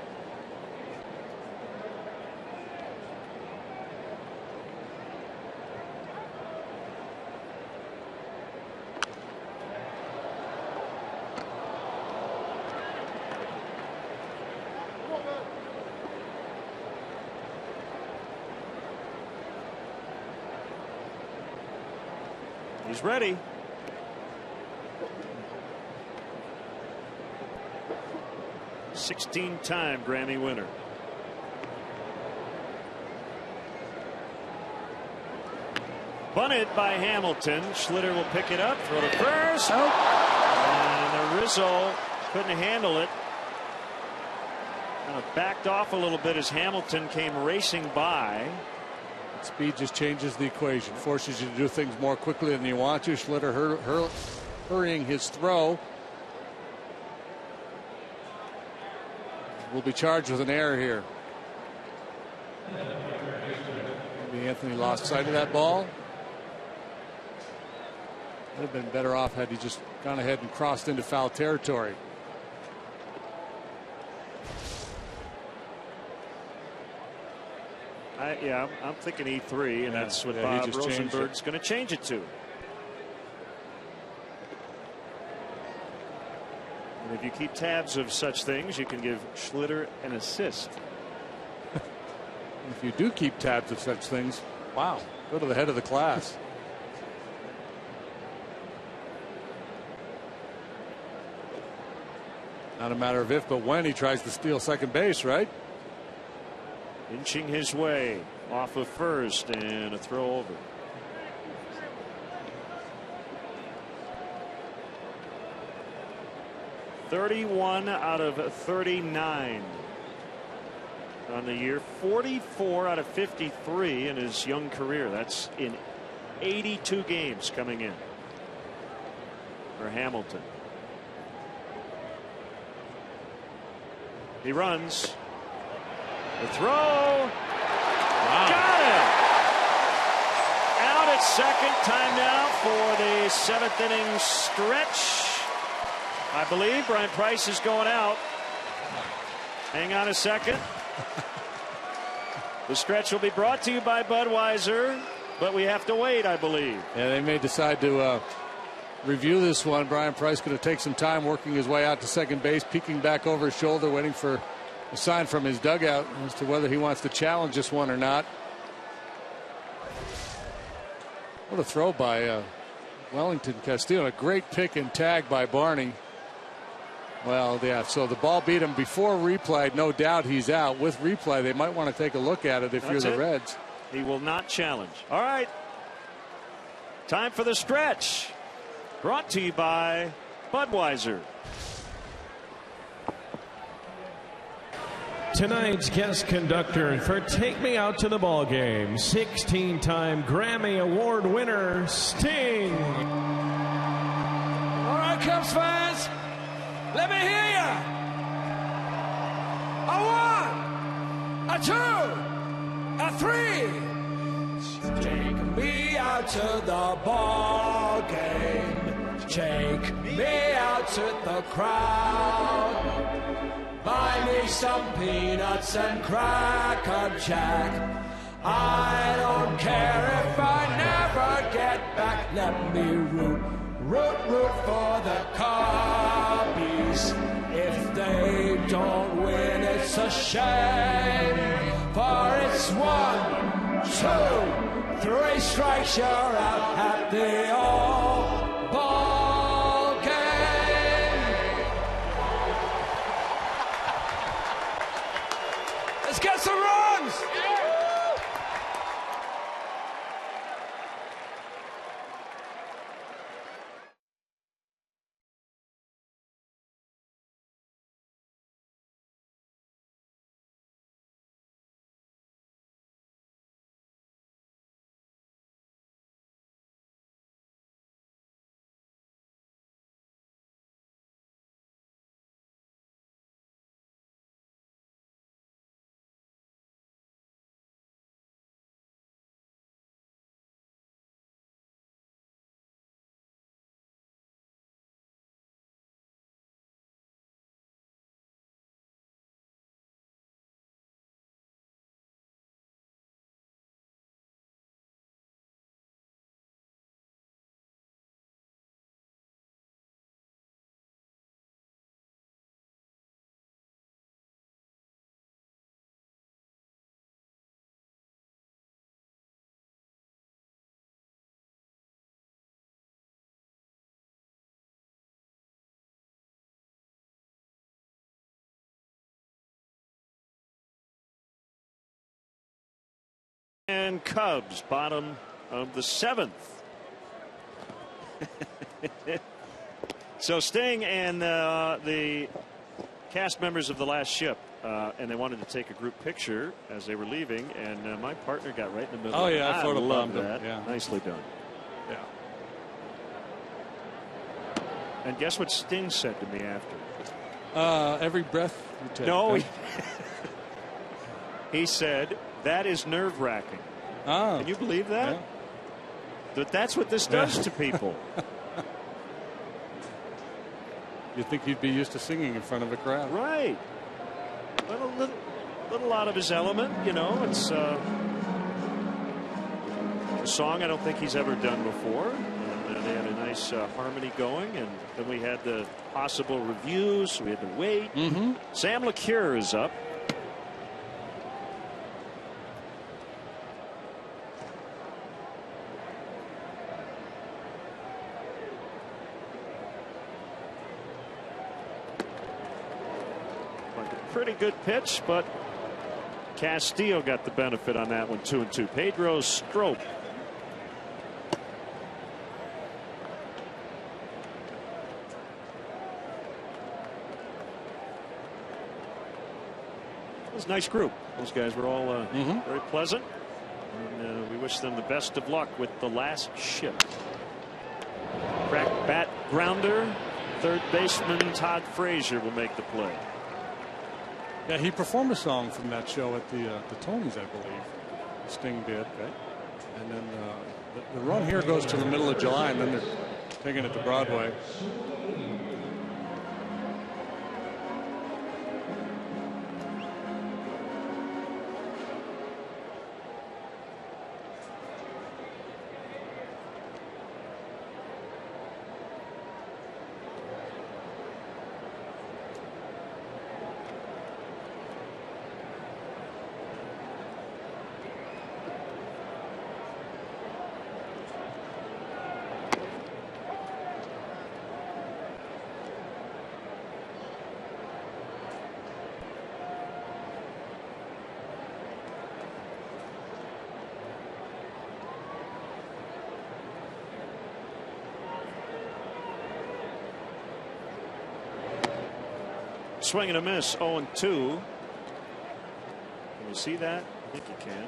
[SPEAKER 1] He's ready. '16-time Grammy winner. Bunted by Hamilton. Schlitter will pick it up, throw to first. And Rizzo couldn't handle it. Kind of backed off a little bit as Hamilton came racing by.
[SPEAKER 3] Speed just changes the equation, forces you to do things more quickly than you want to. Schlitter hurrying his throw. Will be charged with an error here. Maybe Anthony lost sight of that ball. Would have been better off had he just gone ahead and crossed into foul territory.
[SPEAKER 1] I'm thinking E3, and that's what Bob Rosenberg's going to change it to. And if you keep tabs of such things, you can give Schlitter an assist.
[SPEAKER 3] If you do keep tabs of such things, wow, go to the head of the class. Not a matter of if, but when he tries to steal second base, right?
[SPEAKER 1] Inching his way off of first, and a throw over. 31 out of 39 on the year. 44 out of 53 in his young career. That's in 82 games coming in for Hamilton. He runs. The throw. Wow. Got it. Out at second. Time now for the 7th inning stretch. I believe Brian Price is going out. Hang on a second. The stretch will be brought to you by Budweiser, but we have to wait, I believe.
[SPEAKER 3] Yeah, they may decide to review this one. Brian Price going to take some time working his way out to second base, peeking back over his shoulder, waiting for a sign from his dugout as to whether he wants to challenge this one or not. What a throw by Wellington Castillo. A great pick and tag by Barney. Well, yeah, so the ball beat him before replay. No doubt he's out. With replay, they might want to take a look at it if you're the Reds.
[SPEAKER 1] He will not challenge. All right. Time for the stretch. Brought to you by Budweiser.
[SPEAKER 6] Tonight's guest conductor for Take Me Out to the Ball Game, 16-time Grammy Award winner, Sting.
[SPEAKER 7] All right, Cubs fans, let me hear you. A 1, a 2, a 3. Take me out to the ball game. Take me out to the crowd. Buy me some peanuts and Cracker Jack. I don't care if I never get back. Let me root for the Cubbies. If they don't win, it's a shame. For it's 1, 2, 3 strikes, you're out at the old ball game. Let's get some runs.
[SPEAKER 1] And Cubs, bottom of the 7th. So Sting and the cast members of The Last Ship, and they wanted to take a group picture as they were leaving, and my partner got right in the middle.
[SPEAKER 3] Oh, yeah,
[SPEAKER 1] I love that.
[SPEAKER 3] Yeah.
[SPEAKER 1] Nicely done.
[SPEAKER 3] Yeah.
[SPEAKER 1] And guess what Sting said to me after?
[SPEAKER 3] Every breath you take.
[SPEAKER 1] No. He said, that is nerve-wracking.
[SPEAKER 3] Oh.
[SPEAKER 1] Can you believe that?
[SPEAKER 3] Yeah.
[SPEAKER 1] But that's what this does to people.
[SPEAKER 3] You'd think he'd be used to singing in front of a crowd.
[SPEAKER 1] Right. But a little out of his element, you know. It's a song I don't think he's ever done before. And they had a nice harmony going, and then we had the possible reviews, so we had to wait. Sam LeCure is up. Pretty good pitch, but Castillo got the benefit on that one. 2-2. Pedro Strop. was a nice group. Those guys were all very pleasant. And we wish them the best of luck with the last shift. Crack bat grounder. Third baseman Todd Frazier will make the play.
[SPEAKER 2] Yeah, he performed a song from that show at the Tonys, I believe. Sting did, right? And then the run here goes to the middle of July, and then they're taking it to Broadway.
[SPEAKER 1] Swing and a miss, 0-2. Can you see that? I think you can.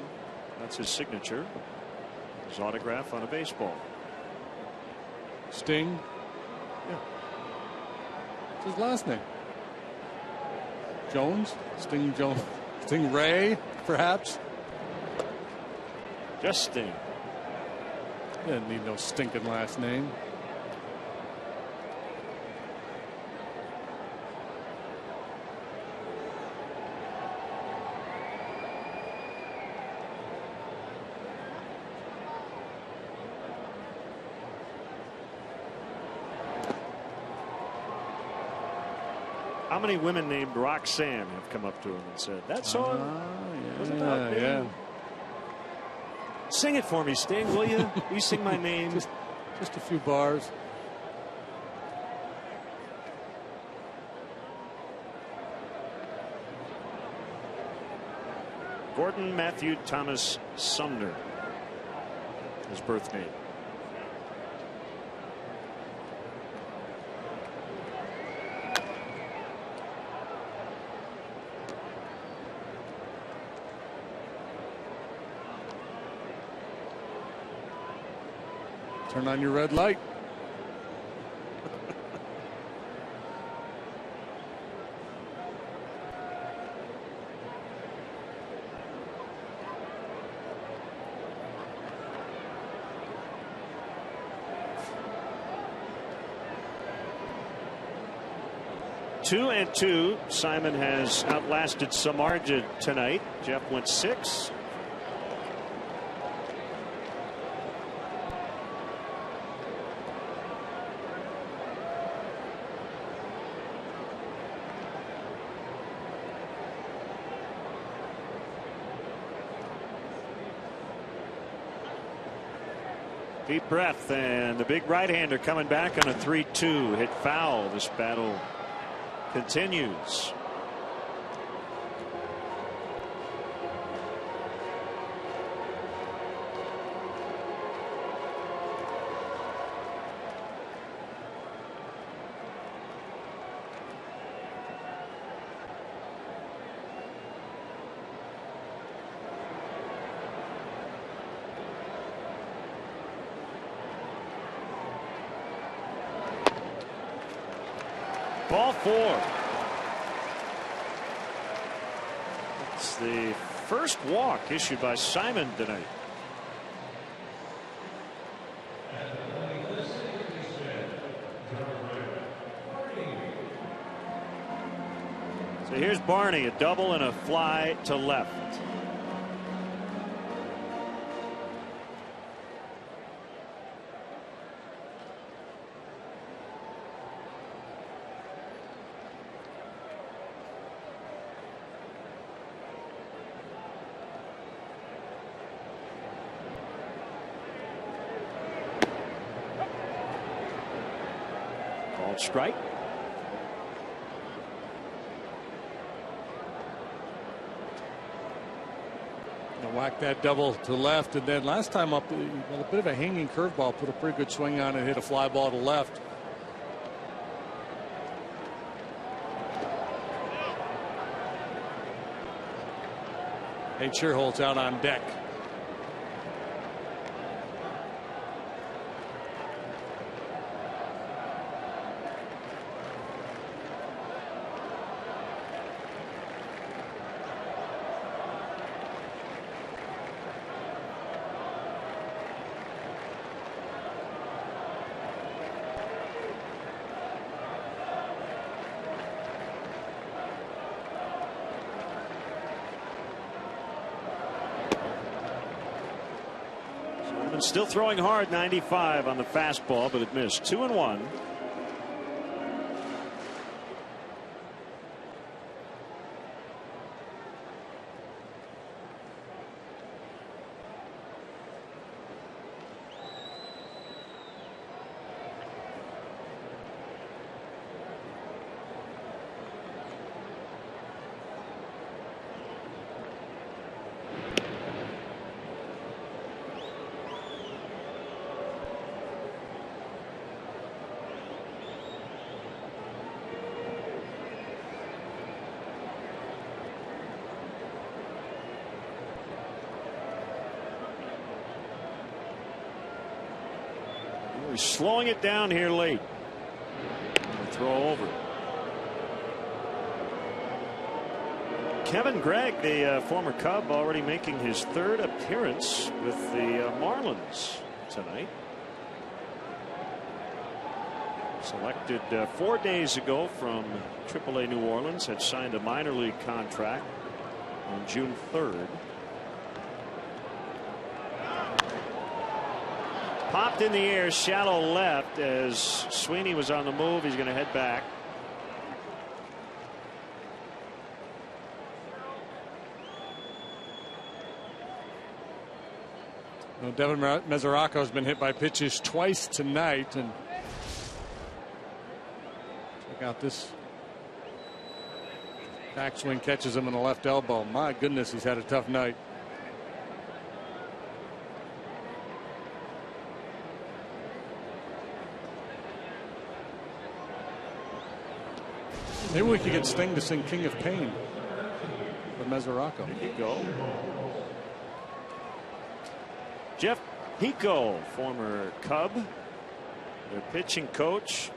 [SPEAKER 1] That's his signature. His autograph on a baseball.
[SPEAKER 2] Sting?
[SPEAKER 1] Yeah.
[SPEAKER 2] What's his last name? Jones? Sting Jones? Sting Ray, perhaps?
[SPEAKER 1] Just Sting.
[SPEAKER 2] Didn't need no stinking last name.
[SPEAKER 1] How many women named Roxanne have come up to him and said, that song was about me?
[SPEAKER 2] Yeah.
[SPEAKER 1] Sing it for me, Sting, will you? Will you sing my name?
[SPEAKER 2] Just a few bars.
[SPEAKER 1] Gordon Matthew Thomas Sumner, his birth name.
[SPEAKER 2] Turn on your red light.
[SPEAKER 1] Two and two. Simon has outlasted Samardzija tonight. Jeff went 6. Deep breath, and the big right-hander coming back on a 3-2 hit foul. This battle continues. Ball 4. It's the first walk issued by Simon tonight. So here's Barney, a double and a fly to left. Strike.
[SPEAKER 2] Whack that double to left, and then last time up, a bit of a hanging curveball, put a pretty good swing on it, hit a fly ball to left.
[SPEAKER 3] Nate Scherholtz out on deck.
[SPEAKER 1] Still throwing hard, 95 on the fastball, but it missed. 2-1. He's slowing it down here late. Throw over. Kevin Gregg, the former Cub, already making his third appearance with the Marlins tonight. Selected 4 days ago from AAA New Orleans, had signed a minor league contract on June 3rd. Popped in the air, shallow left as Sweeney was on the move. He's going to head back.
[SPEAKER 3] Well, Devin Mesoraco has been hit by pitches twice tonight, and check out this backswing, catches him in the left elbow. My goodness, he's had a tough night. Maybe we could get Sting to sing King of Pain with Mesoraco.
[SPEAKER 1] There you go. Jeff Pico, former Cub, their pitching coach.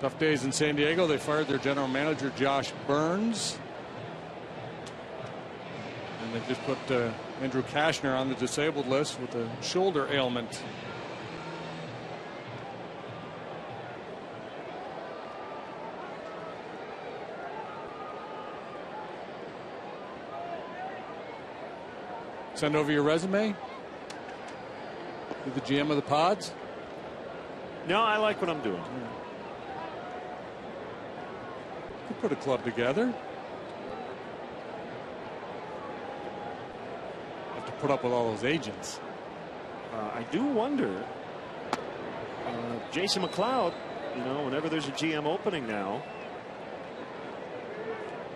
[SPEAKER 3] Tough days in San Diego. They fired their general manager, Josh Burns. And they just put Andrew Kashner on the disabled list with a shoulder ailment. Send over your resume to the GM of the Pods.
[SPEAKER 1] No, I like what I'm doing.
[SPEAKER 3] You put a club together. Have to put up with all those agents.
[SPEAKER 1] I do wonder, Jason McLeod, you know, whenever there's a GM opening now,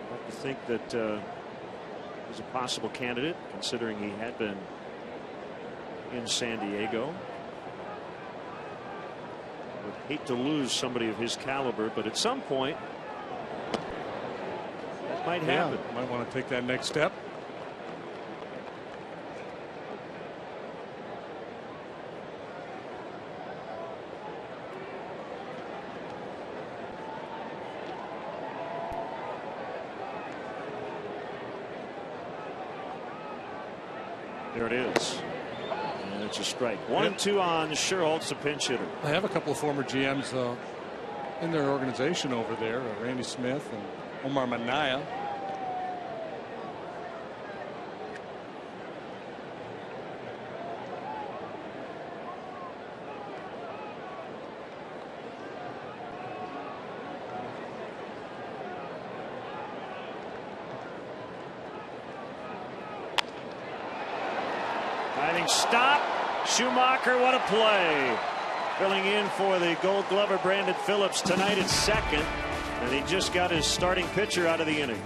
[SPEAKER 1] I like to think that he's a possible candidate, considering he had been in San Diego. Would hate to lose somebody of his caliber, but at some point that might happen.
[SPEAKER 3] Yeah, might want to take that next step.
[SPEAKER 1] There it is. And it's a strike. 1-2 on Scherholtz, the pinch hitter.
[SPEAKER 3] I have a couple of former GMs in their organization over there, Randy Smith and Omar Minaya.
[SPEAKER 1] Stop. Schumacher, what a play. Filling in for the Gold Glover Brandon Phillips tonight at second, and he just got his starting pitcher out of the inning.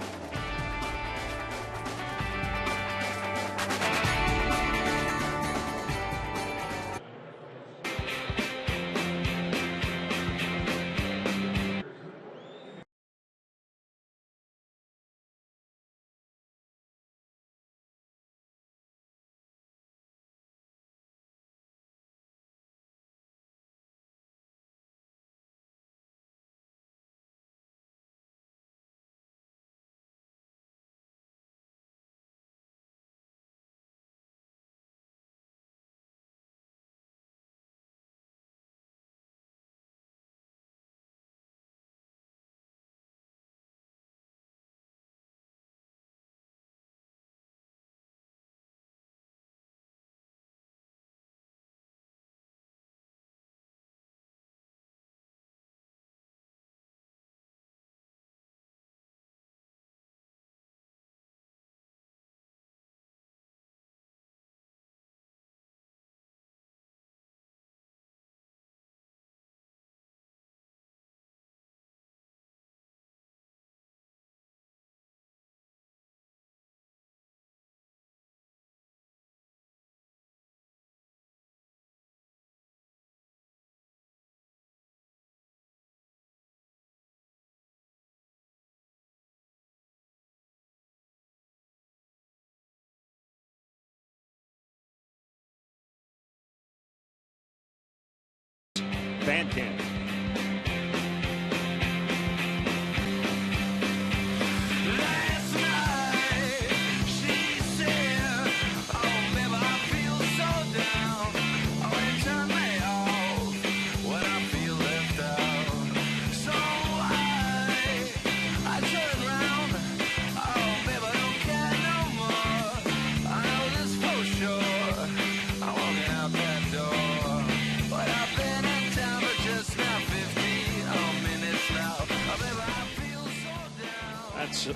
[SPEAKER 1] fan cam.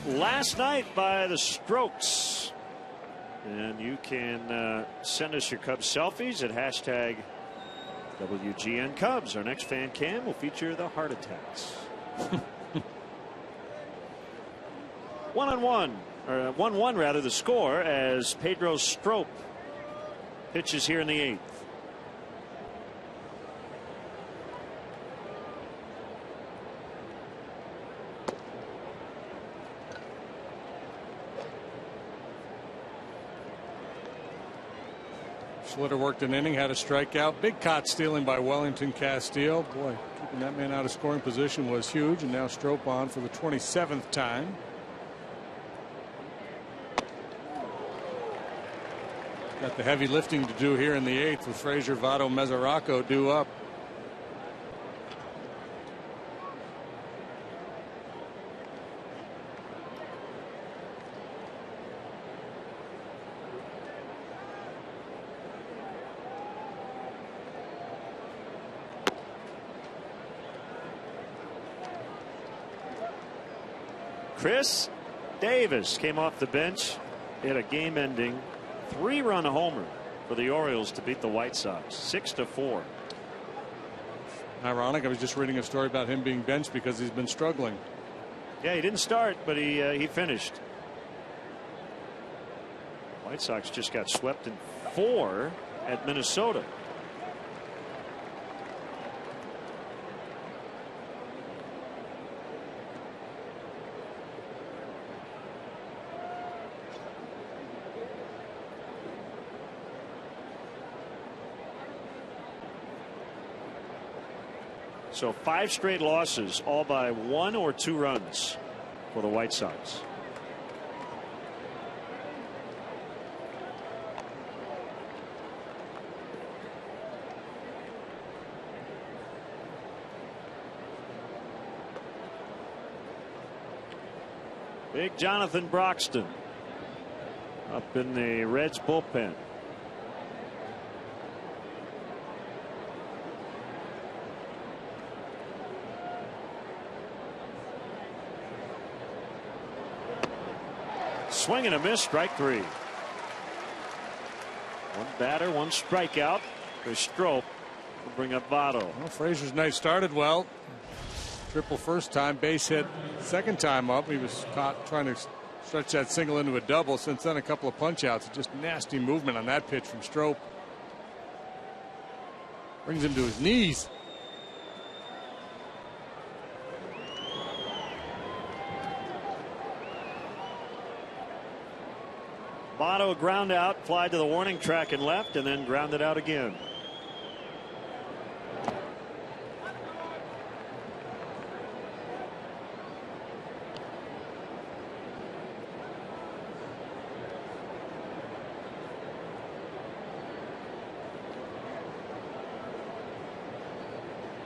[SPEAKER 1] Last night by the Strokes. And you can send us your Cubs selfies at hashtag WGN Cubs. Our next fan cam will feature the heart attacks. 1-1, or 1-1 rather, the score as Pedro Strop pitches here in the 8th.
[SPEAKER 2] Schlitter worked an inning, had a strikeout. Big caught stealing by Wellington Castillo. Boy, keeping that man out of scoring position was huge. And now Strop on for the 27th time. Got the heavy lifting to do here in the 8th with Frazier, Votto, Mesoraco due up.
[SPEAKER 1] Chris Davis came off the bench, hit a game-ending 3-run homer for the Orioles to beat the White Sox 6-4.
[SPEAKER 2] Ironic. I was just reading a story about him being benched because he's been struggling.
[SPEAKER 1] Yeah, he didn't start, but he finished. White Sox just got swept in 4 at Minnesota. So 5 straight losses, all by 1 or 2 runs for the White Sox. Big Jonathan Broxton up in the Reds bullpen. Swing and a miss, strike 3. 1 batter, 1 strikeout for Strop. Will bring up Votto.
[SPEAKER 2] Well, Frazier's night started well. Triple first time, base hit second time up. He was caught trying to stretch that single into a double. Since then, a couple of punch outs. Just nasty movement on that pitch from Strop. Brings him to his knees.
[SPEAKER 1] Votto, a ground out, fly to the warning track and left, and then grounded out again.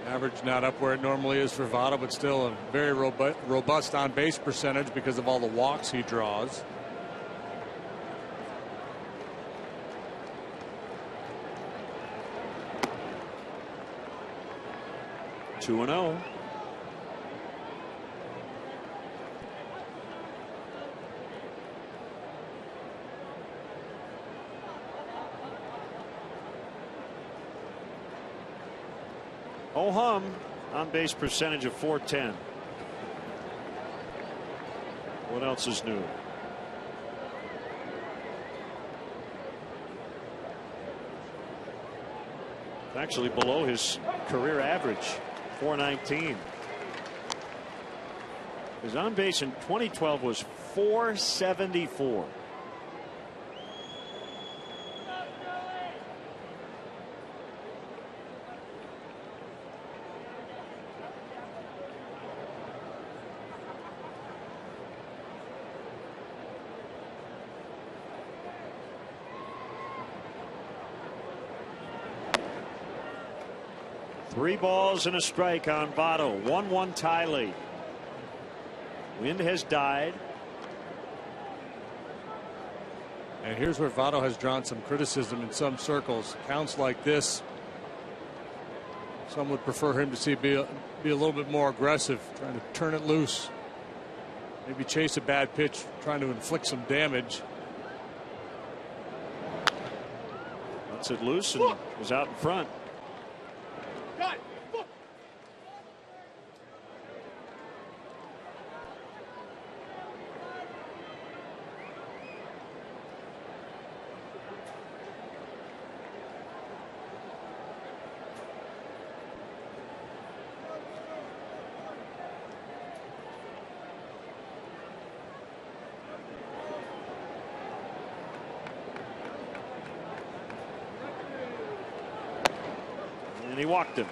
[SPEAKER 2] Average not up where it normally is for Votto, but still a very robust on base percentage because of all the walks he draws.
[SPEAKER 1] Two and 0. Oh hum, on base percentage of .410. What else is new? It's actually below his career average. .419. His on base in 2012 was .474. 3 balls and a strike on Votto. 1-1 tie late. Wind has died.
[SPEAKER 3] And here's where Votto has drawn some criticism in some circles. Counts like this, some would prefer him to be a little bit more aggressive, trying to turn it loose. Maybe chase a bad pitch, trying to inflict some damage.
[SPEAKER 1] Lets it loose and was out in front. And he walked him.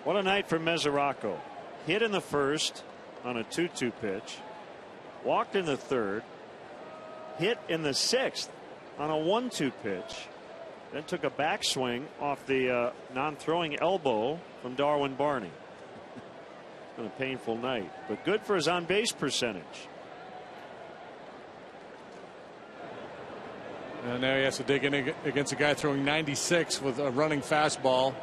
[SPEAKER 1] What a night for Mesoraco. Hit in the first on a 2-2 pitch. Walked in the third. Hit in the sixth on a 1-2 pitch. Then took a backswing off the non-throwing elbow from Darwin Barney. It's been a painful night, but good for his on-base percentage.
[SPEAKER 3] And now he has to dig in against a guy throwing 96 with a running fastball.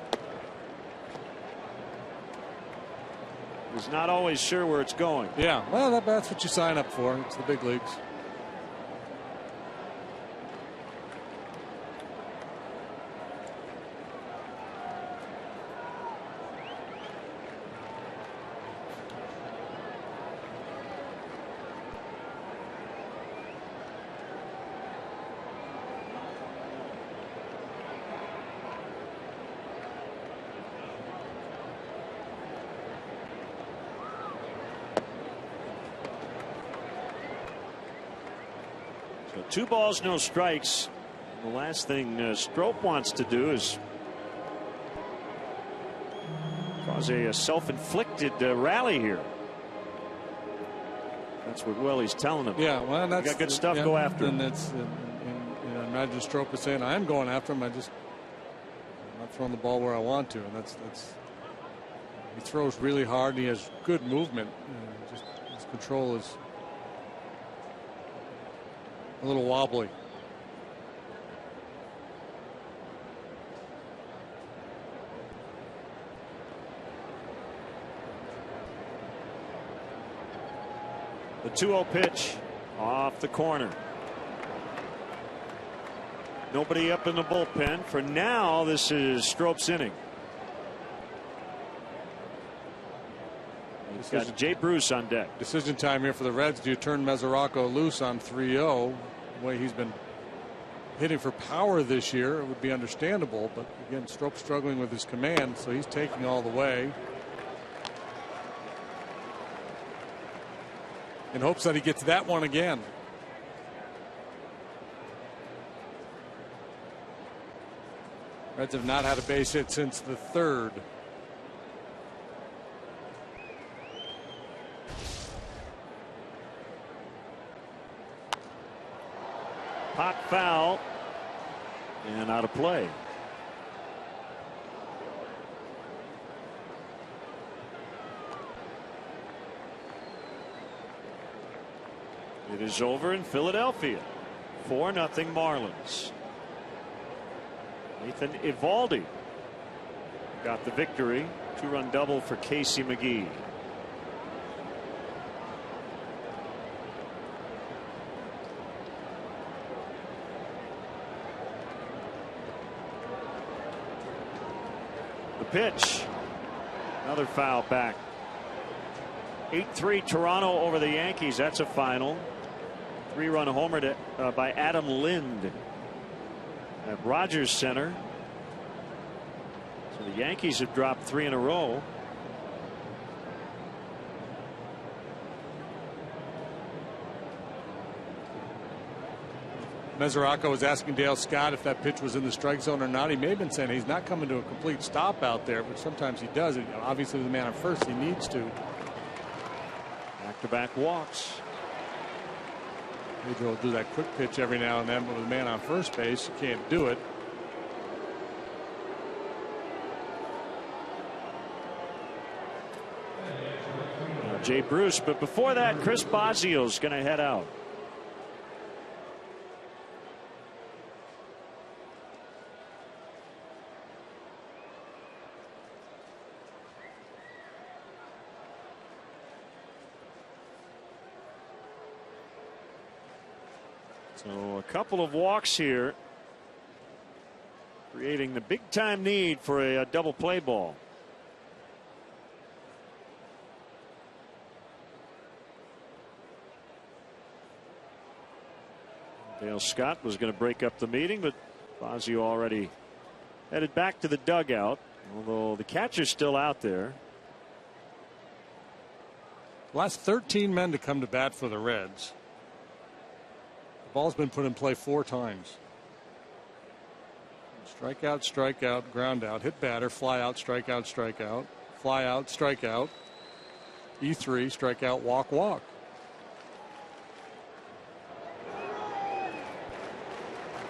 [SPEAKER 1] He's not always sure where it's going.
[SPEAKER 3] Yeah, well, that's what you sign up for. It's the big leagues.
[SPEAKER 1] So 2 balls, no strikes. The last thing Strop wants to do is cause a self-inflicted rally here. That's what Willie's telling him.
[SPEAKER 3] Yeah, well, that's
[SPEAKER 1] you got good stuff. Go after him.
[SPEAKER 3] And that's imagine Strop is saying, "I am going after him. I'm not throwing the ball where I want to." And that's he throws really hard. And he has good movement. Just his control is a little wobbly.
[SPEAKER 1] The 2-0 pitch off the corner. Nobody up in the bullpen. For now, this is Strop's inning. He's got Jay Bruce on deck.
[SPEAKER 3] Decision time here for the Reds. Do you turn Mesoraco loose on 3-0? The way he's been hitting for power this year, it would be understandable. But again, Strop struggling with his command, so he's taking all the way. In hopes that he gets that one again. Reds have not had a base hit since the third.
[SPEAKER 1] Hot foul and out of play. It is over in Philadelphia. 4-0 Marlins. Nathan Eovaldi got the victory. 2-run double for Casey McGee. The pitch. Another foul back. 8-3 Toronto over the Yankees. That's a final. 3-run homer by Adam Lind at Rogers Center. So the Yankees have dropped 3 in a row.
[SPEAKER 3] Mesoraco was asking Dale Scott if that pitch was in the strike zone or not. He may have been saying he's not coming to a complete stop out there, but sometimes he does. And, obviously, with the man on first, he needs to.
[SPEAKER 1] Back-to-back walks.
[SPEAKER 3] Pedro will do that quick pitch every now and then, but with a man on first base, you can't do it.
[SPEAKER 1] Jay Bruce, but before that, Chris Bosio's going to head out. So a couple of walks here, creating the big time need for a double play ball. Dale Scott was going to break up the meeting, but Bosio already headed back to the dugout, although the catcher's still out there.
[SPEAKER 3] Last 13 men to come to bat for the Reds. Ball's been put in play 4 times. Strikeout, strikeout, ground out, hit batter, fly out, strikeout, strikeout, fly out, strikeout, E3, strikeout, walk, walk.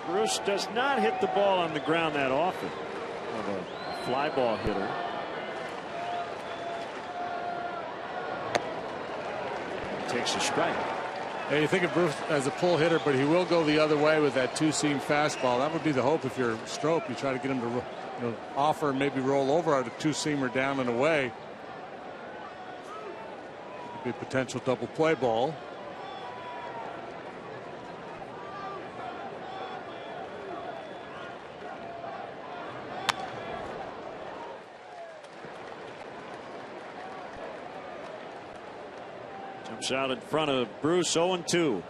[SPEAKER 1] Bruce does not hit the ball on the ground that often. Of a fly ball hitter. Takes a strike.
[SPEAKER 3] Hey, you think of Bruce as a pull hitter, but he will go the other way with that 2-seam fastball. That would be the hope if you're Strop. You try to get him to offer and maybe roll over out a 2-seamer down and away. Could be a potential double play ball.
[SPEAKER 1] Jumps out in front of Bruce, 0-2.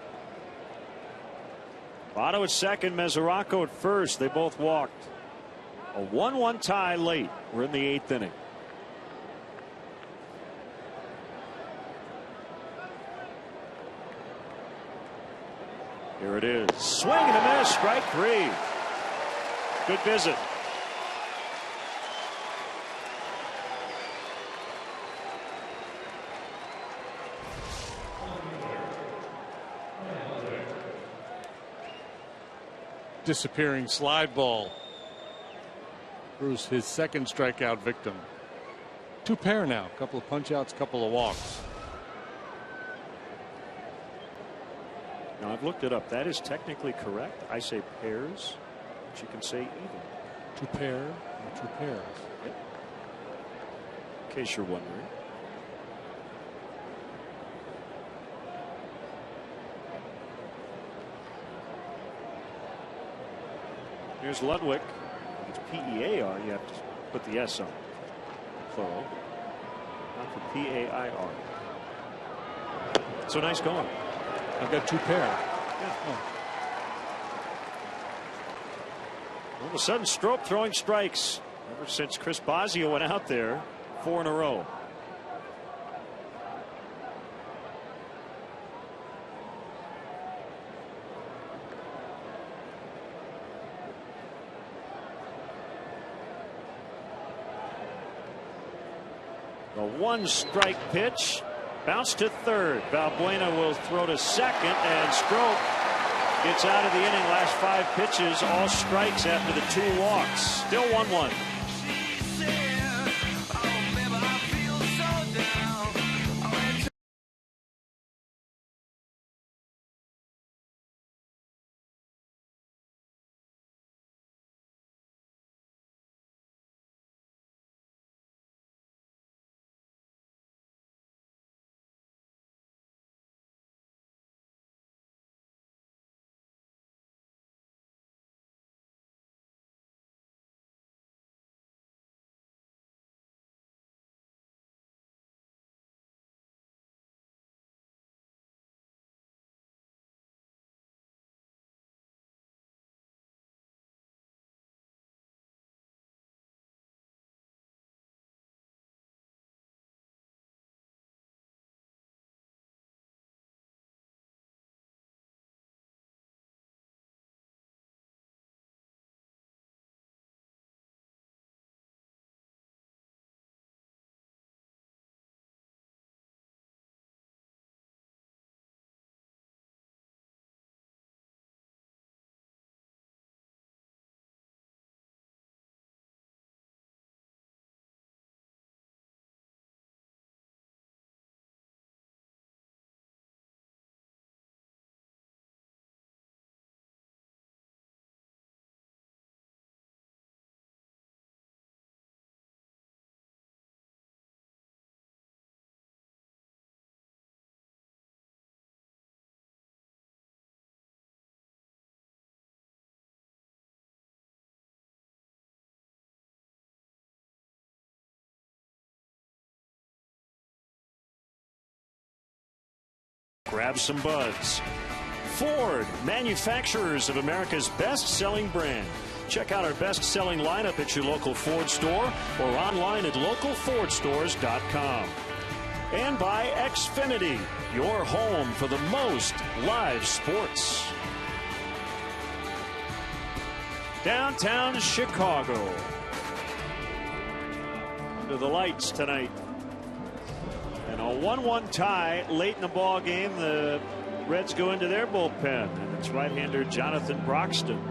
[SPEAKER 1] Votto at second, Mesoraco at first. They both walked. A 1-1 tie late. We're in the 8th inning. Here it is. Swing and a miss. Strike 3. Good visit.
[SPEAKER 3] Disappearing slide ball. Bruce, his second strikeout victim. 2 pair now. A couple of punch outs, couple of walks.
[SPEAKER 1] Now I've looked it up. That is technically correct. I say pairs, but you can say even.
[SPEAKER 3] 2 pair or 2 pairs.
[SPEAKER 1] Yep. In case you're wondering. Here's Ludwig. It's P-E-A-R. You have to put the S on. Plural. Not for P-A-I-R. So nice going.
[SPEAKER 3] I've got 2 pair.
[SPEAKER 1] Yeah. Oh. All of a sudden, Strop throwing strikes. Ever since Chris Bosio went out there, 4 in a row. A 1-strike pitch. Bounce to third. Valbuena will throw to second, and Strop gets out of the inning. Last 5 pitches, all strikes after the 2 walks. Still 1-1. grab some buds. Ford, manufacturers of America's best-selling brand. Check out our best-selling lineup at your local Ford store or online at localfordstores.com. And by Xfinity, your home for the most live sports. Downtown Chicago. Under the lights tonight. And a 1-1 tie late in the ball game. The Reds go into their bullpen, and it's right-hander Jonathan Broxton.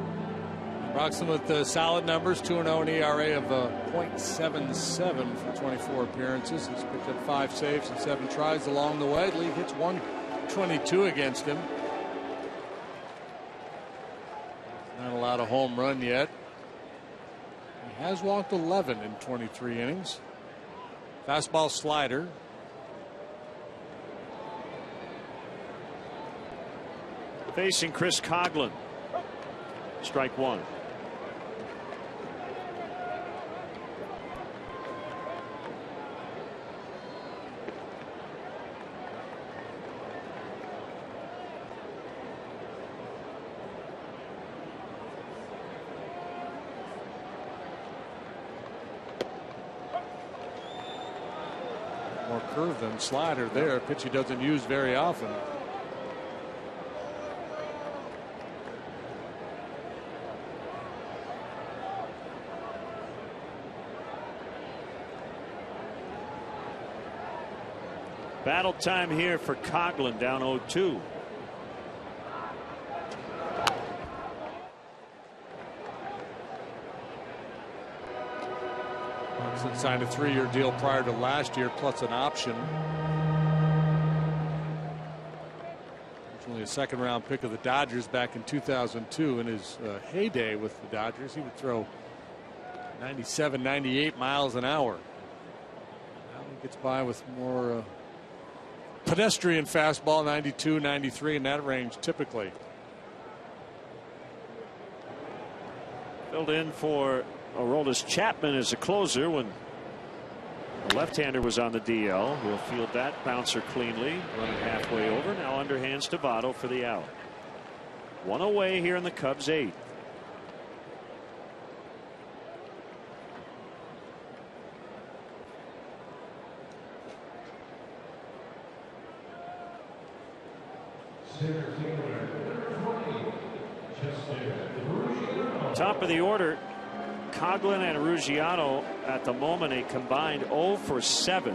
[SPEAKER 3] Broxton with solid numbers, 2-0, an ERA of .77 for 24 appearances. He's picked up 5 saves and 7 tries along the way. The league hits 122 against him. Not allowed a home run yet. He has walked 11 in 23 innings. Fastball slider.
[SPEAKER 1] Facing Chris Coghlan. Strike 1.
[SPEAKER 3] More curve than slider there. A pitch he doesn't use very often.
[SPEAKER 1] Battle time here for Coghlan, down 0-2.
[SPEAKER 3] Broxton signed a 3-year deal prior to last year, plus an option. Originally a second-round pick of the Dodgers back in 2002. In his heyday with the Dodgers, he would throw 97, 98 miles an hour. Now he gets by with more pedestrian fastball, 92, 93 in that range typically.
[SPEAKER 1] Filled in for Aroldis Chapman as a closer when the left-hander was on the DL. We'll field that bouncer cleanly, running halfway over. Now underhands to Votto for the out. 1 away here in the Cubs' 8th. Top of the order, Coghlan and Ruggiano at the moment a combined 0 for 7.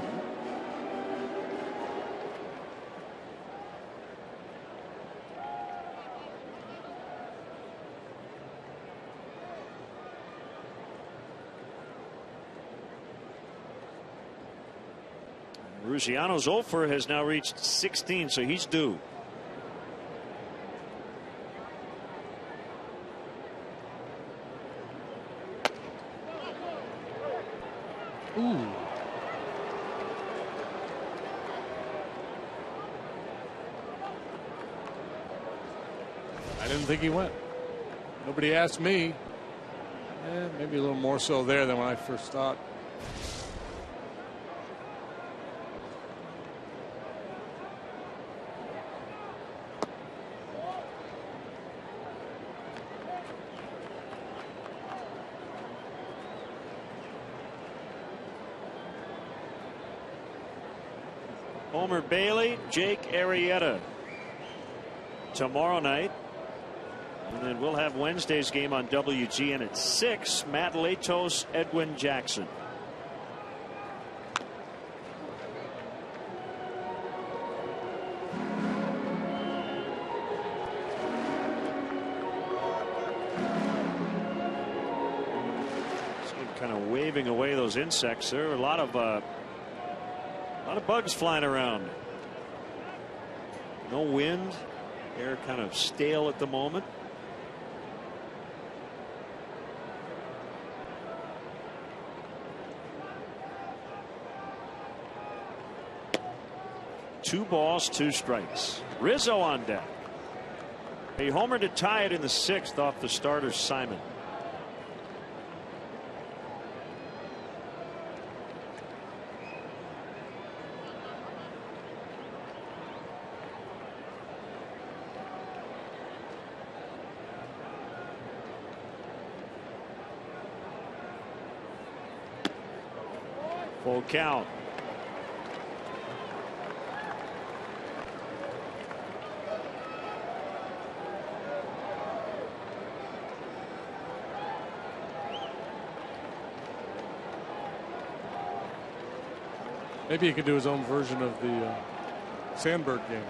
[SPEAKER 1] Ruggiano's 0 for has now reached 16, so he's due.
[SPEAKER 3] Ooh. I didn't think he went. Nobody asked me. Maybe a little more so there than when I first thought.
[SPEAKER 1] Homer Bailey, Jake Arrieta tomorrow night. And then we'll have Wednesday's game on WGN at 6. Matt Latos, Edwin Jackson. Kind of waving away those insects. There are a lot of bugs flying around. No wind. Air kind of stale at the moment. Two balls, 2 strikes. Rizzo on deck. A homer to tie it in the 6th off the starter Simon. Full count.
[SPEAKER 3] Maybe he could do his own version of the Sandberg game.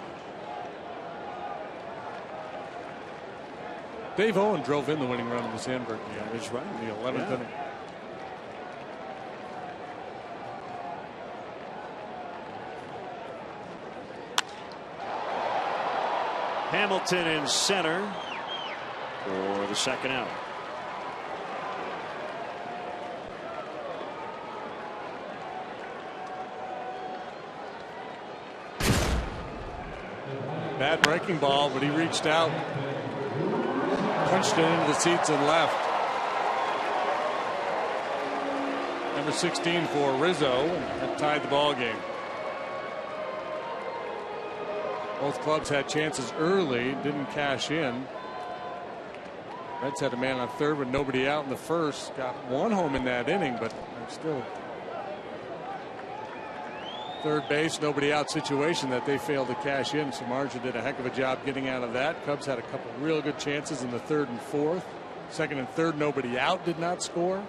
[SPEAKER 3] Dave Owen drove in the winning run in the Sandberg game.
[SPEAKER 1] That's right.
[SPEAKER 3] In the 11th inning.
[SPEAKER 1] Hamilton in center for the second out.
[SPEAKER 3] Bad breaking ball, but he reached out, punched it into the seats and left. Number 16 for Rizzo, and that tied the ball game. Both clubs had chances early, didn't cash in. Reds had a man on third with nobody out in the first. Got one home in that inning, but still third base, nobody out situation that they failed to cash in. Samardzija did a heck of a job getting out of that. Cubs had a couple real good chances in the third and fourth. Second and third, nobody out, did not score.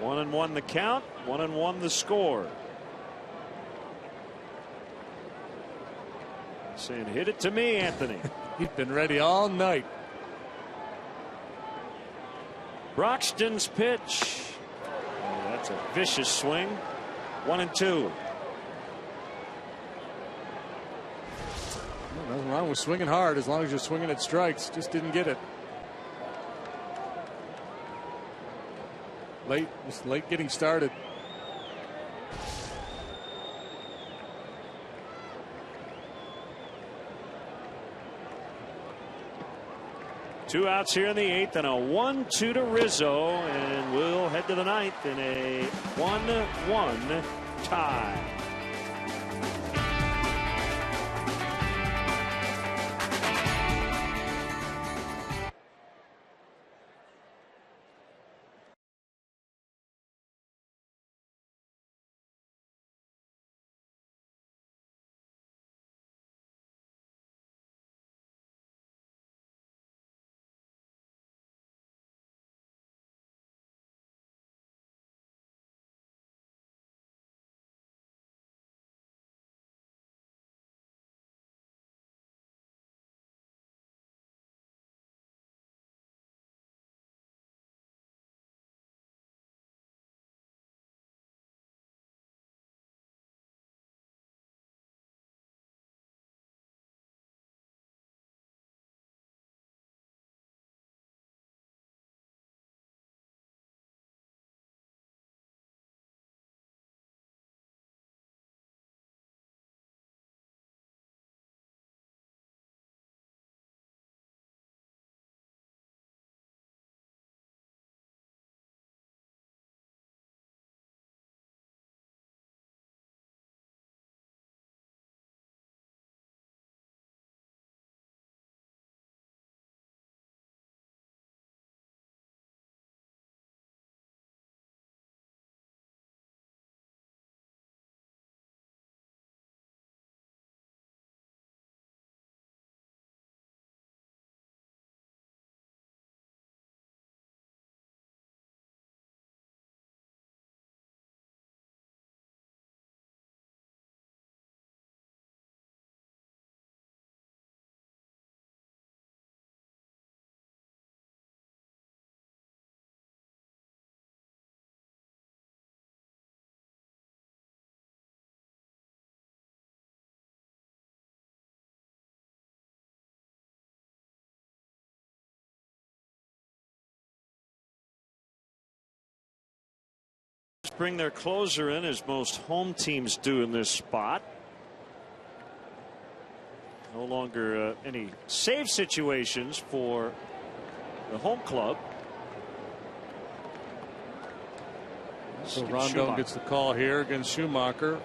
[SPEAKER 1] One and one the count, 1-1 the score. Saying, hit it to me, Anthony.
[SPEAKER 3] He's been ready all night.
[SPEAKER 1] Broxton's pitch. Oh, that's a vicious swing. 1-2.
[SPEAKER 3] Nothing wrong with swinging hard as long as you're swinging at strikes. Just didn't get it. Just late getting started.
[SPEAKER 1] Two outs here in the eighth and a 1-2 to Rizzo, and we'll head to the ninth in a 1-1 tie. bring their closer in, as most home teams do in this spot. No longer any save situations for the home club.
[SPEAKER 3] So Rondon gets the call here against Schumacher.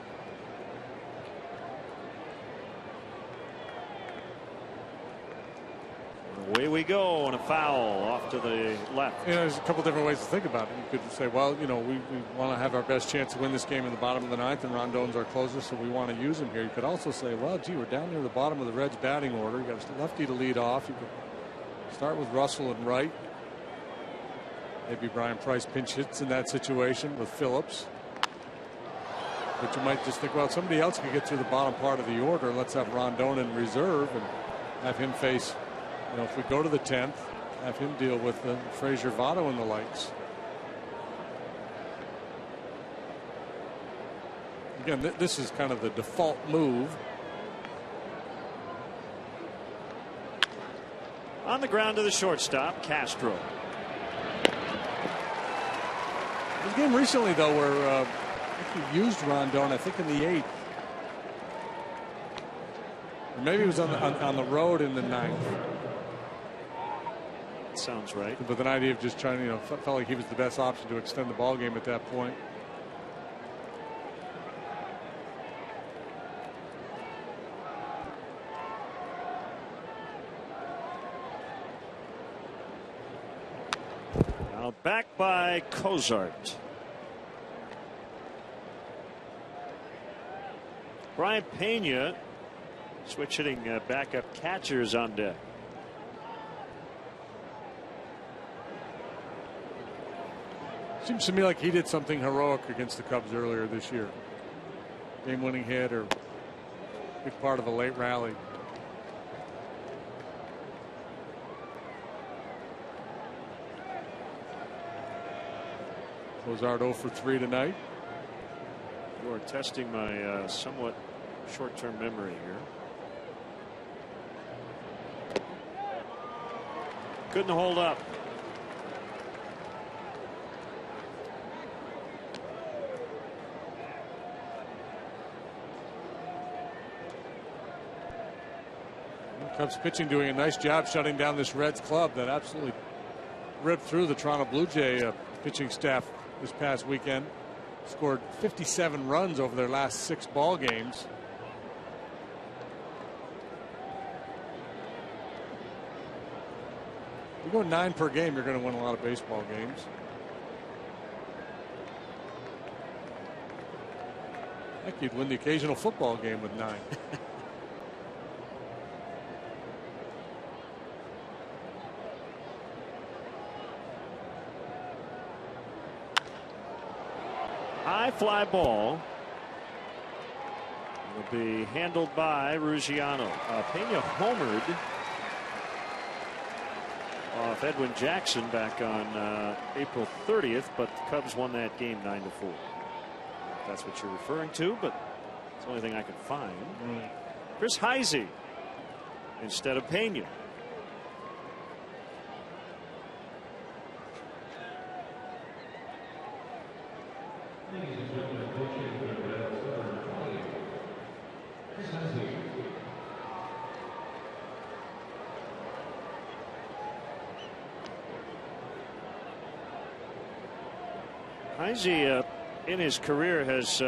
[SPEAKER 1] Away we go on a foul off to the left.
[SPEAKER 3] There's a couple different ways to think about it. You could say, well, we want to have our best chance to win this game in the bottom of the ninth, and Rondon's our closer, so we want to use him here. You could also say, well, gee, we're down near the bottom of the Reds' batting order. You got a lefty to lead off. You could start with Russell and Wright. Maybe Brian Price pinch hits in that situation with Phillips. But you might just think, well, somebody else can get through the bottom part of the order. Let's have Rondon in reserve and have him face, if we go to the 10th, have him deal with Frazier, Votto and the likes. Again, this is kind of the default move.
[SPEAKER 1] On the ground to the shortstop, Castro.
[SPEAKER 3] There's a game recently, though, where he used Rondon, I think in the 8th. Or maybe it was on the road in the 9th.
[SPEAKER 1] Sounds right.
[SPEAKER 3] With an idea of just trying to, felt like he was the best option to extend the ball game at that point.
[SPEAKER 1] Now back by Cozart. Brian Pena, switch hitting backup catchers on deck.
[SPEAKER 3] Seems to me like he did something heroic against the Cubs earlier this year. Game-winning hit or big part of a late rally. Cozart 0 for 3 tonight.
[SPEAKER 1] You are testing my somewhat short-term memory here. Couldn't hold up.
[SPEAKER 3] Cubs pitching doing a nice job shutting down this Reds club that absolutely ripped through the Toronto Blue Jay pitching staff this past weekend. Scored 57 runs over their last 6 ball games. You go 9 per game, you're going to win a lot of baseball games. Heck, you'd win the occasional football game with 9.
[SPEAKER 1] High fly ball will be handled by Ruggiano. Pena homered off Edwin Jackson back on April 30th, but the Cubs won that game 9-4. That's what you're referring to, but it's the only thing I can find. Chris Heisey instead of Pena. Heisey in his career has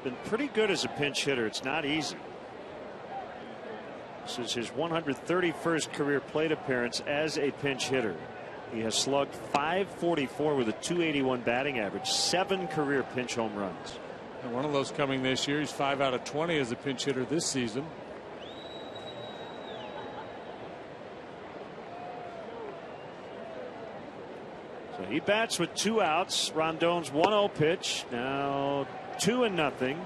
[SPEAKER 1] been pretty good as a pinch hitter. It's not easy. This is his 131st career plate appearance as a pinch hitter. He has slugged .544 with a .281 batting average, 7 career pinch home runs.
[SPEAKER 3] And one of those coming this year. He's 5 out of 20 as a pinch hitter this season.
[SPEAKER 1] So he bats with 2 outs. Rondon's 1-0 pitch. Now 2-0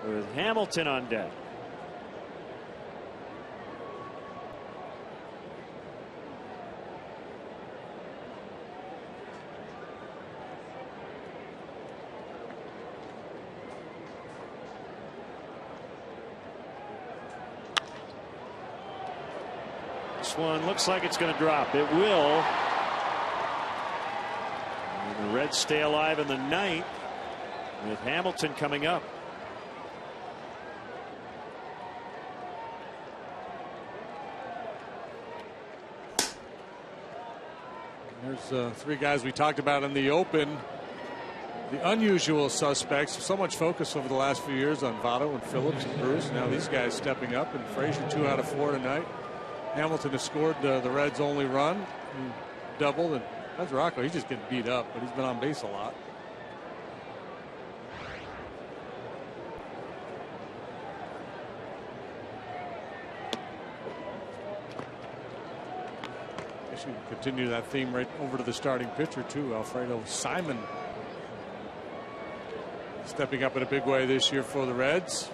[SPEAKER 1] with Hamilton on deck. This one looks like it's going to drop. It will. And the Reds stay alive in the ninth with Hamilton coming up.
[SPEAKER 3] There's three guys we talked about in the open. The unusual suspects. So much focus over the last few years on Votto and Phillips and Bruce. Now these guys stepping up, and Frazier 2 out of 4 tonight. Hamilton has scored the Reds' only run, and doubled, and Mesoraco, he's just getting beat up, but he's been on base a lot. I should continue that theme right over to the starting pitcher too, Alfredo Simon. Stepping up in a big way this year for the Reds.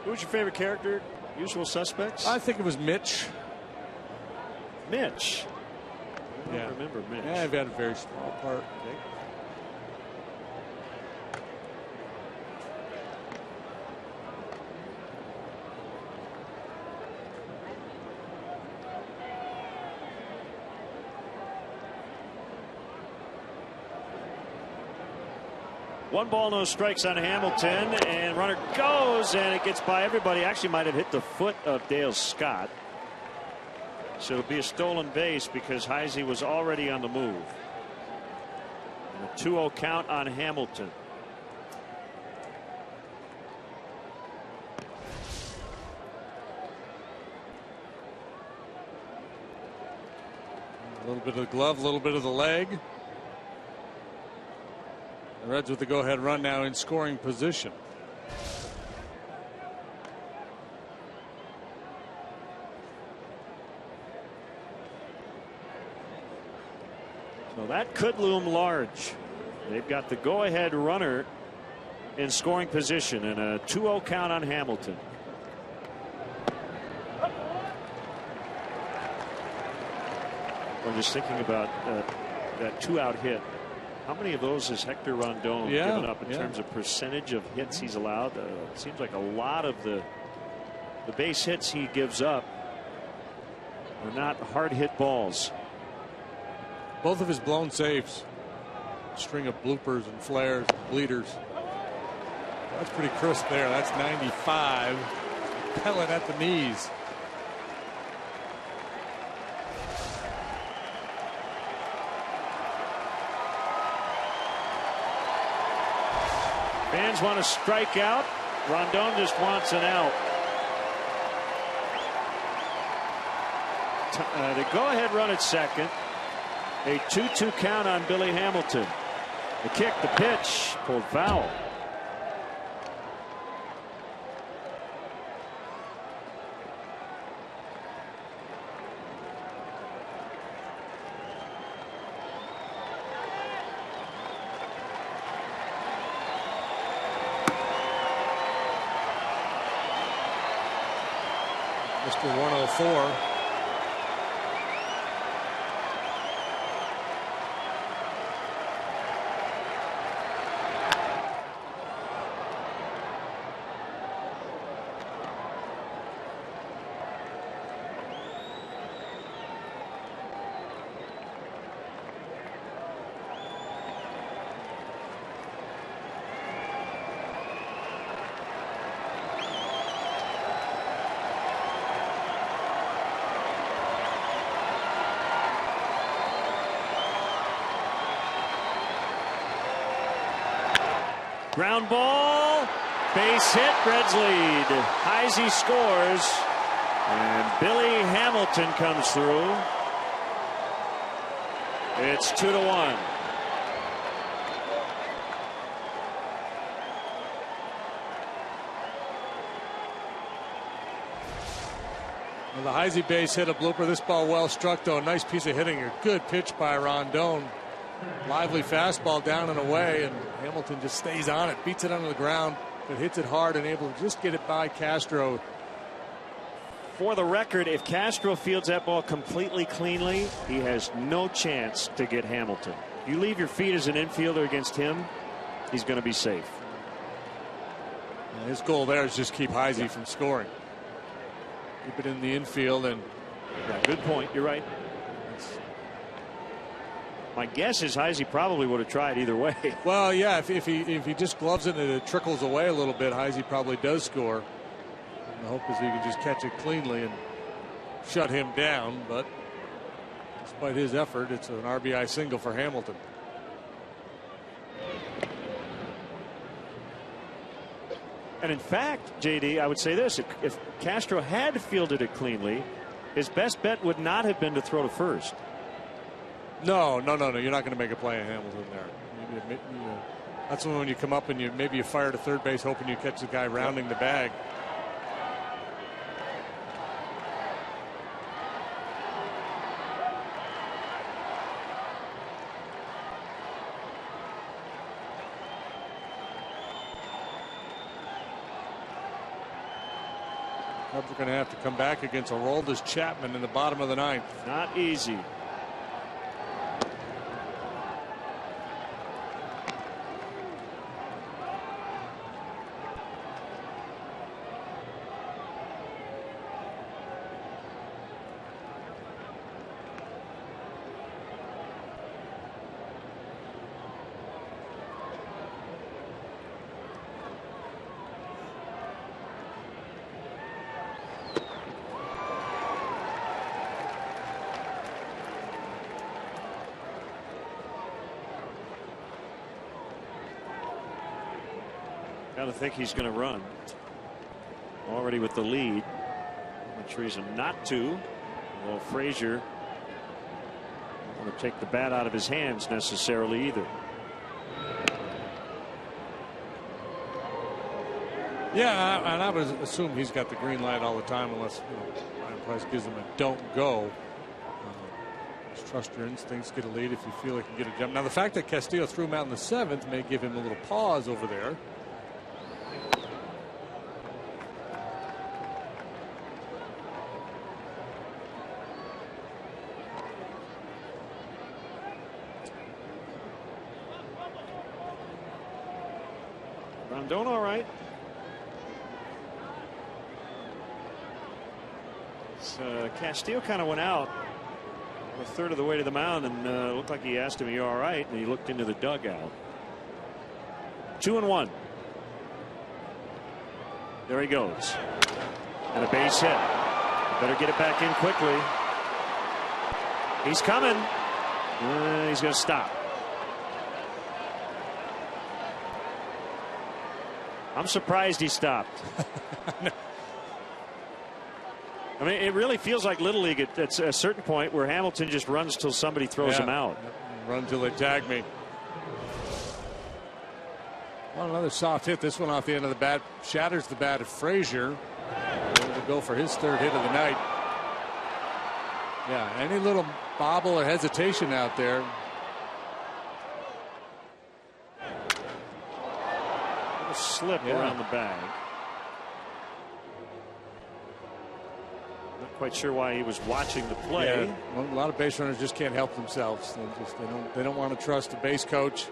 [SPEAKER 1] Who's your favorite character? Usual Suspects?
[SPEAKER 3] I think it was Mitch.
[SPEAKER 1] Mitch? I don't remember Mitch.
[SPEAKER 3] Yeah, I've had a very small part.
[SPEAKER 1] One ball, no strikes on Hamilton, and runner goes, and it gets by everybody. Actually might have hit the foot of Dale Scott. So it'll be a stolen base because Heisey was already on the move. And a 2-0 count on Hamilton.
[SPEAKER 3] A little bit of the glove, a little bit of the leg. The Reds with the go-ahead run now in scoring position.
[SPEAKER 1] So that could loom large. They've got the go-ahead runner in scoring position and a 2-0 count on Hamilton. I'm just thinking about that 2-out hit. How many of those has Hector Rondon given up in terms of percentage of hits he's allowed? It seems like a lot of the base hits he gives up are not hard hit balls.
[SPEAKER 3] Both of his blown saves, string of bloopers and flares, and bleeders. That's pretty crisp there. That's 95. Pellet at the knees.
[SPEAKER 1] Fans want to strike out. Rondon just wants an out. The go-ahead run at second. A 2-2 count on Billy Hamilton. The kick, the pitch, pulled foul.
[SPEAKER 3] Mr. 104.
[SPEAKER 1] Ground ball, base hit, Reds lead. Heisey scores, and Billy Hamilton comes through. It's 2-1.
[SPEAKER 3] Well, the Heisey base hit a blooper. This ball well struck, though. A nice piece of hitting. A good pitch by Rondon. Lively fastball down and away, and Hamilton just stays on it, beats it under the ground, but hits it hard and able to just get it by Castro.
[SPEAKER 1] For the record, if Castro fields that ball completely cleanly, he has no chance to get Hamilton. You leave your feet as an infielder against him, he's going to be safe.
[SPEAKER 3] His goal there is just keep Heisey from scoring. keep it in the infield. And
[SPEAKER 1] yeah, good point. You're right. My guess is Heisey probably would have tried either way.
[SPEAKER 3] Well, yeah, if he just gloves it and it trickles away a little bit, Heisey probably does score. And the hope is he can just catch it cleanly and shut him down. But despite his effort, it's an RBI single for Hamilton.
[SPEAKER 1] And in fact, JD, I would say this: if Castro had fielded it cleanly, his best bet would not have been to throw to first.
[SPEAKER 3] No. You're not going to make a play in Hamilton there. That's when you come up and maybe you fire to third base, hoping you catch the guy rounding the bag. Cubs are going to have to come back against Aroldis Chapman in the bottom of the ninth.
[SPEAKER 1] Not easy. Gotta think he's going to run. Already with the lead. Much reason not to. Well, Frazier don't want to take the bat out of his hands necessarily either.
[SPEAKER 3] Yeah, and I would assume he's got the green light all the time unless Ryan Price gives him a don't go. Just trust your instincts, get a lead if you feel like you can get a jump. Now the fact that Castillo threw him out in the 7th may give him a little pause over there.
[SPEAKER 1] Rondon all right. Castillo kind of went out a third of the way to the mound and looked like he asked him, "Are you all right?" And he looked into the dugout. 2-1. There he goes. And a base hit. Better get it back in quickly. He's coming. He's going to stop. I'm surprised he stopped. I mean, it really feels like Little League at a certain point where Hamilton just runs till somebody throws him out.
[SPEAKER 3] Run till they tag me. Well, another soft hit. This one off the end of the bat shatters the bat of Frazier. Able to go for his 3rd hit of the night. Yeah, any little bobble or hesitation out there.
[SPEAKER 1] A slip around the bag. Not quite sure why he was watching the play.
[SPEAKER 3] Yeah, well, a lot of base runners just can't help themselves. They don't want to trust the base coach.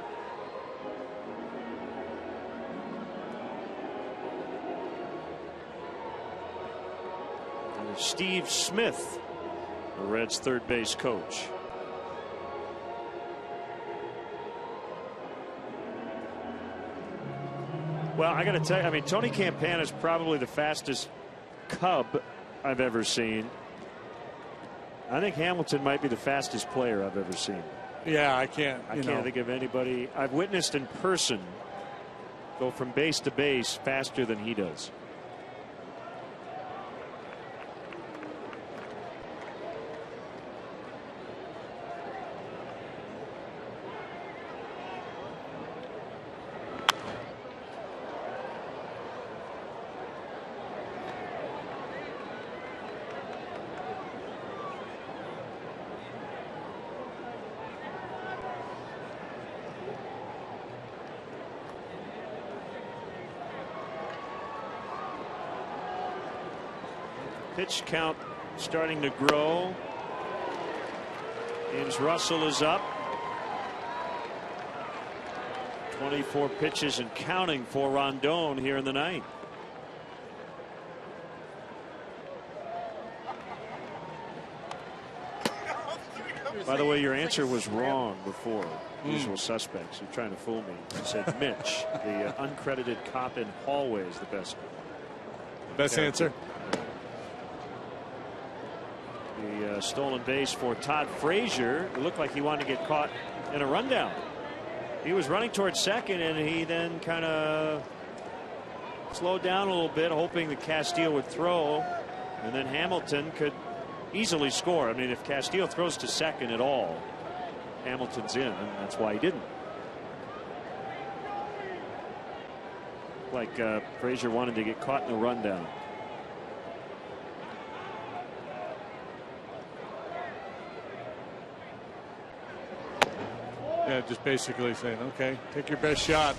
[SPEAKER 1] And Steve Smith, the Reds' third base coach. Well, I got to tell you, I mean, Tony Campana is probably the fastest Cub I've ever seen. I think Hamilton might be the fastest player I've ever seen.
[SPEAKER 3] Yeah, I can't
[SPEAKER 1] think of anybody I've witnessed in person go from base to base faster than he does. Pitch count starting to grow. James Russell is up. 24 pitches and counting for Rondon here in the ninth. By the way, your answer was wrong before. Usual suspects. You're trying to fool me. You said Mitch, the uncredited cop in hallway, is the best.
[SPEAKER 3] Best answer.
[SPEAKER 1] The stolen base for Todd Frazier. It looked like he wanted to get caught in a rundown. He was running towards second, and he then kind of slowed down a little bit, hoping that Castile would throw, and then Hamilton could easily score. I mean, if Castile throws to second at all, Hamilton's in, and that's why he didn't. Like Frazier wanted to get caught in the rundown.
[SPEAKER 3] Yeah, just basically saying, okay, take your best shot.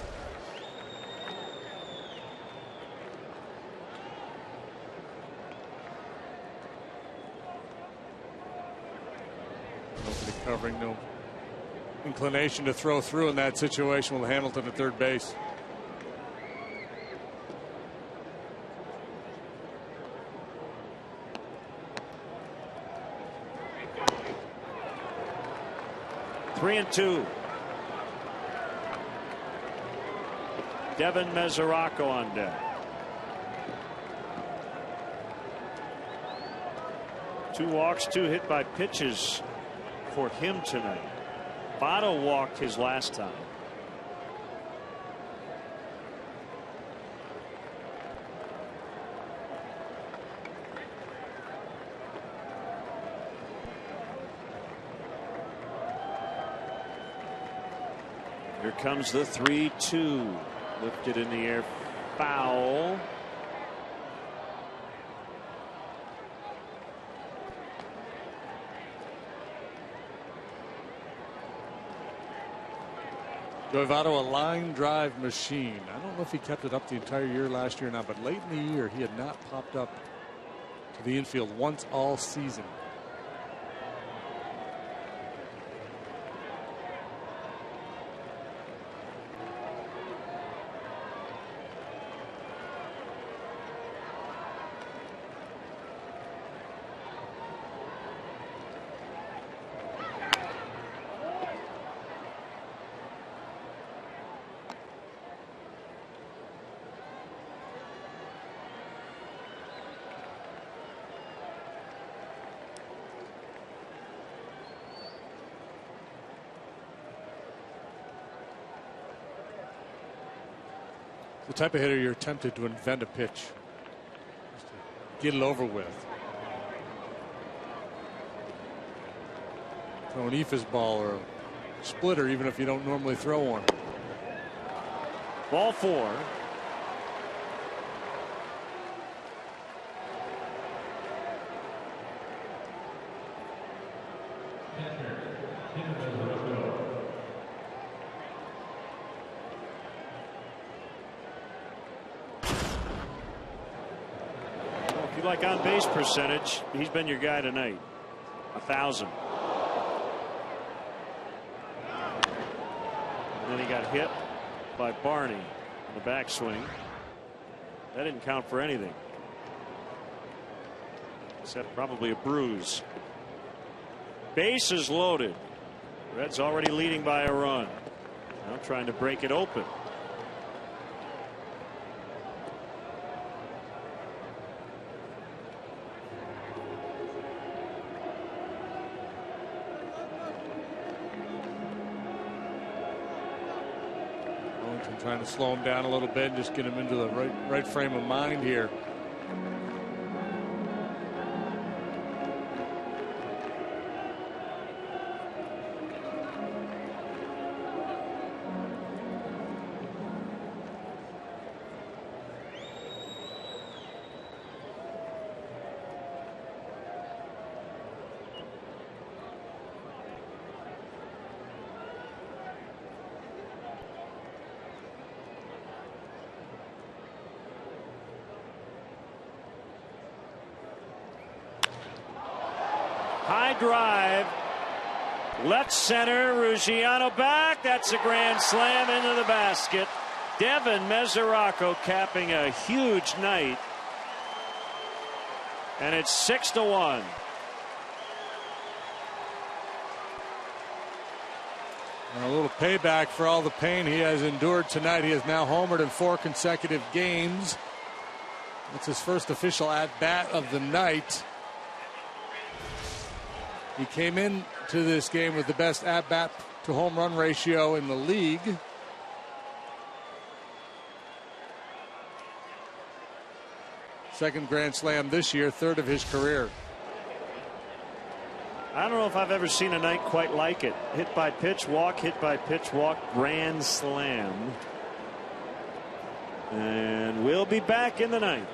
[SPEAKER 3] Nobody covering, no inclination to throw through in that situation with Hamilton at third base.
[SPEAKER 1] Three and two. Devin Mesoraco on deck. Two walks, two hit by pitches for him tonight. Votto walked his last time. Here comes the 3-2. Lifted in the air, foul.
[SPEAKER 3] Votto, a line drive machine. I don't know if he kept it up the entire year last year or not, but late in the year he had not popped up to the infield once all season. The type of hitter you're tempted to invent a pitch. Just to get it over with. Throw an ephus ball or a splitter even if you don't normally throw one.
[SPEAKER 1] Ball four. Like on base percentage, he's been your guy tonight. 1,000. And then he got hit by Barney on the backswing. That didn't count for anything, except probably a bruise. Base is loaded. Reds already leading by a run. Now trying to break it open.
[SPEAKER 3] Trying to slow him down a little bit and just get him into the right frame of mind here.
[SPEAKER 1] High drive, left center, Ruggiano back. That's a grand slam into the basket. Devin Mesoraco capping a huge night, and it's 6-1.
[SPEAKER 3] And a little payback for all the pain he has endured tonight. He has now homered in 4 consecutive games. It's his first official at-bat of the night. He came into this game with the best at-bat to home run ratio in the league. Second grand slam this year, 3rd of his career.
[SPEAKER 1] I don't know if I've ever seen a night quite like it. Hit by pitch, walk, hit by pitch, walk, grand slam. And we'll be back in the ninth.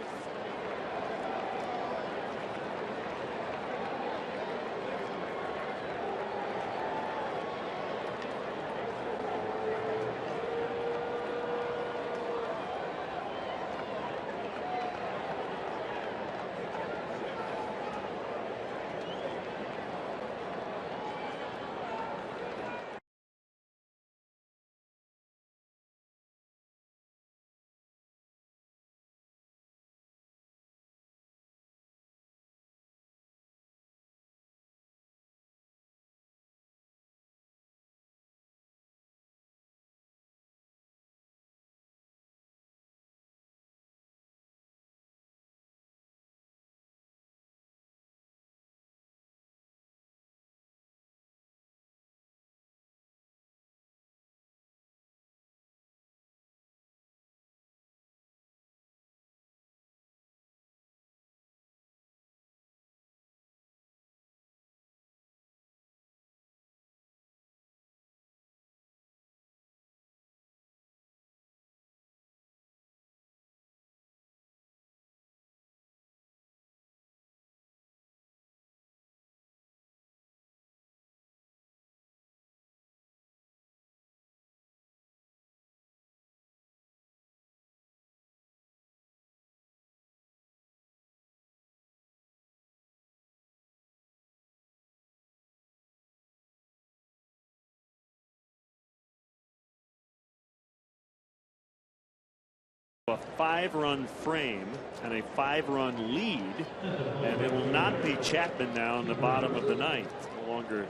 [SPEAKER 1] A 5-run frame and a 5-run lead, and it will not be Chapman now in the bottom of the ninth. No longer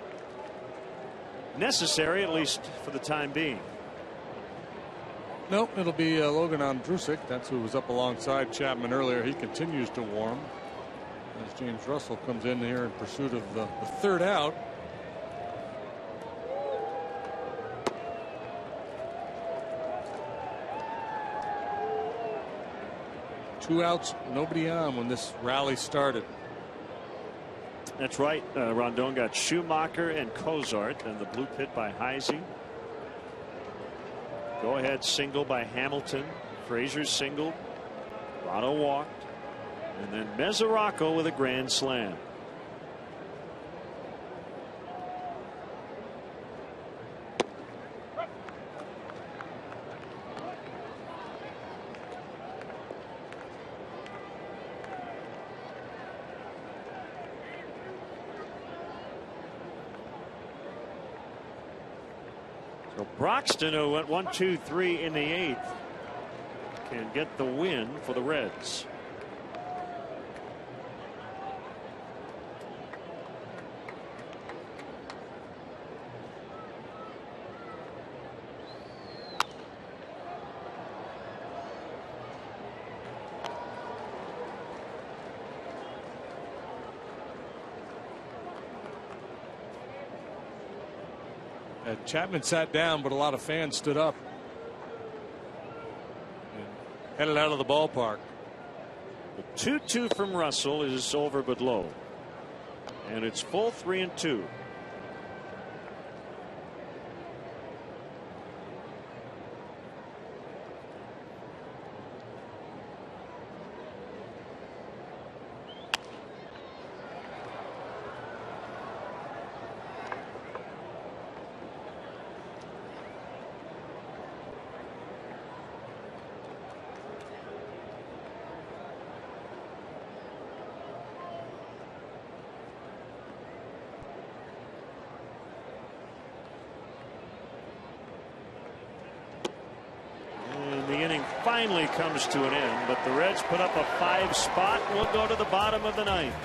[SPEAKER 1] necessary, at least for the time being.
[SPEAKER 3] Nope, it'll be Logan Ondrusek. That's who was up alongside Chapman earlier. He continues to warm as James Russell comes in here in pursuit of the 3rd out. Two outs, nobody on when this rally started.
[SPEAKER 1] That's right. Rondon got Schumacher and Cozart, and the blue pit by Heisey. Go ahead single by Hamilton. Frazier singled. Otto walked. And then Mesoraco with a grand slam. So Broxton, who went 1-2-3 in the 8th, can get the win for the Reds.
[SPEAKER 3] Chapman sat down, but a lot of fans stood up and headed out of the ballpark.
[SPEAKER 1] The 2-2 from Russell is over but low, and it's full 3-2. Finally comes to an end, but the Reds put up a 5 spot. We'll go to the bottom of the ninth.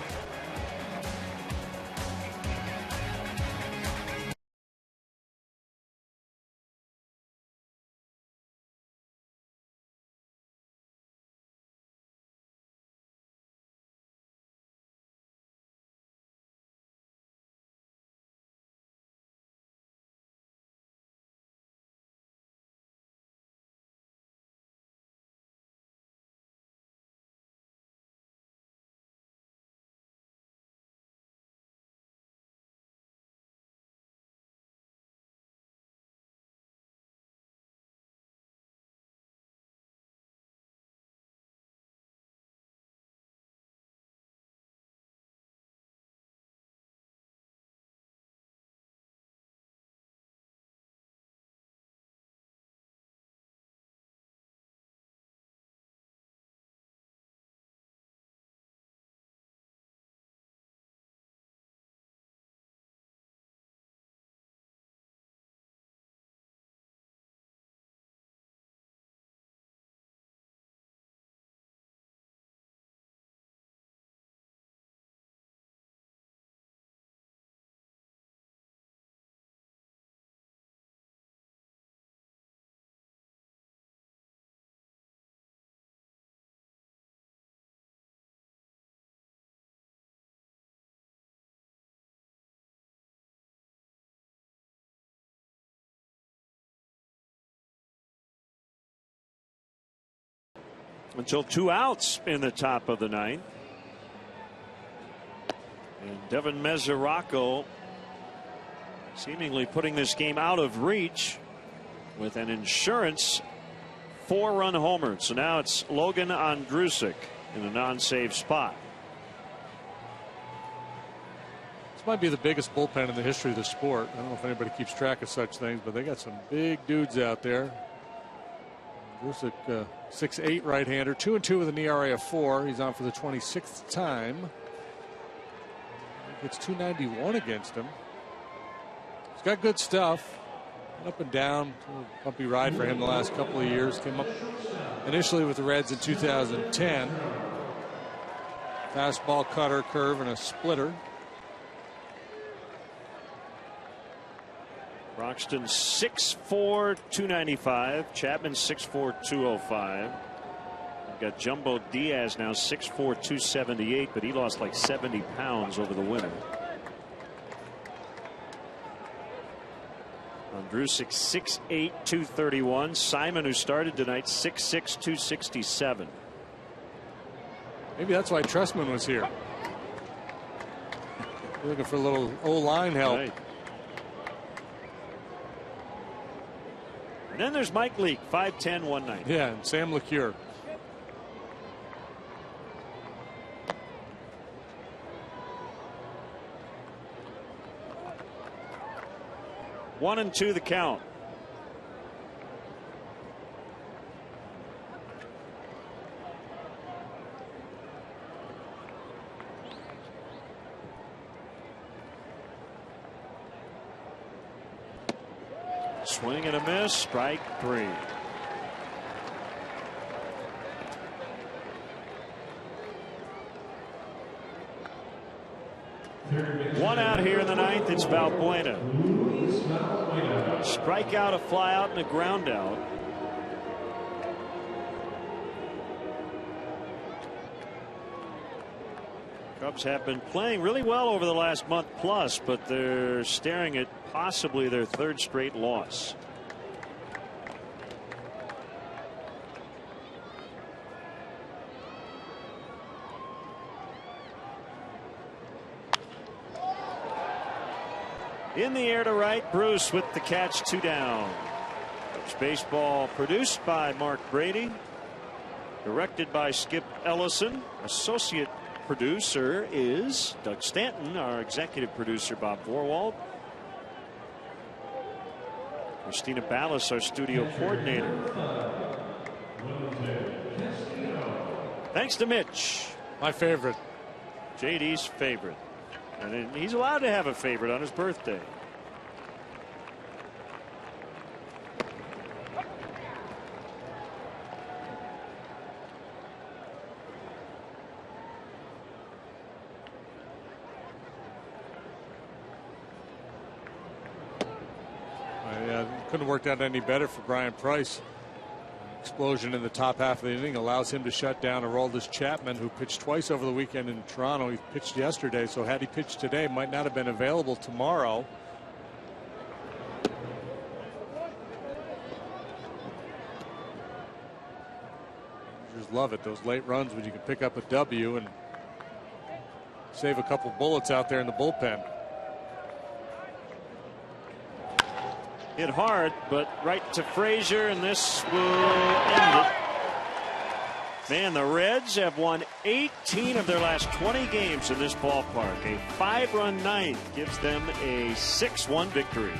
[SPEAKER 1] until 2 outs in the top of the 9th. And Devin Mesoraco seemingly putting this game out of reach with an insurance 4-run homer. So now it's Logan Ondrusek in a non-save spot.
[SPEAKER 3] This might be the biggest bullpen in the history of the sport. I don't know if anybody keeps track of such things, but they got some big dudes out there. Ondrusek, 6'8" right-hander, 2-2 with an ERA of 4. He's on for the 26th time. It's 291 against him. He's got good stuff. Up and down, a bumpy ride for him the last couple of years. Came up initially with the Reds in 2010. Fastball, cutter, curve, and a splitter.
[SPEAKER 1] Broxton 6'4", 295. Chapman 6'4", 205. We've got Jumbo Diaz now 6'4", 278, but he lost like 70 pounds over the winter. Ondrusek 6'8", 231. Simon, who started tonight, 6'6", 267.
[SPEAKER 3] Maybe that's why Trestman was here. Looking for a little O-line help.
[SPEAKER 1] Right. And then there's Mike Leake, 5'10", 190.
[SPEAKER 3] Yeah, and Sam LeCure.
[SPEAKER 1] One and two the count. Swing and a miss. Strike 3. One out here in the 9th. It's Valbuena. Strikeout, a fly out, and a ground out. Cubs have been playing really well over the last month plus, but they're staring at possibly their 3rd straight loss. In the air to right, Bruce with the catch, 2 down. Cubs baseball produced by Mark Brady, directed by Skip Ellison. Associate producer is Doug Stanton. Our executive producer, Bob Vorwald. Christina Ballas, our studio coordinator. Thanks to Mitch.
[SPEAKER 3] My favorite.
[SPEAKER 1] JD's favorite. And he's allowed to have a favorite on his birthday.
[SPEAKER 3] Couldn't have worked out any better for Brian Price. Explosion in the top half of the inning allows him to shut down Aroldis Chapman, who pitched twice over the weekend in Toronto. He pitched yesterday, so had he pitched today, might not have been available tomorrow. You just love it, those late runs when you can pick up a W and save a couple bullets out there in the bullpen.
[SPEAKER 1] Hit hard, but right to Frazier, and this will end it. Man, the Reds have won 18 of their last 20 games in this ballpark. A 5-run ninth gives them a 6-1 victory.